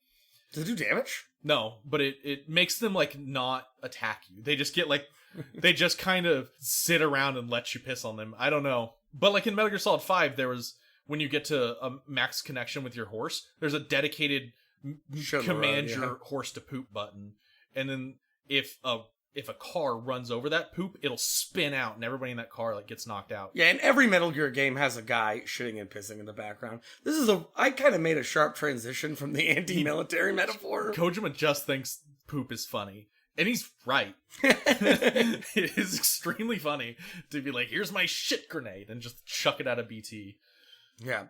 Does it do damage? No, but it makes them not attack you. They just get they just kind of sit around and let you piss on them. I don't know. But in Metal Gear Solid 5, there was, when you get to a max connection with your horse, there's a dedicated command your horse to poop button. And then if a car runs over that poop, it'll spin out and everybody in that car gets knocked out. Yeah, and every Metal Gear game has a guy shitting and pissing in the background. I kind of made a sharp transition from the anti-military metaphor. Kojima just thinks poop is funny. And he's right. It is extremely funny to be here's my shit grenade, and just chuck it at a BT. Yeah.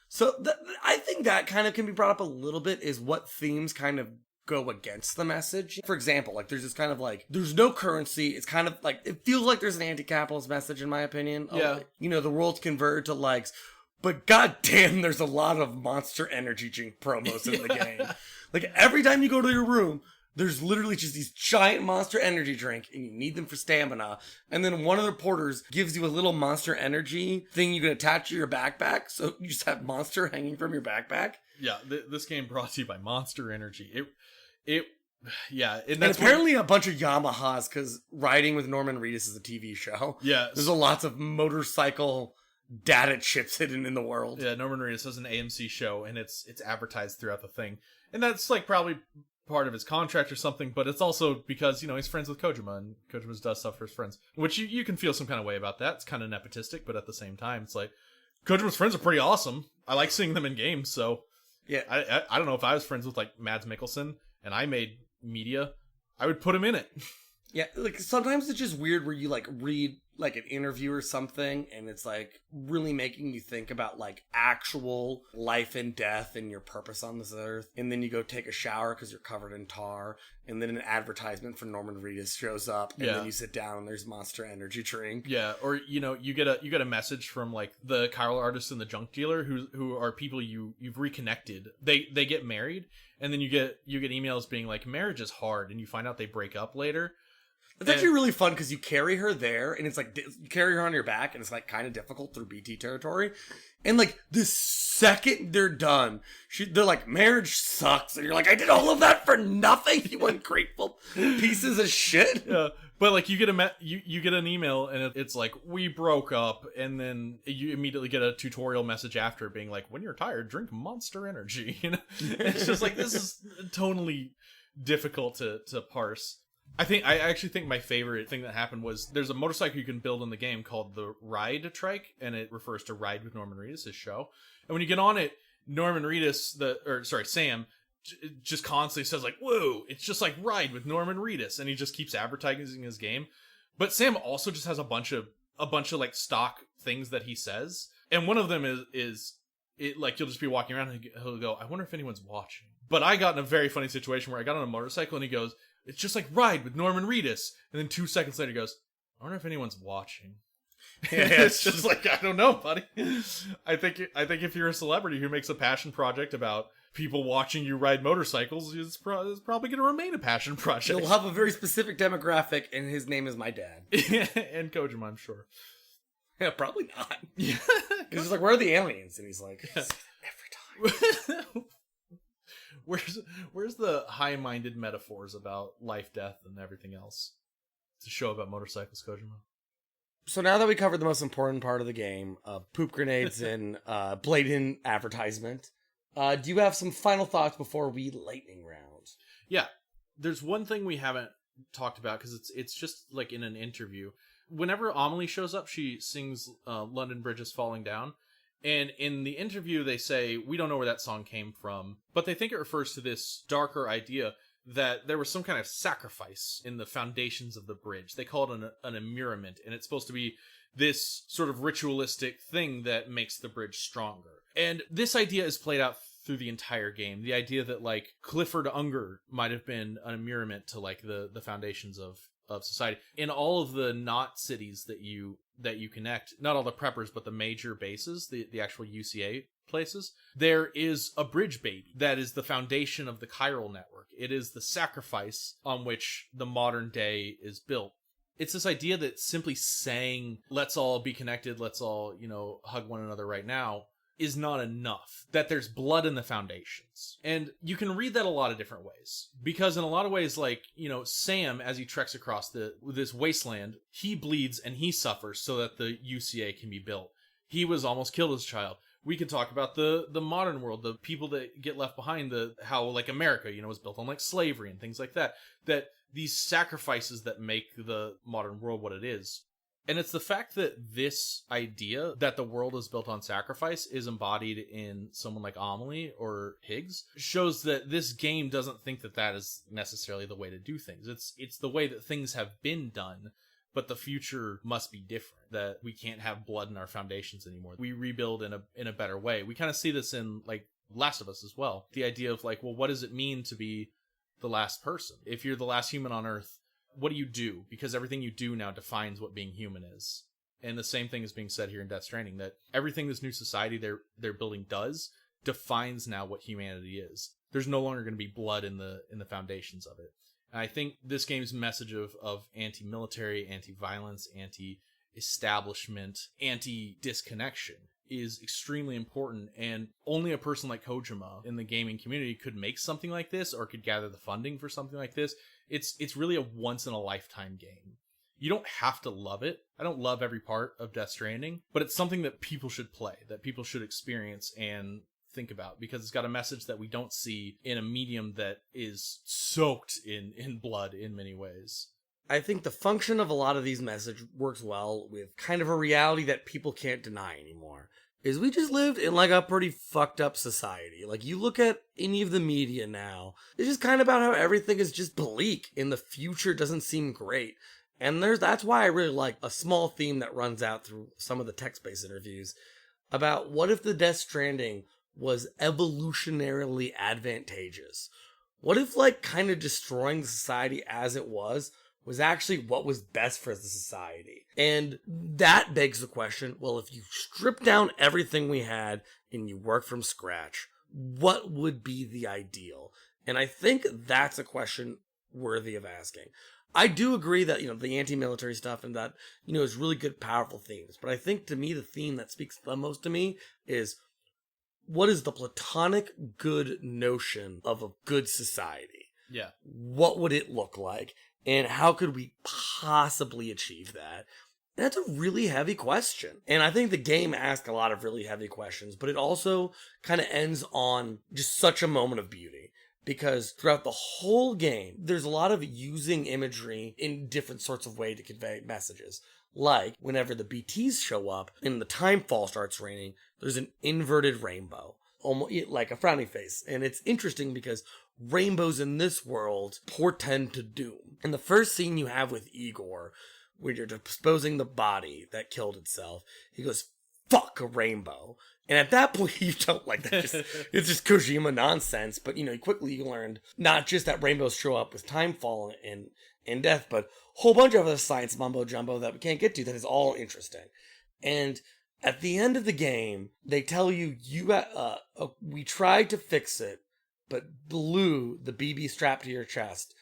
So I think that kind of can be brought up a little bit, is what themes kind of go against the message. For example, there's this kind of there's no currency. It's kind of it feels like there's an anti-capitalist message, in my opinion. Yeah. The world's converted to likes, but goddamn, there's a lot of Monster Energy drink promos in the game. Every time you go to your room, there's literally just these giant Monster Energy drink, and you need them for stamina. And then one of the porters gives you a little Monster Energy thing you can attach to your backpack, so you just have Monster hanging from your backpack. Yeah, this game brought to you by Monster Energy. Yeah, and apparently a bunch of Yamahas, because Riding with Norman Reedus is a TV show. Yeah, there's lots of motorcycle data chips hidden in the world. Yeah, Norman Reedus has an AMC show, and it's advertised throughout the thing, and that's like probably part of his contract or something. But it's also because he's friends with Kojima, and Kojima does stuff for his friends, which you can feel some kind of way about that. It's kind of nepotistic, but at the same time, it's like Kojima's friends are pretty awesome. I like seeing them in games, so yeah. I don't know if I was friends with like Mads Mikkelsen and I made media, I would put him in it. Yeah, like sometimes it's just weird where you like read like an interview or something and it's like really making you think about like actual life and death and your purpose on this earth, and then you go take a shower because you're covered in tar, and then an advertisement for Norman Reedus shows up, and then you sit down and there's Monster Energy drink. Yeah, or you get a message from like the chiral artist and the junk dealer who are people you've reconnected. They get married, and then you get emails being like, marriage is hard, and you find out they break up later. It's actually really fun because you carry her there, and it's like you carry her on your back, and it's like kind of difficult through BT territory. And like the second they're done, they're like, marriage sucks, and you're like, I did all of that for nothing, you ungrateful pieces of shit. Yeah, but like you get you get an email, and it's like, we broke up, and then you immediately get a tutorial message after being like, when you're tired, drink Monster Energy. It's just like, this is totally difficult to parse. I actually think my favorite thing that happened was there's a motorcycle you can build in the game called the Ride Trike, and it refers to Ride with Norman Reedus' show. And when you get on it, Sam just constantly says like, whoa, it's just like Ride with Norman Reedus, and he just keeps advertising his game. But Sam also just has a bunch of like stock things that he says, and one of them is it like you'll just be walking around and he'll go, I wonder if anyone's watching. But I got in a very funny situation where I got on a motorcycle and he goes, it's just like Ride with Norman Reedus. And then 2 seconds later he goes, I wonder if anyone's watching. Yeah, it's just like, I don't know, buddy. I think if you're a celebrity who makes a passion project about people watching you ride motorcycles, it's probably going to remain a passion project. He'll have a very specific demographic, and his name is my dad. And Kojima, I'm sure. Yeah, probably not. Yeah. He's just like, where are the aliens? And he's like, every time. Where's the high-minded metaphors about life, death, and everything else? It's a show about motorcycles, Kojima. So now that we covered the most important part of the game, poop grenades and blatant advertisement, do you have some final thoughts before we lightning round? Yeah, there's one thing we haven't talked about because it's just like in an interview. Whenever Amelie shows up, she sings London Bridge is Falling Down. And in the interview, they say, we don't know where that song came from, but they think it refers to this darker idea that there was some kind of sacrifice in the foundations of the bridge. They call it an immurement, and it's supposed to be this sort of ritualistic thing that makes the bridge stronger. And this idea is played out through the entire game. The idea that, like, Clifford Unger might have been an immurement to, like, the foundations of society. In all of the not cities that you connect, not all the preppers, but the major bases, the actual UCA places, there is a bridge baby that is the foundation of the chiral network. It is the sacrifice on which the modern day is built. It's this idea that simply saying, let's all be connected, let's all, hug one another right now, is not enough. That there's blood in the foundations. And you can read that a lot of different ways. Because in a lot of ways, like, Sam, as he treks across this wasteland, he bleeds and he suffers so that the UCA can be built. He was almost killed as a child. We can talk about the modern world, the people that get left behind, how like America, was built on like slavery and things like that. That these sacrifices that make the modern world what it is. And it's the fact that this idea that the world is built on sacrifice is embodied in someone like Amelie or Higgs shows that this game doesn't think that is necessarily the way to do things. It's the way that things have been done, but the future must be different. That we can't have blood in our foundations anymore. We rebuild in a better way. We kind of see this in like Last of Us as well. The idea of like, well, what does it mean to be the last person? If you're the last human on Earth, what do you do? Because everything you do now defines what being human is. And the same thing is being said here in Death Stranding, that everything this new society they're building does defines now what humanity is. there's no longer going to be blood in the foundations of it. And I think this game's message of anti-military, anti-violence, anti-establishment, anti-disconnection is extremely important, and only a person like Kojima in the gaming community could make something like this, or could gather the funding for something like this. It's really a once in a lifetime game. You don't have to love it. I don't love every part of Death Stranding, but it's something that people should play, that people should experience and think about, because it's got a message that we don't see in a medium that is soaked in blood in many ways. I think the function of a lot of these messages works well with kind of a reality that people can't deny anymore. Is we just lived in like a pretty fucked up society. Like you look at any of the media now, it's just kind of about how everything is just bleak and the future doesn't seem great. And that's why I really like a small theme that runs out through some of the text-based interviews about what if the Death Stranding was evolutionarily advantageous? What if like kind of destroying the society as it was actually what was best for the society? And that begs the question, well, if you strip down everything we had and you work from scratch, what would be the ideal? And I think that's a question worthy of asking. I do agree that, the anti-military stuff and that, is really good, powerful themes. But I think to me, the theme that speaks the most to me is what is the platonic good notion of a good society? Yeah. What would it look like? And how could we possibly achieve that? And that's a really heavy question. And I think the game asks a lot of really heavy questions, but it also kind of ends on just such a moment of beauty. Because throughout the whole game, there's a lot of using imagery in different sorts of way to convey messages. Like, whenever the BTs show up and the timefall starts raining, there's an inverted rainbow, almost like a frowny face. And it's interesting because rainbows in this world portend to doom. And the first scene you have with Igor, when you're disposing the body that killed itself, he goes, "Fuck a rainbow." And at that point, you don't like that. It's just Kojima nonsense. But, quickly you learned not just that rainbows show up with timefall and death, but a whole bunch of other science mumbo jumbo that we can't get to that is all interesting. And at the end of the game, they tell you, we tried to fix it, but Blue, the BB strapped to your chest,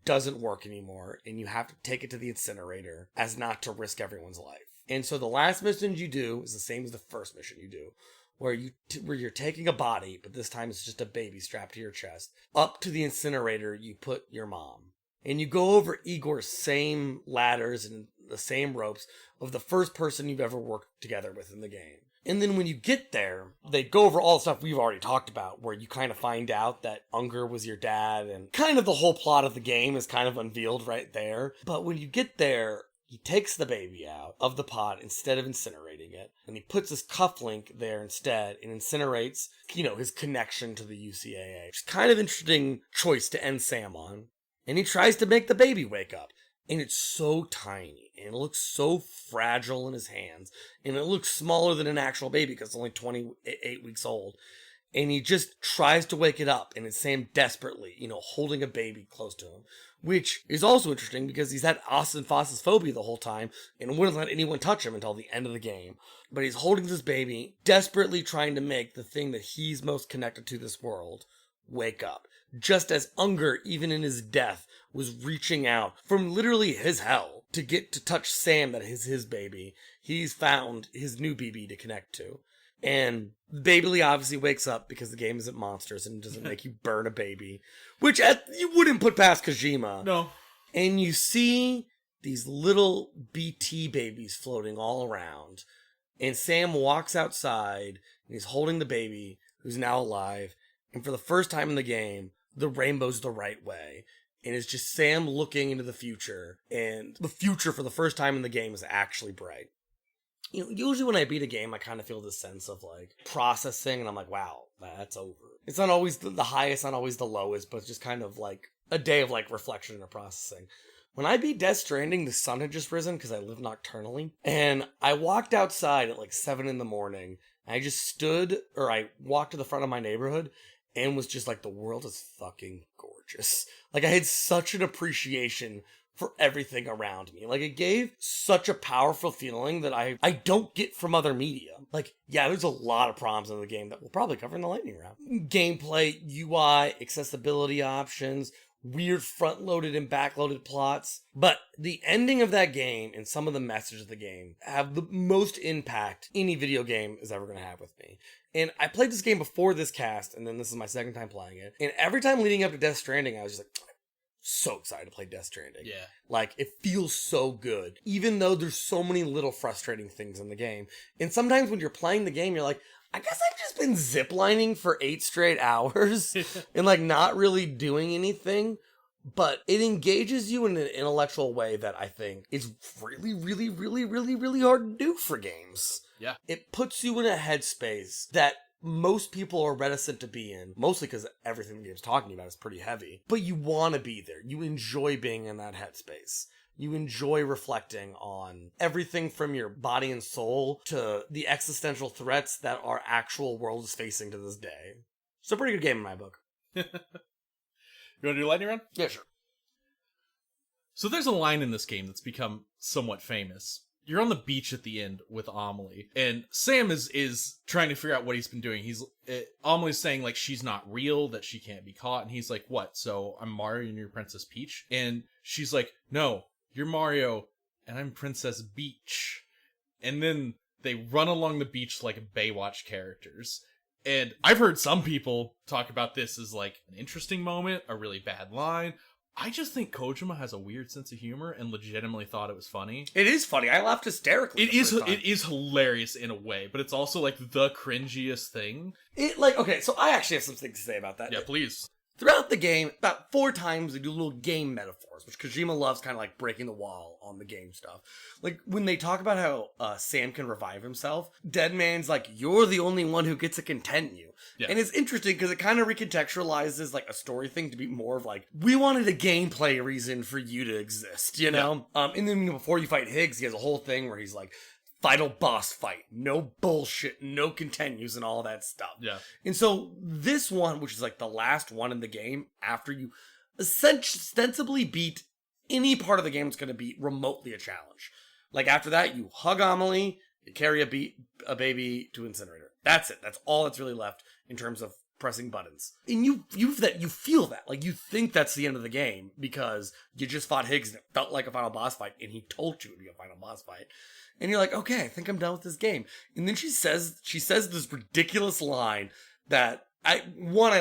doesn't work anymore, and you have to take it to the incinerator as not to risk everyone's life. And so the last mission you do is the same as the first mission you do, where you're taking a body, but this time it's just a baby strapped to your chest. Up to the incinerator, you put your mom. And you go over Igor's same ladders and the same ropes of the first person you've ever worked together with in the game. And then when you get there, they go over all the stuff we've already talked about, where you kind of find out that Unger was your dad, and kind of the whole plot of the game is kind of unveiled right there. But when you get there, he takes the baby out of the pod instead of incinerating it, and he puts his cufflink there instead and incinerates, his connection to the UCAA. It's kind of interesting choice to end Sam on. And he tries to make the baby wake up. And it's so tiny, and it looks so fragile in his hands, and it looks smaller than an actual baby because it's only 28 weeks old. And he just tries to wake it up, and it's Sam desperately, holding a baby close to him. Which is also interesting because he's had phobia the whole time and wouldn't let anyone touch him until the end of the game. But he's holding this baby, desperately trying to make the thing that he's most connected to this world wake up. Just as Unger, even in his death, was reaching out from literally his hell to get to touch Sam that is his baby. He's found his new BB to connect to. And Baby obviously wakes up because the game isn't monsters and doesn't make you burn a baby, which you wouldn't put past Kojima. No. And you see these little BT babies floating all around. And Sam walks outside and he's holding the baby who's now alive. And for the first time in the game, the rainbow's the right way. And it's just Sam looking into the future. And the future for the first time in the game is actually bright. Usually when I beat a game, I kind of feel this sense of like processing, and I'm like, wow, that's over. It's not always the highest, not always the lowest, but it's just kind of like a day of like reflection and processing. When I beat Death Stranding, the sun had just risen because I live nocturnally, and I walked outside at like 7 in the morning. And I walked to the front of my neighborhood and was just like, the world is fucking gorgeous. Like I had such an appreciation for everything around me. Like, it gave such a powerful feeling that I don't get from other media. Like, yeah, there's a lot of problems in the game that we'll probably cover in the lightning round. Gameplay, UI, accessibility options, weird front-loaded and back-loaded plots. But the ending of that game and some of the messages of the game have the most impact any video game is ever going to have with me. And I played this game before this cast, and then this is my second time playing it. And every time leading up to Death Stranding, I was just like, so excited to play Death Stranding. Yeah. Like, it feels so good, even though there's so many little frustrating things in the game. And sometimes when you're playing the game, you're like, I guess I've just been ziplining for 8 straight hours and, like, not really doing anything. But it engages you in an intellectual way that I think is really, really, really, really, really hard to do for games. Yeah. It puts you in a headspace that most people are reticent to be in, mostly because everything the game's talking about is pretty heavy. But you want to be there. You enjoy being in that headspace. You enjoy reflecting on everything from your body and soul to the existential threats that our actual world is facing to this day. It's a pretty good game in my book. You want to do a lightning round? Yeah, sure. So there's a line in this game that's become somewhat famous. You're on the beach at the end with Amelie, and Sam is trying to figure out what he's been doing. Amelie's saying, like, she's not real, that she can't be caught, and he's like, what, so I'm Mario and you're Princess Peach? And she's like, no, you're Mario and I'm Princess Beach. And then they run along the beach like Baywatch characters. And I've heard some people talk about this as, like, an interesting moment, a really bad line. I just think Kojima has a weird sense of humor and legitimately thought it was funny. It is funny. I laughed hysterically. It is hilarious in a way, but it's also, like, the cringiest thing. Okay, so I actually have some things to say about that. Yeah, please. Throughout the game, about 4 times they do little game metaphors, which Kojima loves, kind of like breaking the wall on the game stuff. Like, when they talk about how Sam can revive himself, Deadman's like, you're the only one who gets to content you. Yeah. And it's interesting because it kind of recontextualizes, like, a story thing to be more of like, we wanted a gameplay reason for you to exist, you know? Yeah. And then before you fight Higgs, he has a whole thing where he's like, final boss fight, no bullshit, no continues and all that stuff. Yeah. And so this one, which is like the last one in the game, after you ostensibly beat any part of the game that's going to be remotely a challenge. Like, after that, you hug Amelie, you carry a baby to incinerator. That's it. That's all that's really left in terms of pressing buttons. And you feel that. Like, you think that's the end of the game because you just fought Higgs and it felt like a final boss fight and he told you it would be a final boss fight. And you're like, okay, I think I'm done with this game. And then she says this ridiculous line that I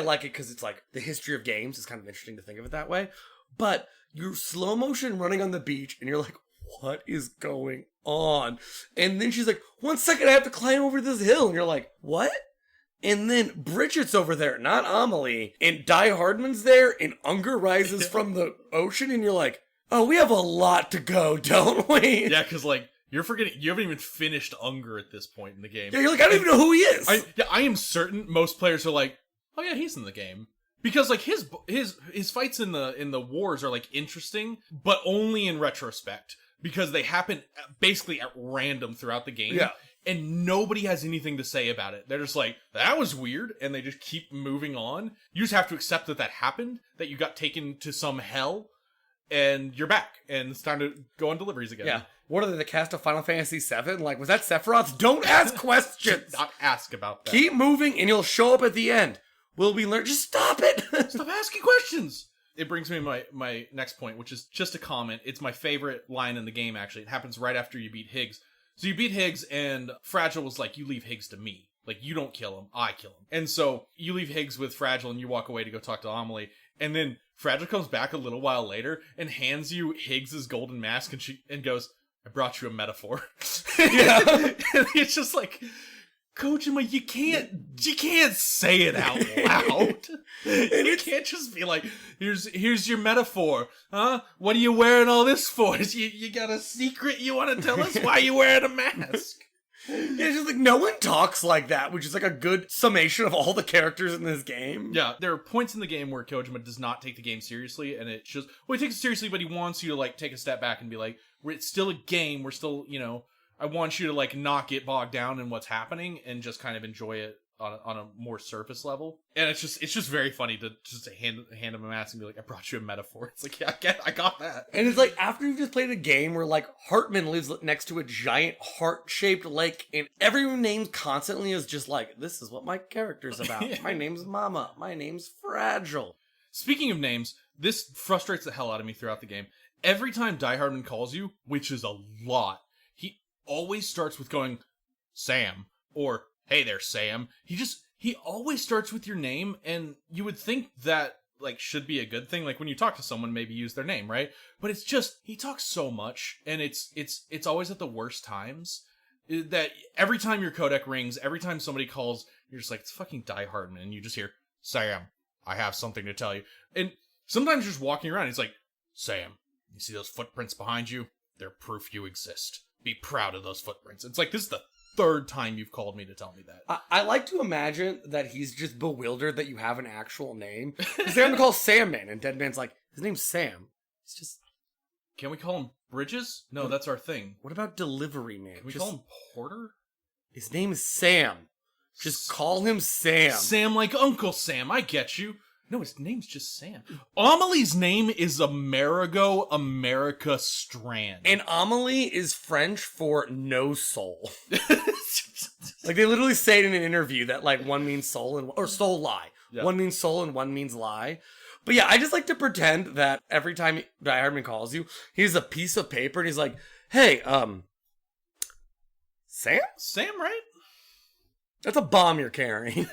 like it because it's like the history of games. It's kind of interesting to think of it that way. But you're slow motion running on the beach and you're like, what is going on? And then she's like, 1 second, I have to climb over this hill. And you're like, what? And then Bridget's over there, not Amelie. And Die Hardman's there and Unger rises from the ocean. And you're like, oh, we have a lot to go, don't we? Yeah, because, like, you're forgetting, you haven't even finished Unger at this point in the game. Yeah, you're like, I don't even know who he is. I am certain most players are like, oh yeah, he's in the game. Because, like, his fights in the wars are, like, interesting, but only in retrospect. Because they happen basically at random throughout the game. Yeah. And nobody has anything to say about it. They're just like, that was weird, and they just keep moving on. You just have to accept that happened, that you got taken to some hell, and you're back, and it's time to go on deliveries again. Yeah. What are they, the cast of Final Fantasy VII? Like, was that Sephiroth? Don't ask questions! Not ask about that. Keep moving, and you'll show up at the end. Will we learn? Just stop it! Stop asking questions! It brings me to my next point, which is just a comment. It's my favorite line in the game, actually. It happens right after you beat Higgs. So you beat Higgs, and Fragile was like, you leave Higgs to me. Like, you don't kill him, I kill him. And so you leave Higgs with Fragile, and you walk away to go talk to Amelie. And then Fragile comes back a little while later and hands you Higgs's golden mask, and goes, I brought you a metaphor. Yeah. And it's just like, Kojima, you can't say it out loud. You can't just be like, here's your metaphor. Huh? What are you wearing all this for? You got a secret you want to tell us? Why are you wearing a mask? Yeah, it's just like, no one talks like that, which is like a good summation of all the characters in this game. Yeah, there are points in the game where Kojima does not take the game seriously, and it's just, well, he takes it seriously, but he wants you to, like, take a step back and be like, it's still a game, we're still, I want you to like not get bogged down in what's happening and just kind of enjoy it on a more surface level. And it's just very funny to just hand him a mask and be like, I brought you a metaphor. It's like, yeah, I got that. And it's like, after you've just played a game where like Hartman lives next to a giant heart-shaped lake, and every name constantly is just like, this is what my character's about. Yeah. My name's Mama. My name's Fragile. Speaking of names, this frustrates the hell out of me throughout the game. Every time Die Hardman calls you, which is a lot, he always starts with going, Sam, or hey there, Sam. He always starts with your name, and you would think that, like, should be a good thing. Like, when you talk to someone, maybe use their name, right? But it's just, he talks so much, and it's always at the worst times. That every time your codec rings, every time somebody calls, you're just like, it's fucking Die Hardman, and you just hear, Sam, I have something to tell you. And sometimes you're just walking around, he's like, Sam, you see those footprints behind you? They're proof you exist. Be proud of those footprints. It's like, this is the third time you've called me to tell me that. I like to imagine that he's just bewildered that you have an actual name. Because they're gonna call Sam Man, and Dead Man's like, his name's Sam. It's just... Can we call him Bridges? No, that's our thing. What about Delivery Man? Can we call him Porter? His name is Sam. Just call him Sam. Sam like Uncle Sam, I get you. No, his name's just Sam. Amelie's name is Amerigo America Strand. And Amelie is French for no soul. Like, they literally say it in an interview that, like, one means soul or soul lie. Yeah. One means soul and one means lie. But yeah, I just like to pretend that every time Die Hardman calls you, he has a piece of paper and he's like, hey, Sam? Sam, right? That's a bomb you're carrying.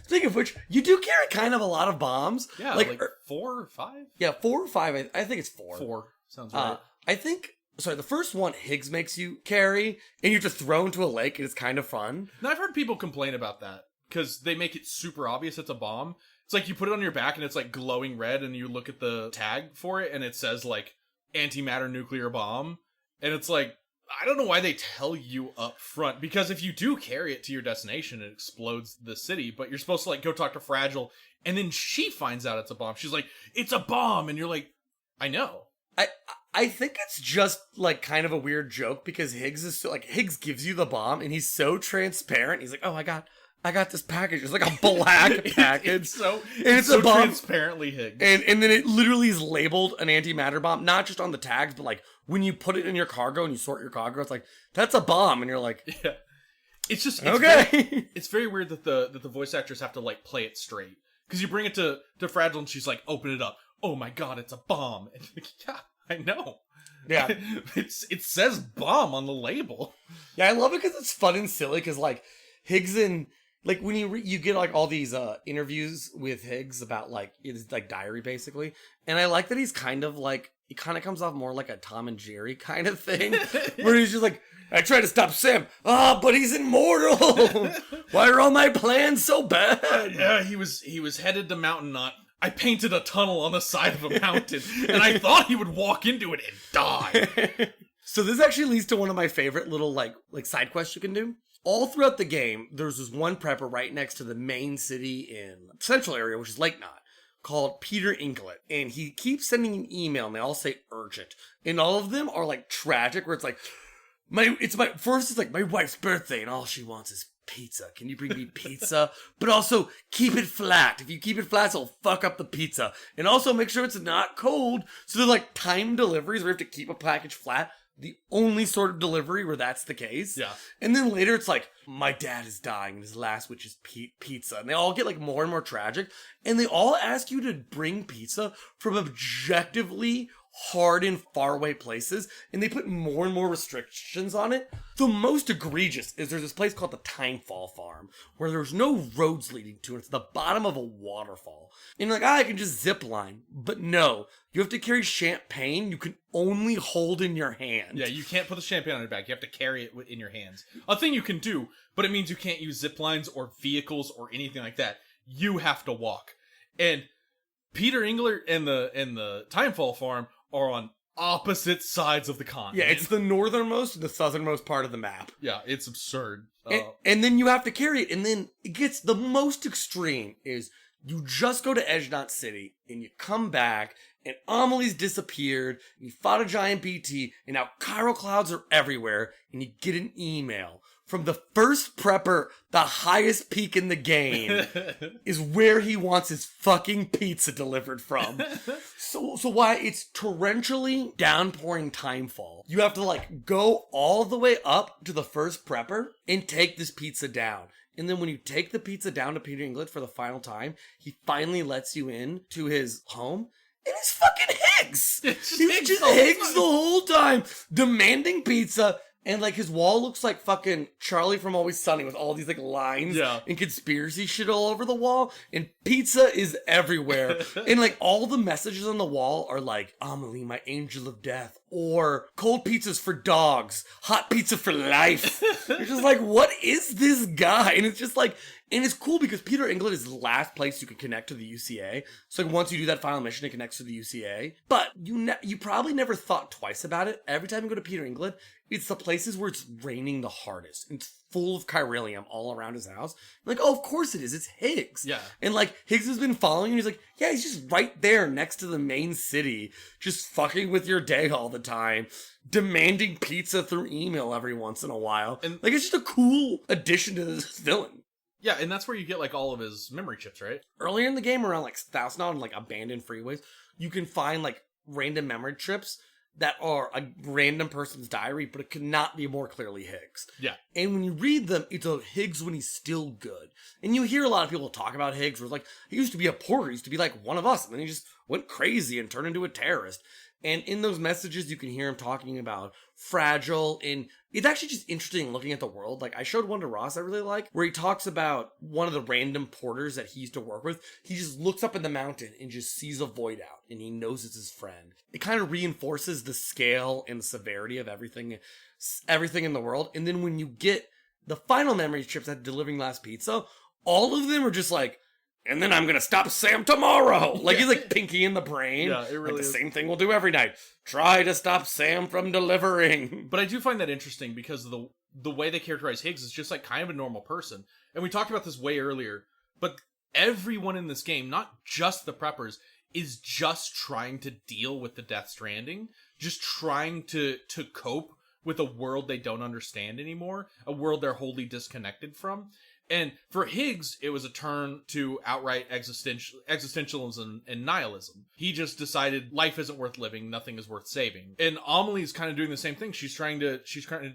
Speaking of which, you do carry kind of a lot of bombs. Yeah, like 4 or 5? Yeah, 4 or 5. I think it's 4. 4. Sounds right. I think, sorry, the first one Higgs makes you carry, and you just throw into a lake, and it's kind of fun. Now, I've heard people complain about that, because they make it super obvious it's a bomb. It's like you put it on your back, and it's like glowing red, and you look at the tag for it, and it says like, antimatter nuclear bomb. And it's like, I don't know why they tell you up front, because if you do carry it to your destination, it explodes the city, but you're supposed to like go talk to Fragile, and then she finds out it's a bomb. She's like, it's a bomb, and you're like, I know. I think it's just like kind of a weird joke, because Higgs is so, like, Higgs gives you the bomb, and he's so transparent. He's like, oh, I got this package. It's like a black package. It's so a bomb. Transparently Higgs. And then it literally is labeled an antimatter bomb, not just on the tags, but like when you put it in your cargo and you sort your cargo, it's like, that's a bomb. And you're like, yeah. It's just, okay. It's very weird that the voice actors have to like play it straight. Because you bring it to Fragile and she's like, open it up. Oh my god, it's a bomb. And like, yeah, I know. Yeah. It says bomb on the label. Yeah, I love it because it's fun and silly, because like Higgs and like when you get like all these interviews with Higgs about like his like diary basically, and I like that he's kind of like, he kind of comes off more like a Tom and Jerry kind of thing, where he's just like, I tried to stop Sam, but he's immortal. Why are all my plans so bad? Yeah, he was headed to Mountain Knot. I painted a tunnel on the side of a mountain, and I thought he would walk into it and die. So this actually leads to one of my favorite little like side quests you can do. All throughout the game, there's this one prepper right next to the main city in the central area, which is Lake Knot, called Peter Inklet. And he keeps sending an email, and they all say urgent. And all of them are like tragic, where it's like, it's like my wife's birthday, and all she wants is pizza. Can you bring me pizza? But also, keep it flat. If you keep it flat, it'll fuck up the pizza. And also, make sure it's not cold. So they're like time deliveries where you have to keep a package flat. The only sort of delivery where that's the case. Yeah. And then later it's like, my dad is dying and his last wish is pizza. And they all get like more and more tragic. And they all ask you to bring pizza from objectively hard and faraway places. And they put more and more restrictions on it. The most egregious is there's this place called the Timefall Farm, where there's no roads leading to it. It's the bottom of a waterfall. And you're like, I can just zip line. But no, you have to carry champagne you can only hold in your hand. Yeah, you can't put the champagne on your back. You have to carry it in your hands. A thing you can do, but it means you can't use zip lines or vehicles or anything like that. You have to walk. And Peter Engler and the Timefall Farm are on opposite sides of the continent. Yeah, it's the northernmost and the southernmost part of the map. Yeah, it's absurd. And then you have to carry it, and then it gets the most extreme is you just go to Edge Knot City, and you come back, and Amelie's disappeared, and you fought a giant BT, and now Chiral clouds are everywhere, and you get an email from the first prepper, the highest peak in the game, is where he wants his fucking pizza delivered from. So why it's torrentially downpouring timefall, you have to like go all the way up to the first prepper and take this pizza down. And then when you take the pizza down to Peter England for the final time, he finally lets you in to his home. And it's fucking Higgs! He's just Higgs the whole time, demanding pizza. And, like, his wall looks like fucking Charlie from Always Sunny with all these, like, lines and conspiracy shit all over the wall. And pizza is everywhere. And, like, all the messages on the wall are like, Amelie, my angel of death. Or, cold pizzas for dogs. Hot pizza for life. You're just like, what is this guy? And it's just like... And it's cool because Peter England is the last place you can connect to the UCA. So like, once you do that final mission, it connects to the UCA. But you probably never thought twice about it. Every time you go to Peter England, it's the places where it's raining the hardest. It's full of chiralium all around his house. You're like, oh, of course it is. It's Higgs. Yeah. And like, Higgs has been following you. He's like, yeah, he's just right there next to the main city, just fucking with your day all the time, demanding pizza through email every once in a while. And like, it's just a cool addition to this villain. Yeah, and that's where you get, like, all of his memory chips, right? Earlier in the game, around, like, Thousand and, like, abandoned freeways, you can find, like, random memory chips that are a random person's diary, but it cannot be more clearly Higgs. Yeah. And when you read them, it's a Higgs when he's still good. And you hear a lot of people talk about Higgs, where it's like, he used to be a porter, he used to be, like, one of us, and then he just went crazy and turned into a terrorist. And in those messages, you can hear him talking about Fragile, and it's actually just interesting looking at the world. Like, I showed one to Ross I really like, where he talks about one of the random porters that he used to work with. He just looks up in the mountain and just sees a void out, and he knows it's his friend. It kind of reinforces the scale and severity of everything in the world. And then when you get the final memory chips at Delivering Last Pizza, all of them are just like, and then I'm gonna stop Sam tomorrow. Like, he's like Pinky in the Brain. Yeah, it really like the same thing we'll do every night. Try to stop Sam from delivering. But I do find that interesting because the way they characterize Higgs is just like kind of a normal person. And we talked about this way earlier, but everyone in this game, not just the preppers, is just trying to deal with the Death Stranding, just trying to cope with a world they don't understand anymore, a world they're wholly disconnected from. And for Higgs, it was a turn to outright existentialism and nihilism. He just decided life isn't worth living, nothing is worth saving. And Amelie's kind of doing the same thing. She's trying to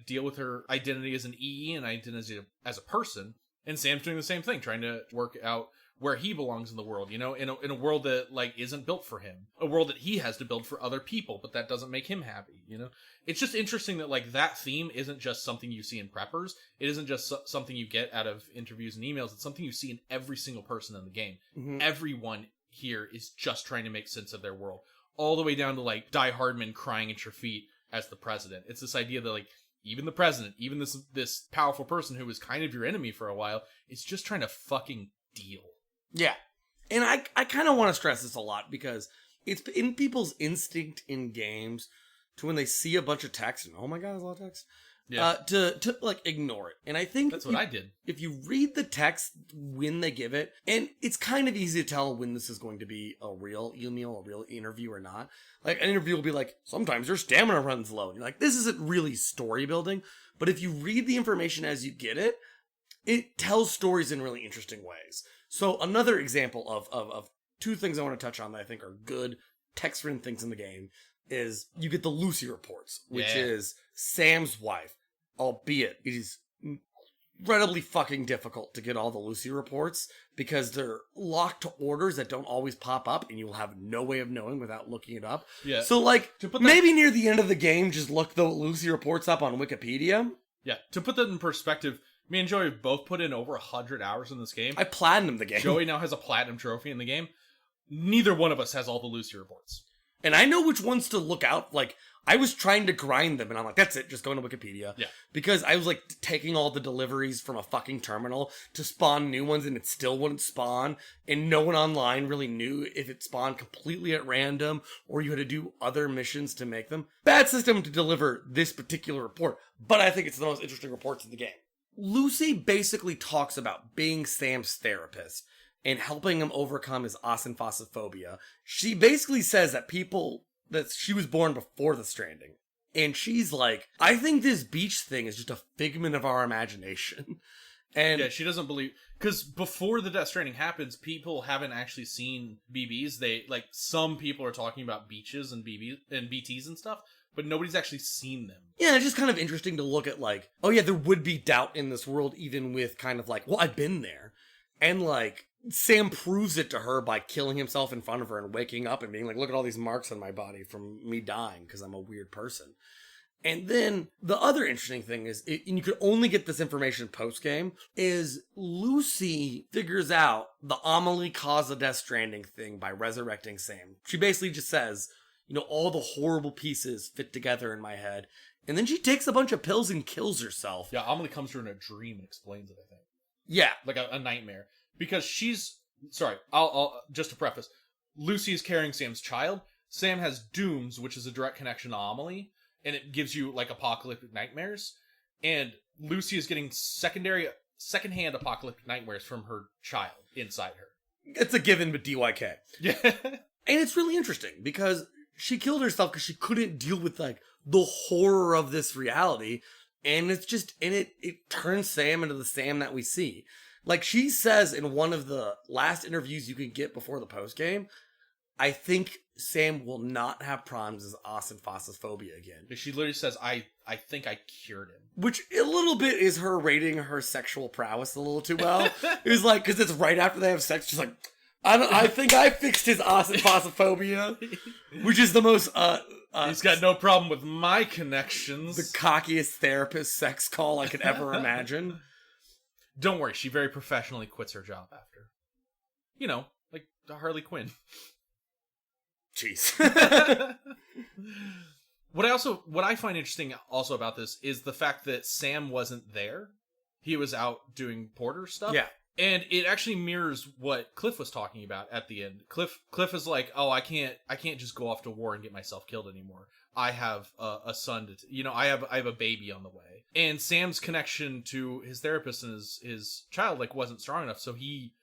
deal with her identity as an EE and identity as a person. And Sam's doing the same thing, trying to work out where he belongs in the world, you know, in a world that like isn't built for him, a world that he has to build for other people, but that doesn't make him happy, you know. It's just interesting that like that theme isn't just something you see in preppers. It isn't just something you get out of interviews and emails. It's something you see in every single person in the game. Mm-hmm. Everyone here is just trying to make sense of their world, all the way down to like Die Hardman crying at your feet as the president. It's this idea that like even the president, even this powerful person who was kind of your enemy for a while, is just trying to fucking deal. Yeah. And I kind of want to stress this a lot because it's in people's instinct in games to when they see a bunch of text and, oh my God, there's a lot of text, to like ignore it. And I think that's what I did. If you read the text when they give it, and it's kind of easy to tell when this is going to be a real email, a real interview or not. Like an interview will be like, sometimes your stamina runs low. And you're like, this isn't really story building. But if you read the information as you get it, it tells stories in really interesting ways. So another example of two things I want to touch on that I think are good text-written things in the game is you get the Lucy reports, which is Sam's wife, albeit it is incredibly fucking difficult to get all the Lucy reports because they're locked to orders that don't always pop up and you will have no way of knowing without looking it up. Yeah. So like, maybe near the end of the game, just look the Lucy reports up on Wikipedia. Yeah, to put that in perspective, me and Joey both put in over 100 hours in this game. I platinumed the game. Joey now has a platinum trophy in the game. Neither one of us has all the Lucy reports. And I know which ones to look out. Like, I was trying to grind them, and I'm like, that's it, just go into Wikipedia. Yeah. Because I was, like, taking all the deliveries from a fucking terminal to spawn new ones, and it still wouldn't spawn. And no one online really knew if it spawned completely at random, or you had to do other missions to make them. Bad system to deliver this particular report, but I think it's the most interesting reports in the game. Lucy basically talks about being Sam's therapist and helping him overcome his asymphosophobia. She basically says that she was born before the Stranding. And she's like, I think this beach thing is just a figment of our imagination. And yeah, she doesn't believe, because before the Death Stranding happens, people haven't actually seen BBs. Some people are talking about beaches and BTs and stuff, but nobody's actually seen them. Yeah, it's just kind of interesting to look at like, oh yeah, there would be doubt in this world, even with kind of like, well, I've been there. And like, Sam proves it to her by killing himself in front of her and waking up and being like, look at all these marks on my body from me dying because I'm a weird person. And then the other interesting thing is, and you could only get this information post-game, is Lucy figures out the Amelie caused the Death Stranding thing by resurrecting Sam. She basically just says, all the horrible pieces fit together in my head. And then she takes a bunch of pills and kills herself. Yeah, Amelie comes to her in a dream and explains it, I think. Yeah. Like a nightmare. Because I'll just to preface, Lucy is carrying Sam's child. Sam has dooms, which is a direct connection to Amelie. And it gives you, like, apocalyptic nightmares. And Lucy is getting secondhand apocalyptic nightmares from her child inside her. It's a given, but DYK. Yeah. And it's really interesting, because she killed herself because she couldn't deal with, like, the horror of this reality. And it's just, and it turns Sam into the Sam that we see. Like, she says in one of the last interviews you could get before the postgame, I think Sam will not have problems with asymphosophobia again. She literally says, I think I cured him. Which a little bit is her rating her sexual prowess a little too well. It was like, because it's right after they have sex, she's like, I think I fixed his asymphosophobia. Which is the most, he's got no problem with my connections. The cockiest therapist sex call I could ever imagine. Don't worry, she very professionally quits her job after. Like Harley Quinn. Jeez. What I find interesting also about this is the fact that Sam wasn't there. He was out doing porter stuff. Yeah. And it actually mirrors what Cliff was talking about at the end. Cliff is like, oh, I can't just go off to war and get myself killed anymore. I have a son I have a baby on the way. And Sam's connection to his therapist and his child wasn't strong enough, so he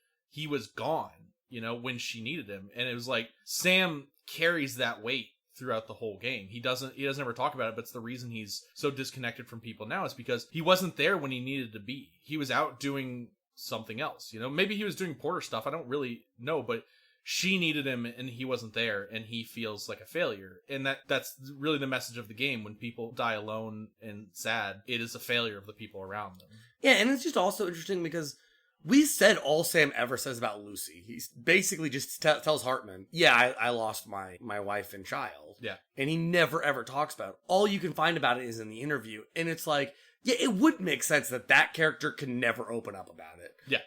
was gone, when she needed him. And it was like Sam carries that weight throughout the whole game. He doesn't ever talk about it, but it's the reason he's so disconnected from people now is because he wasn't there when he needed to be. He was out doing something else, maybe he was doing porter stuff. I don't really know, but she needed him and he wasn't there and he feels like a failure. And that's really the message of the game. When people die alone and sad, it is a failure of the people around them. Yeah, and it's just also interesting because we said all Sam ever says about Lucy. He basically just tells Hartman, yeah, I lost my wife and child. Yeah. And he never ever talks about it. All you can find about it is in the interview. And it's like, yeah, it would make sense that character can never open up about it. Yeah.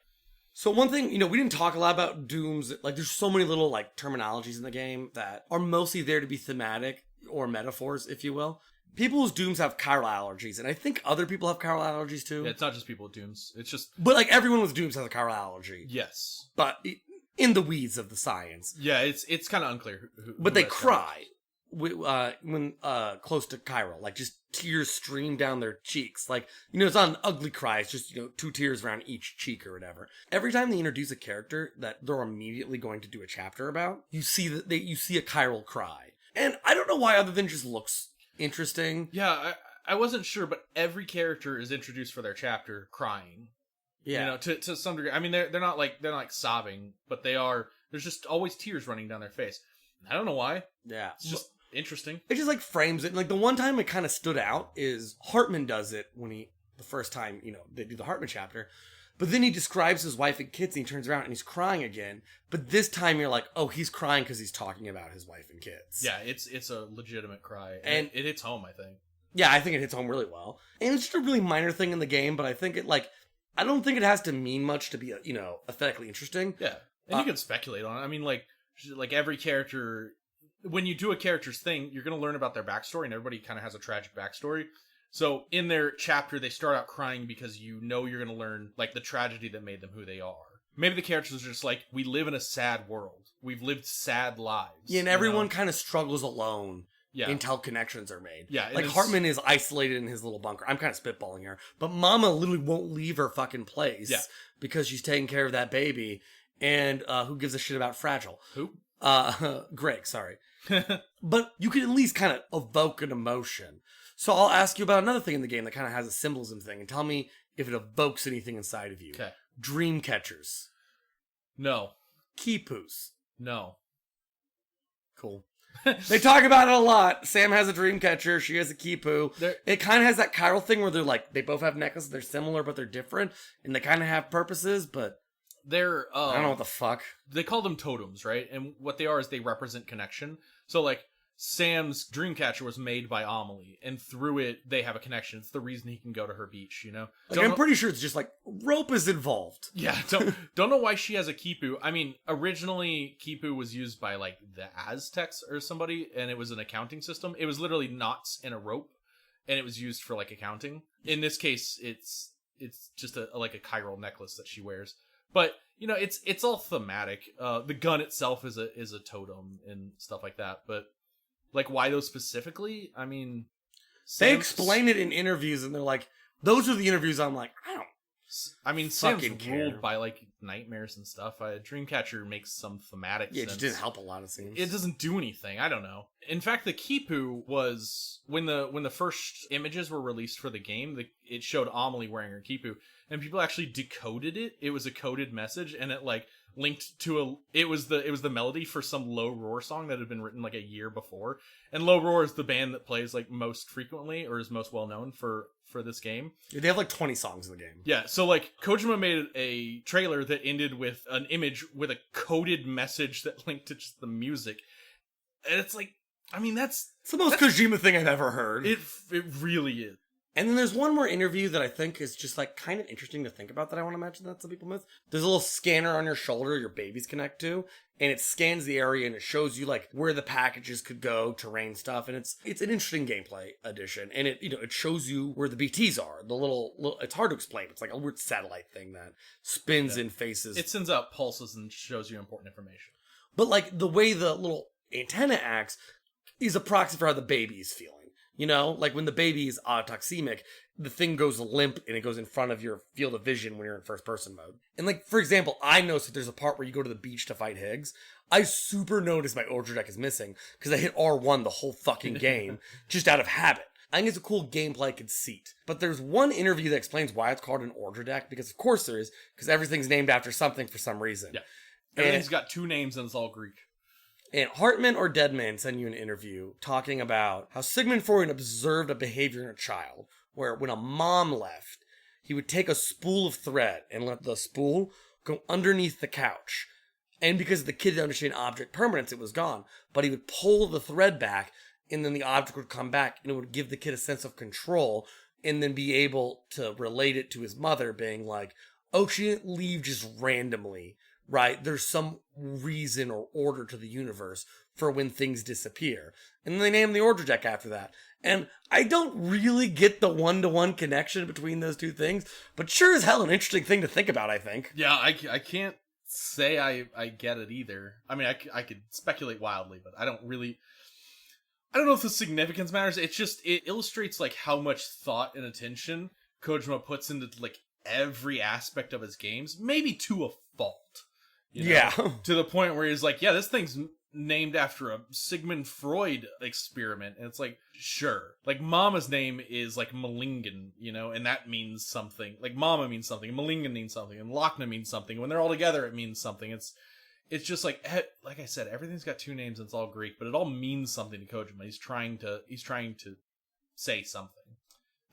So one thing, we didn't talk a lot about dooms. Like, there's so many little, terminologies in the game that are mostly there to be thematic or metaphors, if you will. People whose dooms have chiral allergies, and I think other people have chiral allergies too. Yeah, it's not just people with dooms. It's just... But, everyone with dooms has a chiral allergy. Yes. But in the weeds of the science. Yeah, it's kind of unclear but they cry when close to chiral. Just tears stream down their cheeks. It's not an ugly cry. It's just, 2 tears around each cheek or whatever. Every time they introduce a character that they're immediately going to do a chapter about, you see a chiral cry. And I don't know why, other than just looks interesting. Yeah, I wasn't sure, but every character is introduced for their chapter crying. Yeah. To some degree. I mean, they're not sobbing, but there's just always tears running down their face. I don't know why. Yeah. It's just interesting. It just frames it. The one time it kind of stood out is Hartman does it when the first time, they do the Hartman chapter. But then he describes his wife and kids and he turns around and he's crying again. But this time you're like, oh, he's crying because he's talking about his wife and kids. Yeah, it's a legitimate cry. And it hits home, I think. Yeah, I think it hits home really well. And it's just a really minor thing in the game, but I think it I don't think it has to mean much to be, aesthetically interesting. Yeah. And you can speculate on it. I mean, every character, when you do a character's thing, you're going to learn about their backstory, and everybody kind of has a tragic backstory. So in their chapter, they start out crying because you're going to learn, the tragedy that made them who they are. Maybe the characters are just we live in a sad world. We've lived sad lives. Yeah, and everyone kind of struggles alone. Yeah. Until connections are made. Yeah. Hartman is isolated in his little bunker. I'm kind of spitballing here. But Mama literally won't leave her fucking place. Yeah. Because she's taking care of that baby. and who gives a shit about Fragile. Who? Greg, sorry. But you can at least kind of evoke an emotion. So I'll ask you about another thing in the game that kind of has a symbolism thing, and tell me if it evokes anything inside of you. Okay. Dream catchers. No. Keypoos. No. Cool. They talk about it a lot. Sam has a dream catcher. She has a Keypoo. It kind of has that chiral thing where they're like, they both have necklaces. They're similar, but they're different. And they kind of have purposes, but they're... I don't know what the fuck. They call them totems, right? And what they are is they represent connection. So, like, Sam's Dreamcatcher was made by Amelie, and through it, they have a connection. It's the reason he can go to her beach, you know? Like, I'm pretty sure it's just, like, rope is involved. Yeah, don't know why she has a Keypoo. I mean, originally, Keypoo was used by, like, the Aztecs or somebody, and it was an accounting system. It was literally knots and a rope, and it was used for, like, accounting. In this case, it's just a chiral necklace that she wears. But, you know, it's all thematic. The gun itself is a totem and stuff like that, but... Like, why those specifically? I mean... They explain it in interviews, and they're like, those are the interviews I'm like, I don't Sam's care. ruled by, like, nightmares and stuff. Dreamcatcher makes some thematic sense. Yeah, it just didn't help a lot, it seems. It doesn't do anything. I don't know. In fact, the Keypoo was... When the first images were released for the game, it showed Amelie wearing her Keypoo, and people actually decoded it. It was a coded message, and it, like... linked to it was the melody for some Low Roar song that had been written like a year before, and Low Roar is the band that plays like most frequently or is most well known for this game. They have like 20 songs in the game. Yeah, so like Kojima made a trailer that ended with an image with a coded message that linked to just the music, and it's like, I mean, it's the most Kojima thing I've ever heard. It really is. And then there's one more interview that I think is just like kind of interesting to think about that I want to mention that some people miss. There's a little scanner on your shoulder your babies connect to, and it scans the area and it shows you like where the packages could go, terrain stuff, and it's an interesting gameplay addition. And it shows you where the BTs are. The little it's hard to explain. It's like a weird satellite thing that spins in faces. It sends out pulses and shows you important information. But like the way the little antenna acts is a proxy for how the baby is feeling. You know, like when the baby is autoxemic, the thing goes limp and it goes in front of your field of vision when you're in first person mode. And like, for example, I noticed that there's a part where you go to the beach to fight Higgs. I super noticed my Order deck is missing because I hit R1 the whole fucking game just out of habit. I think it's a cool gameplay conceit. But there's one interview that explains why it's called an Order deck, because of course there is, because everything's named after something for some reason. Yeah. Everything's got two names and it's all Greek. And Hartman or Deadman send you an interview talking about how Sigmund Freud observed a behavior in a child where when a mom left, he would take a spool of thread and let the spool go underneath the couch. And because the kid didn't understand object permanence, it was gone. But he would pull the thread back, and then the object would come back, and it would give the kid a sense of control, and then be able to relate it to his mother, being like, oh, she didn't leave just randomly. Right, there's some reason or order to the universe for when things disappear. And they named the Order deck after that. And I don't really get the one-to-one connection between those two things, but sure as hell an interesting thing to think about, I think. Yeah, I can't say I get it either. I mean, I could speculate wildly, but I don't know if the significance matters. It's just, it illustrates like how much thought and attention Kojima puts into like every aspect of his games, maybe to a fault. You know, yeah. To the point where he's like, yeah, this thing's named after a Sigmund Freud experiment. And it's like, sure. Like, Mama's name is like Malingen, you know, and that means something. Like, Mama means something, and Malingen means something, and Lochna means something. When they're all together, it means something. It's just like I said, everything's got two names and it's all Greek, but it all means something to Kojima. He's trying to say something.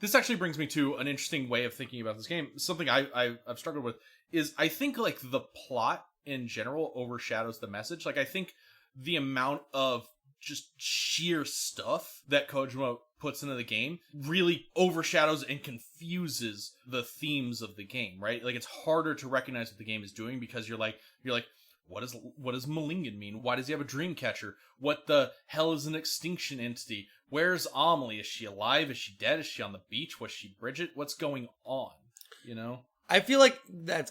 This actually brings me to an interesting way of thinking about this game. Something I've struggled with is I think like the plot in general overshadows the message. Like, I think the amount of just sheer stuff that Kojima puts into the game really overshadows and confuses the themes of the game, right? Like, it's harder to recognize what the game is doing because you're like, what does Malingen mean? Why does he have a dream catcher? What the hell is an extinction entity? Where's Amelie? Is she alive? Is she dead? Is she on the beach? Was she Bridget? What's going on? You know? I feel like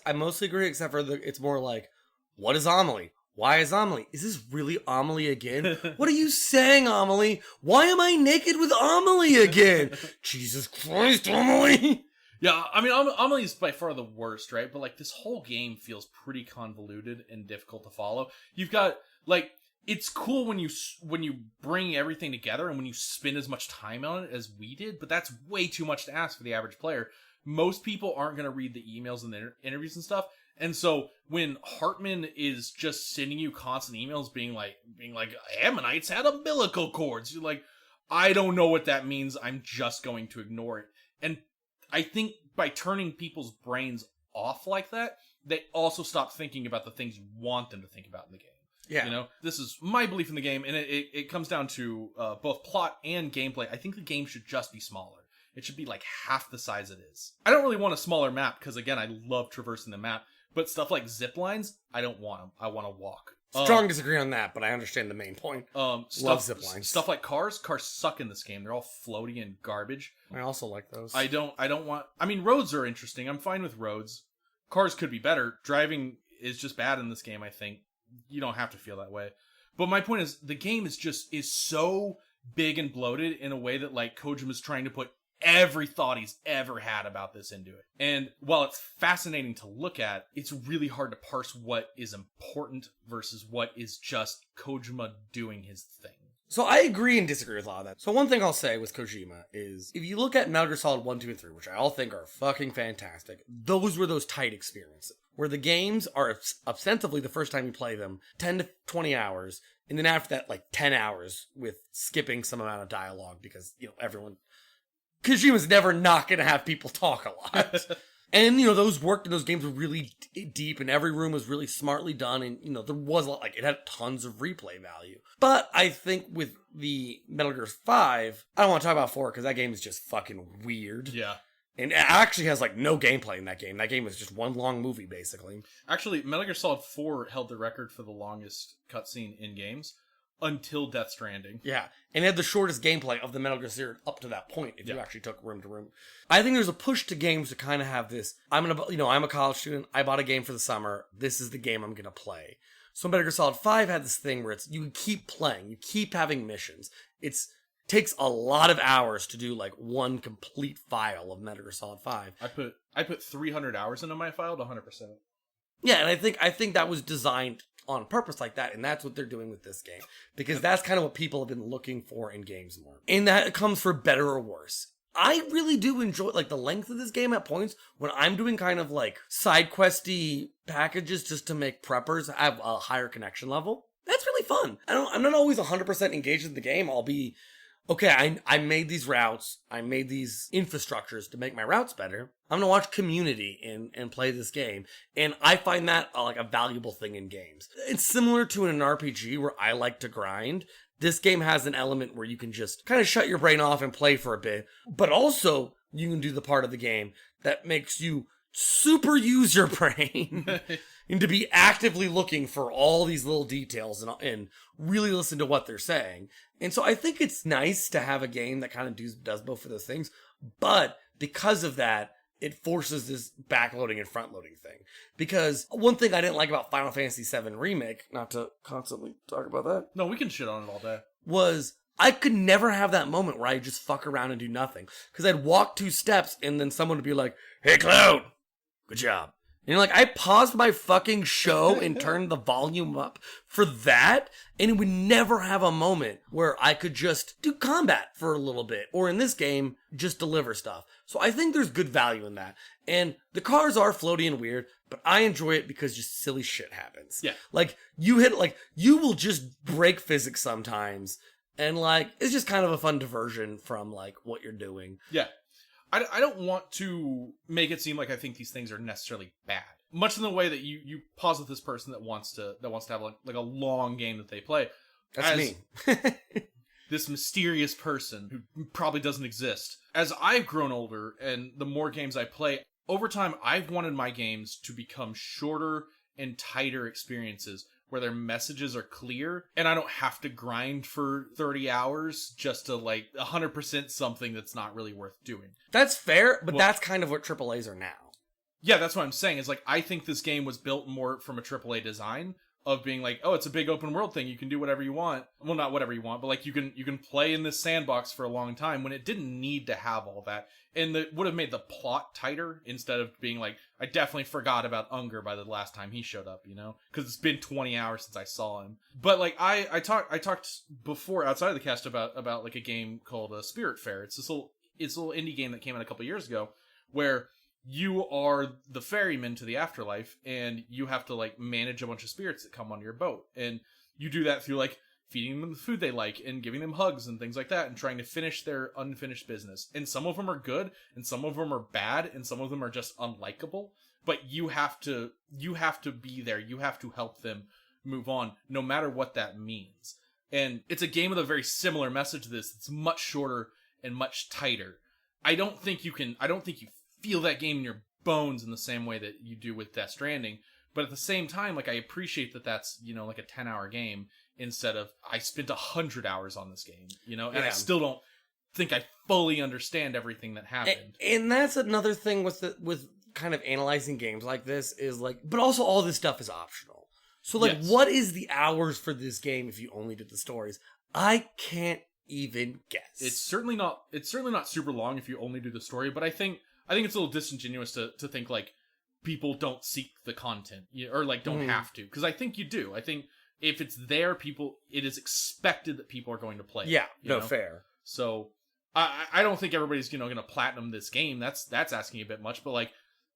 I mostly agree, except for it's more like, what is Amelie? Why is Amelie? Is this really Amelie again? What are you saying, Amelie? Why am I naked with Amelie again? Jesus Christ, Amelie! Yeah, I mean, Amelie's by far the worst, right? But, like, this whole game feels pretty convoluted and difficult to follow. You've got, like, it's cool when you bring everything together and when you spend as much time on it as we did, but that's way too much to ask for the average player. Most people aren't going to read the emails and the interviews and stuff. And so when Hartman is just sending you constant emails being like, Ammonites had umbilical cords, you're like, I don't know what that means. I'm just going to ignore it. And I think by turning people's brains off like that, they also stop thinking about the things you want them to think about in the game. Yeah. You know, this is my belief in the game, and it comes down to both plot and gameplay. I think the game should just be smaller. It should be like half the size it is. I don't really want a smaller map, because again, I love traversing the map, but stuff like zip lines, I don't want them. I want to walk. Strong disagree on that, but I understand the main point. Love zip lines. Stuff like cars. Cars suck in this game. They're all floaty and garbage. I also like those. I don't want... I mean, roads are interesting. I'm fine with roads. Cars could be better. Driving is just bad in this game, I think. You don't have to feel that way. But my point is, the game is so big and bloated in a way that, like, Kojima's trying to put every thought he's ever had about this into it. And while it's fascinating to look at, it's really hard to parse what is important versus what is just Kojima doing his thing. So I agree and disagree with a lot of that. So one thing I'll say with Kojima is, if you look at Metal Gear Solid 1, 2, and 3, which I all think are fucking fantastic, those were those tight experiences, where the games are ostensibly, the first time you play them, 10 to 20 hours, and then after that, like 10 hours with skipping some amount of dialogue, because, you know, Kojima's never not gonna have people talk a lot. And, you know, those worked, and those games were really deep, and every room was really smartly done, and, you know, there was a lot, like, it had tons of replay value. But I think with the Metal Gear 5, I don't want to talk about 4, because that game is just fucking weird. Yeah. And it actually has, like, no gameplay in that game. That game is just one long movie, basically. Actually, Metal Gear Solid 4 held the record for the longest cutscene in games. Until Death Stranding. Yeah, and it had the shortest gameplay of the Metal Gear series up to that point, if you actually took room to room. I think there's a push to games to kind of have this, I'm a college student, I bought a game for the summer, this is the game I'm gonna play. So Metal Gear Solid 5 had this thing where it's, you keep playing, you keep having missions. It takes a lot of hours to do, like, one complete file of Metal Gear Solid 5. I put 300 hours into my file to 100%. Yeah, and I think that was designed on purpose like that, and that's what they're doing with this game, because that's kind of what people have been looking for in games more, and that comes for better or worse. I really do enjoy, like, the length of this game at points when I'm doing kind of like side questy packages just to make preppers have a higher connection level. That's really fun. I'm not always 100% engaged in the game. I'll be, okay, I made these routes, I made these infrastructures to make my routes better. I'm gonna watch Community and play this game, and I find that like a valuable thing in games. It's similar to an RPG where I like to grind. This game has an element where you can just kind of shut your brain off and play for a bit, but also you can do the part of the game that makes you super use your brain and to be actively looking for all these little details and really listen to what they're saying. And so I think it's nice to have a game that kind of does both of those things, but because of that, it forces this backloading and front-loading thing. Because one thing I didn't like about Final Fantasy VII Remake, not to constantly talk about that. No, we can shit on it all day. Was I could never have that moment where I just fuck around and do nothing. Because I'd walk 2 steps and then someone would be like, "Hey, Cloud, good job." And you're like, I paused my fucking show and turned the volume up for that, and it would never have a moment where I could just do combat for a little bit, or in this game, just deliver stuff. So I think there's good value in that. And the cars are floaty and weird, but I enjoy it because just silly shit happens. Yeah. Like, you will just break physics sometimes, and like, it's just kind of a fun diversion from like what you're doing. Yeah. I don't want to make it seem like I think these things are necessarily bad. Much in the way that you pause with this person that wants to have like a long game that they play. That's me. This mysterious person who probably doesn't exist. As I've grown older and the more games I play, over time I've wanted my games to become shorter and tighter experiences where their messages are clear, and I don't have to grind for 30 hours just to, like, 100% something that's not really worth doing. That's fair, but that's kind of what AAAs are now. Yeah, that's what I'm saying, is, like, I think this game was built more from a AAA design, of being like, oh, it's a big open world thing. You can do whatever you want. Well, not whatever you want, but like you can play in this sandbox for a long time when it didn't need to have all that. And that would have made the plot tighter instead of being like, I definitely forgot about Unger by the last time he showed up, because it's been 20 hours since I saw him. But like I talked before outside of the cast about like a game called Spiritfarer. It's a little indie game that came out a couple years ago where you are the ferryman to the afterlife, and you have to like manage a bunch of spirits that come on your boat, and you do that through like feeding them the food they like and giving them hugs and things like that, and trying to finish their unfinished business. And some of them are good, and some of them are bad, and some of them are just unlikable. But you have to be there. You have to help them move on, no matter what that means. And it's a game with a very similar message to this. It's much shorter and much tighter. I don't think you feel that game in your bones in the same way that you do with Death Stranding. But at the same time, like, I appreciate that that's, like a 10-hour game instead of I spent 100 hours on this game, and I still don't think I fully understand everything that happened. And that's another thing with kind of analyzing games like this is like, but also all this stuff is optional. So like, What is the hours for this game if you only did the stories? I can't even guess. It's certainly not super long if you only do the story, but I think it's a little disingenuous to think like people don't seek the content or like don't have to, because I think you do. I think if it's there, it is expected that people are going to play it. Yeah, fair. So I don't think everybody's going to platinum this game. That's asking a bit much, but like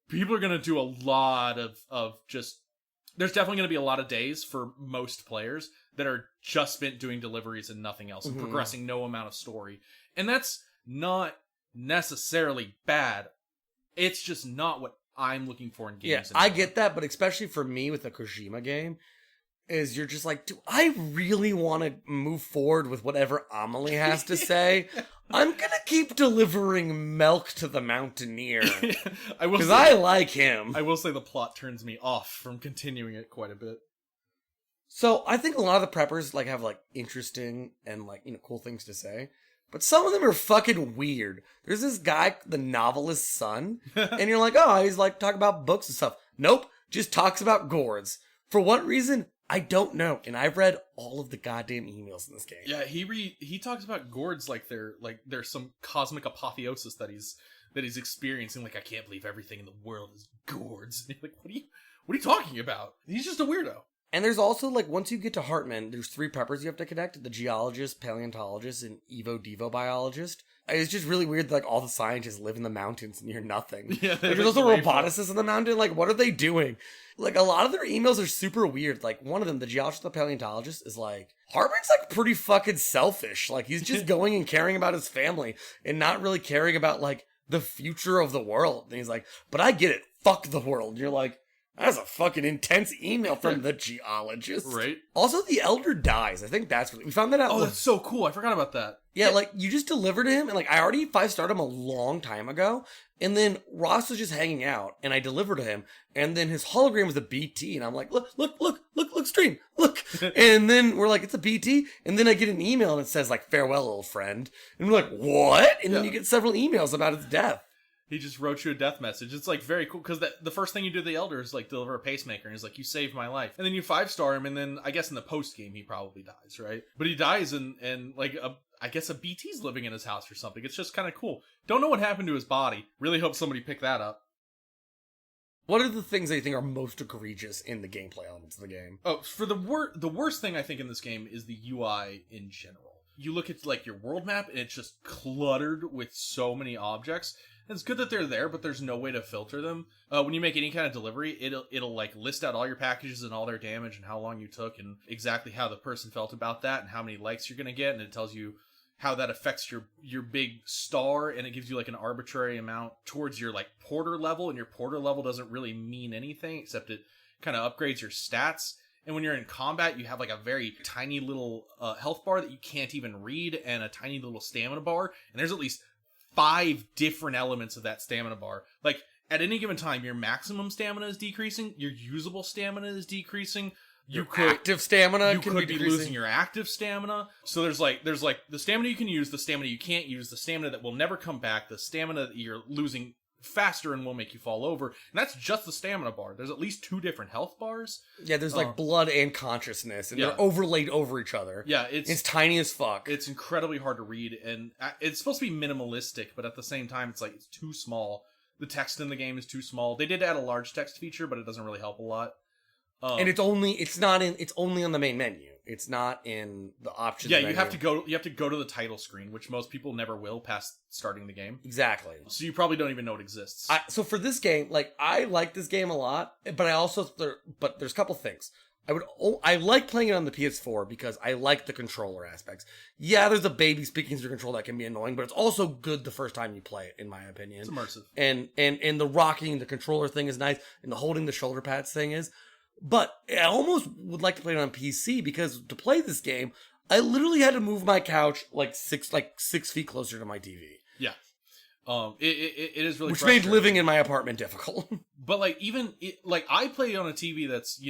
people are going to do a lot of just. There's definitely going to be a lot of days for most players that are just spent doing deliveries and nothing else, and progressing no amount of story. And that's not necessarily bad. It's just not what I'm looking for in games. Yeah, anymore. I get that, but especially for me with a Kojima game, is you're just like, do I really want to move forward with whatever Amelie has to say? I'm gonna keep delivering milk to the Mountaineer. Because I like him. I will say the plot turns me off from continuing it quite a bit. So I think a lot of the preppers like have like interesting and like, cool things to say. But some of them are fucking weird. There's this guy, the novelist's son, and you're like, oh, he's like talking about books and stuff. Nope, just talks about gourds. For what reason? I don't know. And I've read all of the goddamn emails in this game. Yeah, he talks about gourds like they're some cosmic apotheosis that he's experiencing. Like, I can't believe everything in the world is gourds. And you're like, what are you talking about? He's just a weirdo. And there's also, like, once you get to Hartman, there's 3 preppers you have to connect. The geologist, paleontologist, and Evo-Devo biologist. It's just really weird that, like, all the scientists live in the mountains near nothing. Yeah, there's also roboticists in the mountain. Like, what are they doing? Like, a lot of their emails are super weird. Like, one of them, the geologist, the paleontologist, is like, Hartman's, like, pretty fucking selfish. Like, he's just going and caring about his family and not really caring about, like, the future of the world. And he's like, but I get it. Fuck the world. And you're like, that's a fucking intense email from the geologist. Right. Also, the elder dies. I think that's what we found that out. Oh, that's so cool. I forgot about that. Yeah, like, you just delivered him, and, like, I already 5-starred him a long time ago, and then Ross was just hanging out, and I delivered to him, and then his hologram was a BT, and I'm like, look, stream, look. And then we're like, it's a BT, and then I get an email, and it says, like, farewell, old friend. And we're like, what? And then you get several emails about his death. He just wrote you a death message. It's, like, very cool, because the first thing you do to the Elder is, like, deliver a pacemaker, and he's like, you saved my life. And then you 5-star him, and then, I guess in the post-game, he probably dies, right? But he dies, and like, I guess a BT's living in his house or something. It's just kind of cool. Don't know what happened to his body. Really hope somebody picked that up. What are the things that you think are most egregious in the gameplay elements of the game? Oh, for the worst thing I think in this game is the UI in general. You look at, like, your world map, and it's just cluttered with so many objects. And it's good that they're there, but there's no way to filter them. When you make any kind of delivery, it'll like list out all your packages and all their damage and how long you took and exactly how the person felt about that and how many likes you're gonna get, and it tells you how that affects your big star, and it gives you like an arbitrary amount towards your like porter level, and your porter level doesn't really mean anything except it kind of upgrades your stats. And when you're in combat, you have like a very tiny little health bar that you can't even read, and a tiny little stamina bar, and there's at least 5 different elements of that stamina bar. Like, at any given time, your maximum stamina is decreasing, your usable stamina is decreasing, active stamina you could be losing your active stamina. So there's like the stamina you can use, the stamina you can't use, the stamina that will never come back, the stamina that you're losing faster and will make you fall over. And that's just the stamina bar. There's at least 2 different health bars. Yeah, there's like blood and consciousness, and Yeah. they're overlaid over each other. Yeah, It's tiny as fuck. It's incredibly hard to read, and it's supposed to be minimalistic, but at the same time, it's like it's too small. The text in the game is too small. They did add a large text feature, but it doesn't really help a lot. And it's only on the main menu. It's not in the options. Yeah, menu. you have to go to the title screen, which most people never will past starting the game. Exactly. So you probably don't even know it exists. So for this game, like, I like this game a lot, but there's a couple things. I like playing it on the PS4 because I like the controller aspects. Yeah, there's a baby speaking through control that can be annoying, but it's also good the first time you play it, in my opinion. It's immersive. And the rocking the controller thing is nice, and the holding the shoulder pads thing is. But I almost would like to play it on PC because to play this game, I literally had to move my couch like 6 feet closer to my TV. Yeah. It is really which made living in my apartment difficult. But I play on a TV that's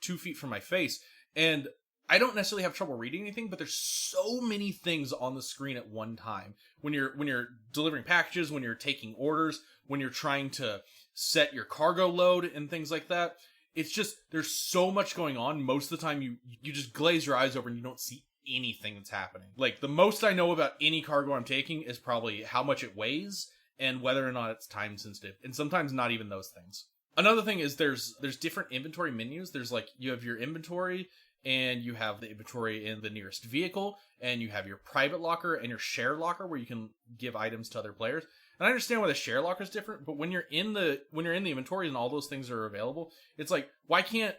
2 feet from my face, and I don't necessarily have trouble reading anything, but there's so many things on the screen at one time. When you're delivering packages, when you're taking orders, when you're trying to set your cargo load and things like that. It's just, there's so much going on. Most of the time you just glaze your eyes over and you don't see anything that's happening. Like, the most I know about any cargo I'm taking is probably how much it weighs and whether or not it's time sensitive. And sometimes not even those things. Another thing is there's different inventory menus. There's like, you have your inventory, and you have the inventory in the nearest vehicle, and you have your private locker and your shared locker where you can give items to other players. And I understand why the share locker is different, but when you're in the inventory and all those things are available, it's like, why can't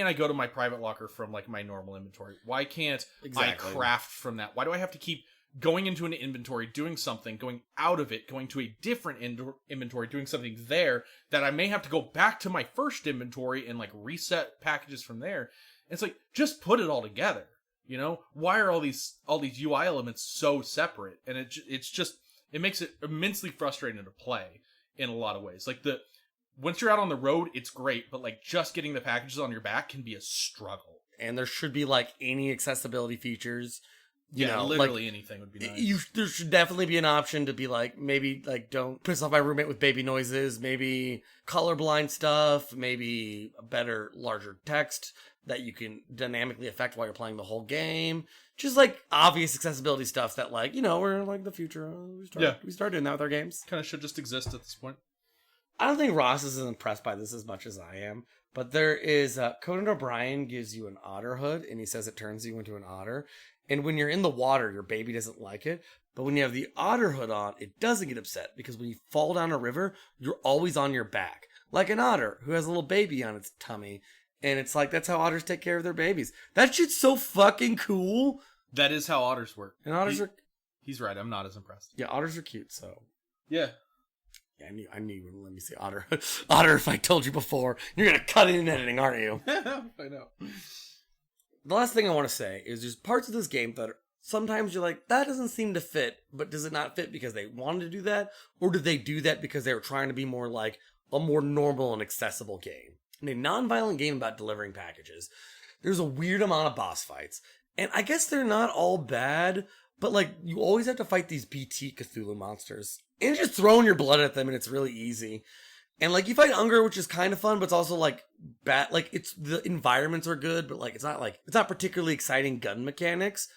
I go to my private locker from like my normal inventory? Why can't I craft from that? Why do I have to keep going into an inventory, doing something, going out of it, going to a different inventory, doing something there that I may have to go back to my first inventory and like reset packages from there? It's like, just put it all together. Why are all these UI elements so separate? And it makes it immensely frustrating to play in a lot of ways. Like, once you're out on the road, it's great, but like just getting the packages on your back can be a struggle. And there should be like any accessibility features. Literally anything would be nice. There should definitely be an option to be like, maybe like, don't piss off my roommate with baby noises, maybe colorblind stuff, maybe a better, larger text that you can dynamically affect while you're playing the whole game. Just like obvious accessibility stuff that like, we're like the future. We start doing that with our games. Kind of should just exist at this point. I don't think Ross is impressed by this as much as I am, but there is Conan O'Brien gives you an otter hood, and he says it turns you into an otter. And when you're in the water, your baby doesn't like it. But when you have the otter hood on, it doesn't get upset, because when you fall down a river, you're always on your back. Like an otter who has a little baby on its tummy. And it's like, that's how otters take care of their babies. That shit's so fucking cool. That is how otters work. And otters are... He's right, I'm not as impressed. Yeah, otters are cute, so... Yeah. Yeah, I knew you wouldn't let me say otter. Otter, if I told you before. You're gonna cut it in editing, aren't you? I know. The last thing I want to say is there's parts of this game that sometimes you're like, that doesn't seem to fit, but does it not fit because they wanted to do that? Or did they do that because they were trying to be more like a more normal and accessible game? In a non-violent game about delivering packages, there's a weird amount of boss fights. And I guess they're not all bad, but like, you always have to fight these BT Cthulhu monsters. And you're just throwing your blood at them, and it's really easy. And like, you fight Unger, which is kind of fun, but it's also like bad. Like, the environments are good, but like, it's not particularly exciting gun mechanics.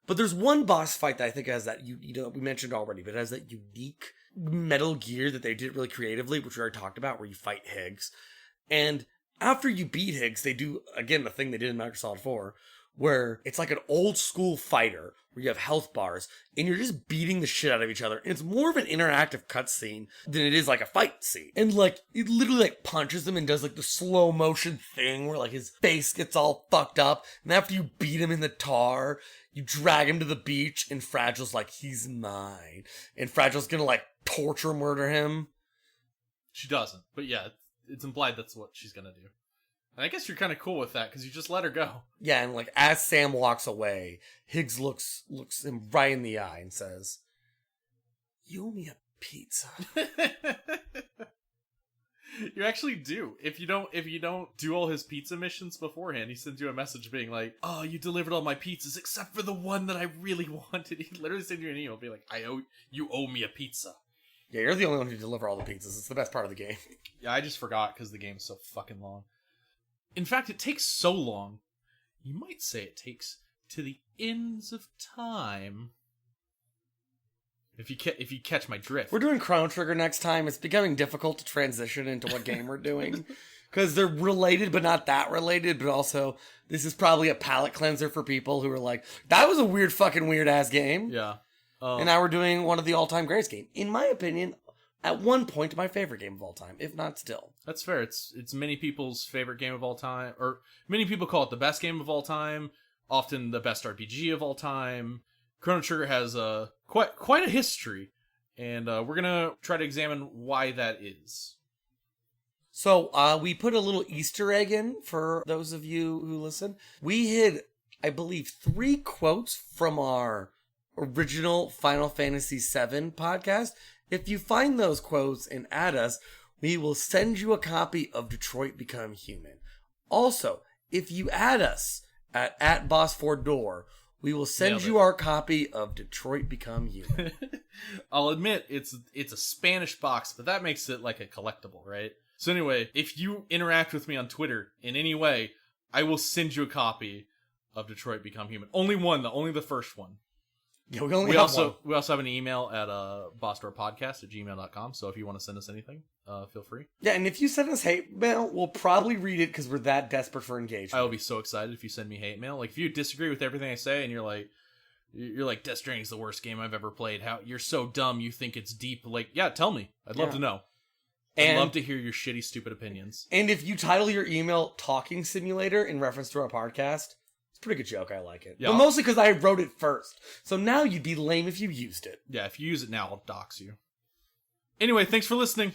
But there's one boss fight that I think has that, we mentioned already, but it has that unique Metal Gear that they did really creatively, which we already talked about, where you fight Higgs. And after you beat Higgs, they do, again, the thing they did in Metal Gear Solid 4, where it's like an old school fighter where you have health bars and you're just beating the shit out of each other. And it's more of an interactive cutscene than it is like a fight scene. And like, it literally like punches him and does like the slow motion thing where like his face gets all fucked up. And after you beat him in the tar, you drag him to the beach, and Fragile's like, he's mine. And Fragile's gonna like torture murder him. She doesn't, but yeah, it's implied that's what she's gonna do. And I guess you're kind of cool with that, because you just let her go. Yeah, and like, as Sam walks away, Higgs looks him right in the eye and says, "You owe me a pizza." You actually do. If you don't do all his pizza missions beforehand, he sends you a message being like, "Oh, you delivered all my pizzas except for the one that I really wanted." He literally sends you an email being like, you owe me a pizza." Yeah, you're the only one who deliver all the pizzas. It's the best part of the game. Yeah, I just forgot because the game's so fucking long. In fact, it takes so long, you might say it takes to the ends of time. If you catch my drift. We're doing Chrono Trigger next time. It's becoming difficult to transition into what game we're doing. Because they're related, but not that related. But also, this is probably a palate cleanser for people who are like, that was a weird fucking weird-ass game. Yeah. And now we're doing one of the all-time greatest game. In my opinion, at one point, my favorite game of all time, if not still. That's fair. It's many people's favorite game of all time. Or many people call it the best game of all time. Often the best RPG of all time. Chrono Trigger has quite a history. And we're going to try to examine why that is. So, we put a little Easter egg in for those of you who listen. We hid, I believe, 3 quotes from our original Final Fantasy VII podcast. If you find those quotes and add us, we will send you a copy of Detroit Become Human. Also, if you add us at boss4door, we will send you our copy of Detroit Become Human. I'll admit, it's a Spanish box, but that makes it like a collectible, right? So anyway, if you interact with me on Twitter in any way, I will send you a copy of Detroit Become Human. Only the first one. Yeah, we also have an email at bossdoorpodcast@gmail.com, so if you want to send us anything, feel free. Yeah, and if you send us hate mail, we'll probably read it because we're that desperate for engagement. I will be so excited if you send me hate mail. Like, if you disagree with everything I say and you're like, Death Stranding's the worst game I've ever played. How you're so dumb you think it's deep. Like, yeah, tell me. I'd love to know. I'd love to hear your shitty, stupid opinions. And if you title your email Talking Simulator in reference to our podcast, it's a pretty good joke. I like it. Yeah, but mostly because I wrote it first. So now you'd be lame if you used it. Yeah, if you use it now, I'll dox you. Anyway, thanks for listening.